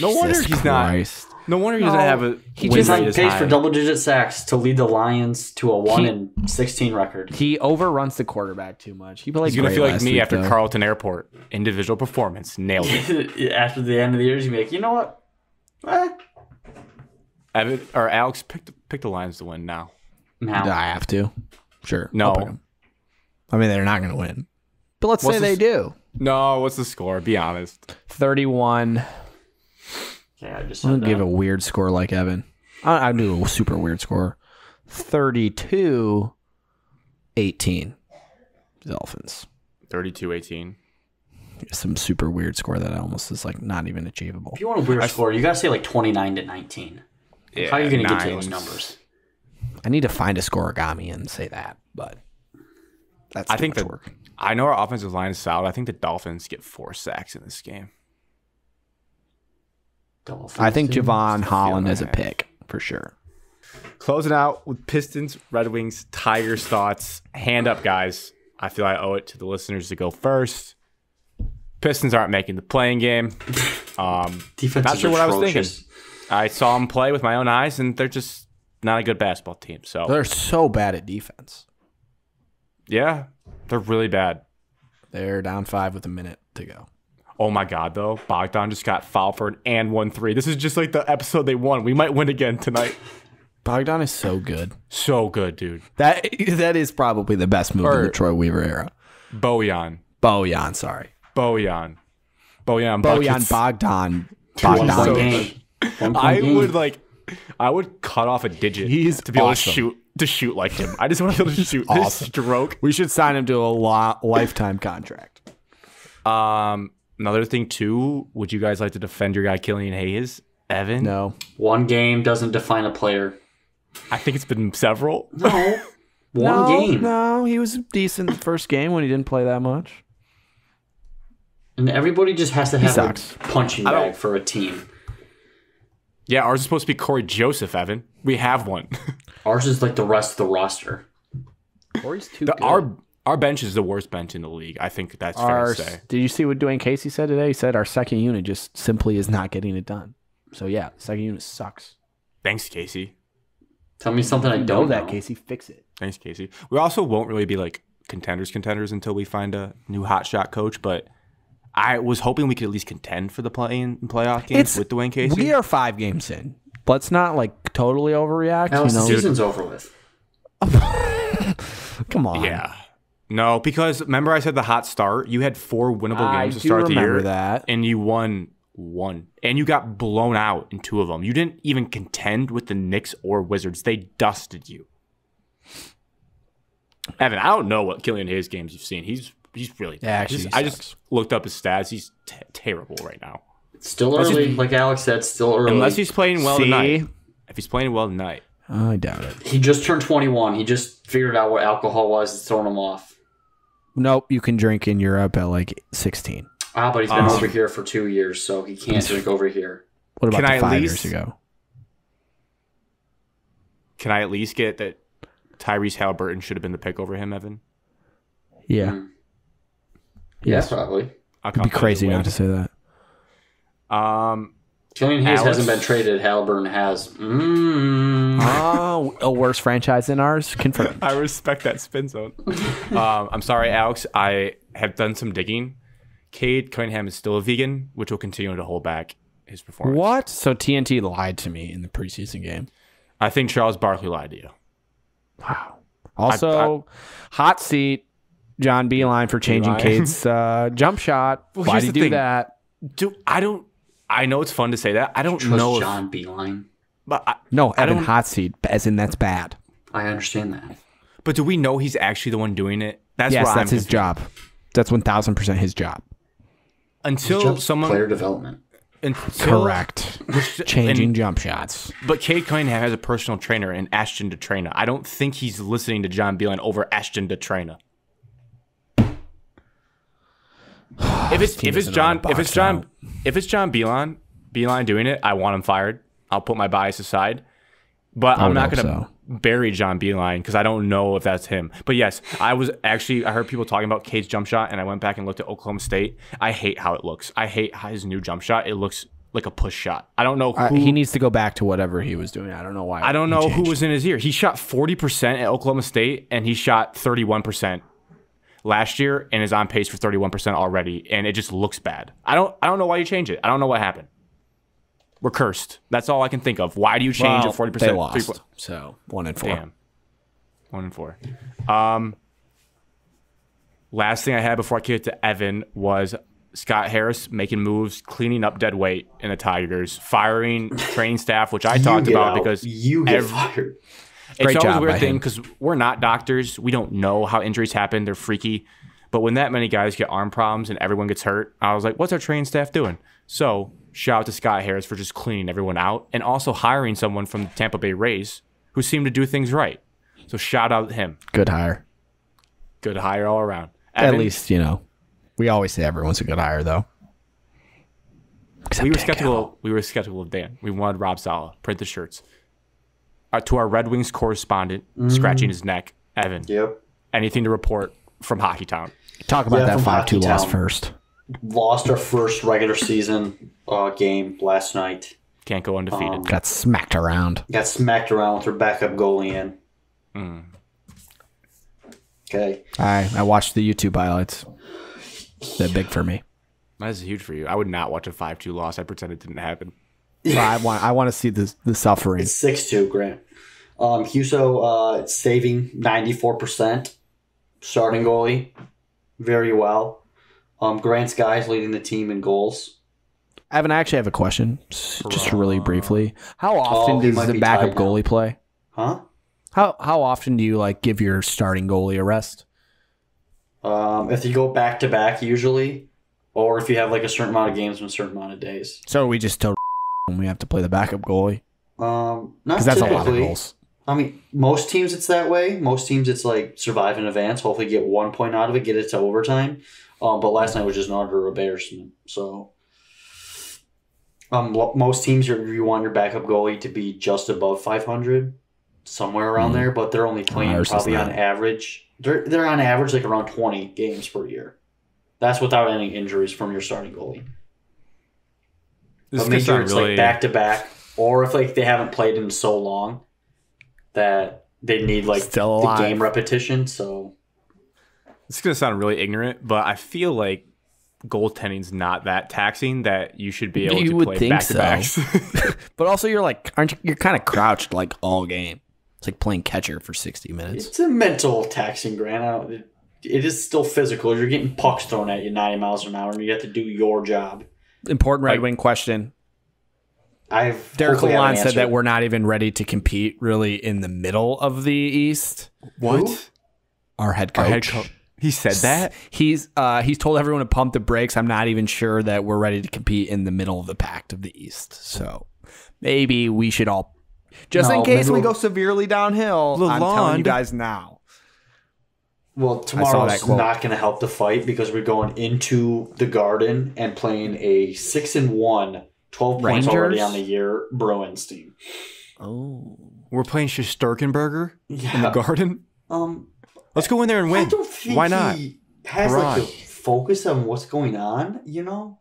No wonder he's not. No wonder he doesn't have a. He just on pace for double-digit sacks to lead the Lions to a 1-16 record. He overruns the quarterback too much. He's going to feel like me after Carlton Airport. Individual performance. Nailed it. After the end of the year, he's going to be like, you know what? Evan, or Alex, pick the Lions to win now. Do I have to? Sure. No. I mean, they're not going to win. But let's say they do. No, what's the score? Be honest. 31. Yeah, I just I'm going to give a weird score like Evan. I do a super weird score. 32-18. Dolphins. 32-18. Some super weird score that almost is like not even achievable. If you want a weird score, you got to say like 29-19. Yeah, how are you going to get to those numbers? I need to find a scoregami and say that, but that's too much work. I know our offensive line is solid. I think the Dolphins get 4 sacks in this game. I think Javon Holland is a pick for sure. Closing out with Pistons, Red Wings, Tigers thoughts. Hand up, guys. I feel I owe it to the listeners to go first. Pistons aren't making the playing game. Not sure what I was thinking. I saw them play with my own eyes, and they're just not a good basketball team. So they're so bad at defense. Yeah, they're really bad. They're down 5 with a minute to go. Oh my God, though. Bogdan just got fouled for an and 1-3. This is just like the episode they won. We might win again tonight. Bogdan is so good. So good, dude. That is probably the best move in the Troy Weaver era. Bojan. Sorry. Bojan. Bogdan. I would cut off a digit to be awesome. able to shoot like him. I just want to be able to shoot awesome. This stroke. We should sign him to a lifetime contract. Another thing too, would you guys like to defend your guy Killian Hayes? Evan? No. One game doesn't define a player. I think it's been several. No. One game. No, he was decent the first game when he didn't play that much. And everybody just has to have a punching bag for a team. Yeah, ours is supposed to be Corey Joseph, Evan. We have one. Ours is like the rest of the roster. Corey's too good. Our bench is the worst bench in the league. I think that's fair to say. Did you see what Dwayne Casey said today? He said our second unit just simply is not getting it done. So, yeah, second unit sucks. Thanks, Casey. Tell me something I don't know. Casey. Fix it. Thanks, Casey. We also won't really be like contenders until we find a new hotshot coach, but I was hoping we could at least contend for the playoff games with Dwayne Casey. We are 5 games in. Let's not like totally overreact. Now the season's over with. Come on. Yeah. No, because remember I said the hot start? You had 4 winnable games to start the year. That. And you won 1. And you got blown out in 2 of them. You didn't even contend with the Knicks or Wizards. They dusted you. Evan, I don't know what Killian Hayes games you've seen. He's really bad. I just looked up his stats. He's terrible right now. It's still early, like Alex said, still early. Unless he's playing well tonight. If he's playing well tonight. I doubt it. He just turned 21. He just figured out what alcohol was. It's throwing him off. Nope, you can drink in Europe at like 16. But he's been over here for 2 years, so he can't drink over here. What about 5 years ago? Can I at least get that Tyrese Halliburton should have been the pick over him, Evan? Yeah. Yeah, Yes. probably. It'd be crazy not to say that. Killian Hayes Alex? hasn't been traded. Halliburton has. Oh, a worse franchise than ours? Confirmed. I respect that spin zone. I'm sorry, Alex. I have done some digging. Cade Cunningham is still a vegan, which will continue to hold back his performance. What? So TNT lied to me in the preseason game. I think Charles Barkley lied to you. Wow. Also, hot seat, John Beeline for changing Cade's jump shot. Well, Why here's did the he do thing. that? I know it's fun to say that. I don't Trust know. John Beeline. But No, I Evan don't- hot seat, as in that's bad. I understand that. But do we know he's actually the one doing it? That's Yes, where that's I'm his confused. job. That's 1,000% his job. Until Job's someone player development. until, Correct. Changing and- jump shots. But Cade Cunningham has a personal trainer in Ashton DeTraina. I don't think he's listening to John Beeline over Ashton DeTraina. If it's John Beeline doing it, I want him fired. I'll put my bias aside. But I'm not going to bury John Beeline because I don't know if that's him. But yes, I heard people talking about Cade's jump shot, and I went back and looked at Oklahoma State. I hate how it looks. I hate how his new jump shot. It looks like a push shot. I don't know who. He needs to go back to whatever he was doing. I don't know why. I don't he know who changed. was in his ear. He shot 40% at Oklahoma State, and he shot 31% last year, and is on pace for 31% already. And it just looks bad. I don't know why you changed it. I don't know what happened. We're cursed. That's all I can think of. Why do you change a 40%? They lost. So 1-4. Damn. 1-4. Last thing I had before I kick it to Evan was Scott Harris making moves, cleaning up dead weight in the Tigers, firing training staff, which I talked about because you get fired. it's Great always job a weird by thing him. because we're not doctors. We don't know how injuries happen. They're freaky. But when that many guys get arm problems and everyone gets hurt, I was like, what's our training staff doing? So shout out to Scott Harris for just cleaning everyone out and also hiring someone from the Tampa Bay Rays who seemed to do things right. So shout out to him. Good hire. Good hire all around. At Evan, least, we always say everyone's a good hire, though. Except we were Dan skeptical. Campbell. We were skeptical of Dan. We wanted Rob Saleh. Print the shirts. To our Red Wings correspondent, scratching his neck, Evan. Yep. Anything to report from Hockeytown? Talk about Yeah, that from 5-2 loss Hockeytown. first. Lost our first regular season game last night. Can't go undefeated. Got smacked around. Got smacked around with our backup goalie in. Okay. I watched the YouTube highlights. They're big for me. That's huge for you. I would not watch a 5-2 loss. I pretend it didn't happen. I want to see the suffering. It's 6-2, Grant. Huso saving 94%. Starting goalie. Very well. Grant's guys leading the team in goals. Evan, I actually have a question, just really briefly. How often he does might the be backup tied now. goalie play? Huh? How often do you give your starting goalie a rest? If you go back to back, usually, or if you have a certain amount of games in a certain amount of days. So we just tell when we have to play the backup goalie Not because that's typically. a lot of goals. I mean, most teams it's that way. Most teams it's survive in advance, hopefully get 1 point out of it, get it to overtime. But last night was just an utter embarrassment. So, most teams you want your backup goalie to be just above 500, somewhere around there. But they're only playing Ours is probably on not. average. They're on average around 20 games per year. That's without any injuries from your starting goalie. This But make is sure gonna it's sound really back to back, or if they haven't played in so long that they need Still the alive. game repetition. So This is gonna sound really ignorant, but I feel like goaltending's not that taxing that you should be able You to would play think back to backs. But also, you're kind of crouched all game. It's like playing catcher for 60 minutes. it's a mental taxing, Grant. It is still physical. You're getting pucks thrown at you 90 miles an hour, and you have to do your job. Important Red Wing question. Derek hopefully have an Lalonde said answer. that we're not even ready to compete really in the middle of the East. What? Our head coach. Our head coach. He said that? He's told everyone to pump the brakes. I'm not even sure that we're ready to compete in the middle of the pack of the East. So maybe we should all, just in case we go severely downhill, I'm telling you guys now. Well, that tomorrow's quote. not going to help the fight because we're going into the Garden and playing a 6-1, 12 points already Rangers? on the year Bruins team. Oh. We're playing Shesterkenberger in the Yeah. Garden? Let's go in there and win. I don't think Why not? he has like the focus on what's going on, you know?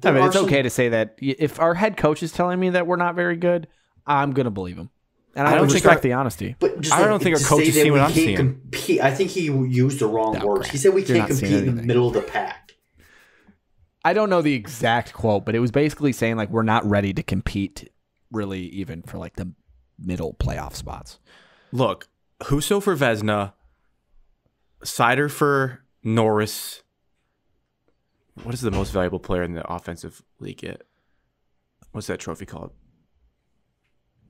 I mean, it's okay to say that if our head coach is telling me that we're not very good, I'm going to believe him. And I don't respect the honesty. But just I don't think our coach is seeing what I'm seeing. Compete, I think he used the wrong words. He said we can't compete in the middle of the pack. I don't know the exact quote, but it was basically saying like we're not ready to compete really even for like the middle playoff spots. Look, Husso for Vezina, Sider for Norris. What is the most valuable player in the offensive league get? What's that trophy called?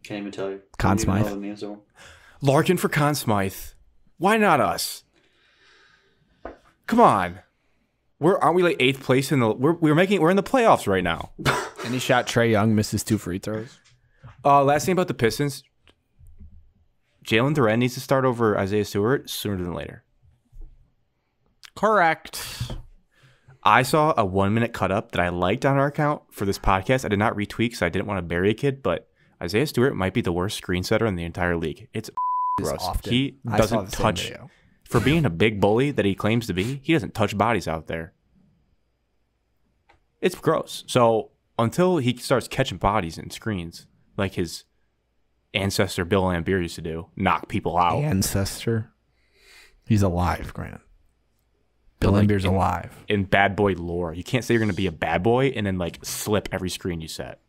Can't even tell you. Conn Smythe. Larkin for Conn Smythe. Why not us? Come on. Aren't we like 8th place in the we're in the playoffs right now. And he shot Trae Young, missed his 2 free throws. Last thing about the Pistons. Tigers.END needs to start over Isaiah Stewart sooner than later. Correct. I saw a 1-minute cut up that I liked on our account for this podcast. I did not retweet because I didn't want to bury a kid, but Isaiah Stewart might be the worst screen setter in the entire league. It's gross. He doesn't touch, for being a big bully that he claims to be, he doesn't touch bodies out there. It's gross. So until he starts catching bodies in screens, like his ancestor Bill Laimbeer used to do, knock people out. Ancestor? He's alive, Grant. Bill Laimbeer's alive. In bad boy lore, you can't say you're going to be a bad boy and then like slip every screen you set.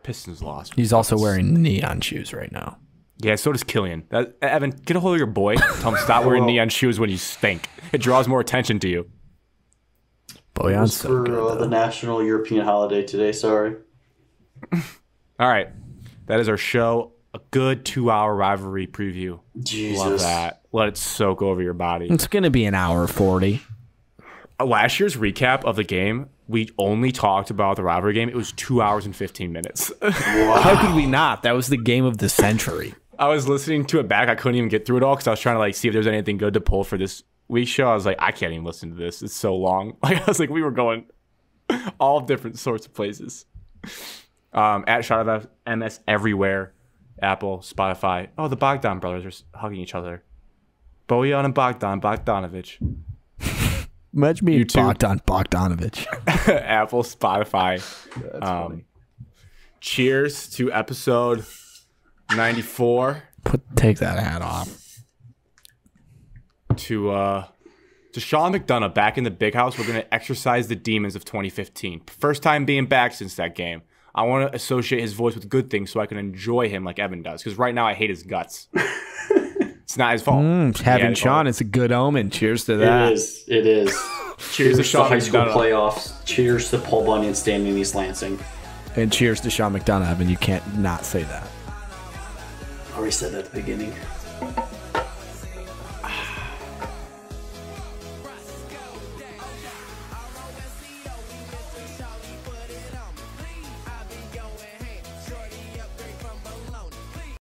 Pistons lost. He's also wearing neon shoes right now. Yeah, so does Killian. Evan, get a hold of your boy. Tell him stop wearing neon shoes when you stink. It draws more attention to you. Boyan's so good, the national European holiday today. Sorry. All right, that is our show. A good 2-hour rivalry preview. Jesus. Love that. Let it soak over your body. It's going to be an hour 40. Last year's recap of the game, we only talked about the rivalry game. It was 2 hours and 15 minutes. Wow. How could we not? That was the game of the century. I was listening to it back. I couldn't even get through it all because I was trying to like see if there's anything good to pull for this week's show. I was like, I can't even listen to this. It's so long. Like I was like, we were going all different sorts of places. At Shot of MS everywhere. Apple, Spotify. Oh, the Bogdan brothers are hugging each other. Bojan and Bogdanovich. Imagine me Bogdan Bogdanovich. Apple, Spotify. Funny. Cheers to episode 94. Take that hat off. To Sean McDonough back in the big house. We're going to exercise the demons of 2015. First time being back since that game. I want to associate his voice with good things so I can enjoy him like Evan does. Because right now I hate his guts. It's not his fault. Having Sean, it's a good omen. Cheers to that. It is. Cheers to Sean high school McDonough. Playoffs. Cheers to Paul Bunyan standing in East Lansing. And cheers to Sean McDonough, Evan. You can't not say that. I already said that at the beginning.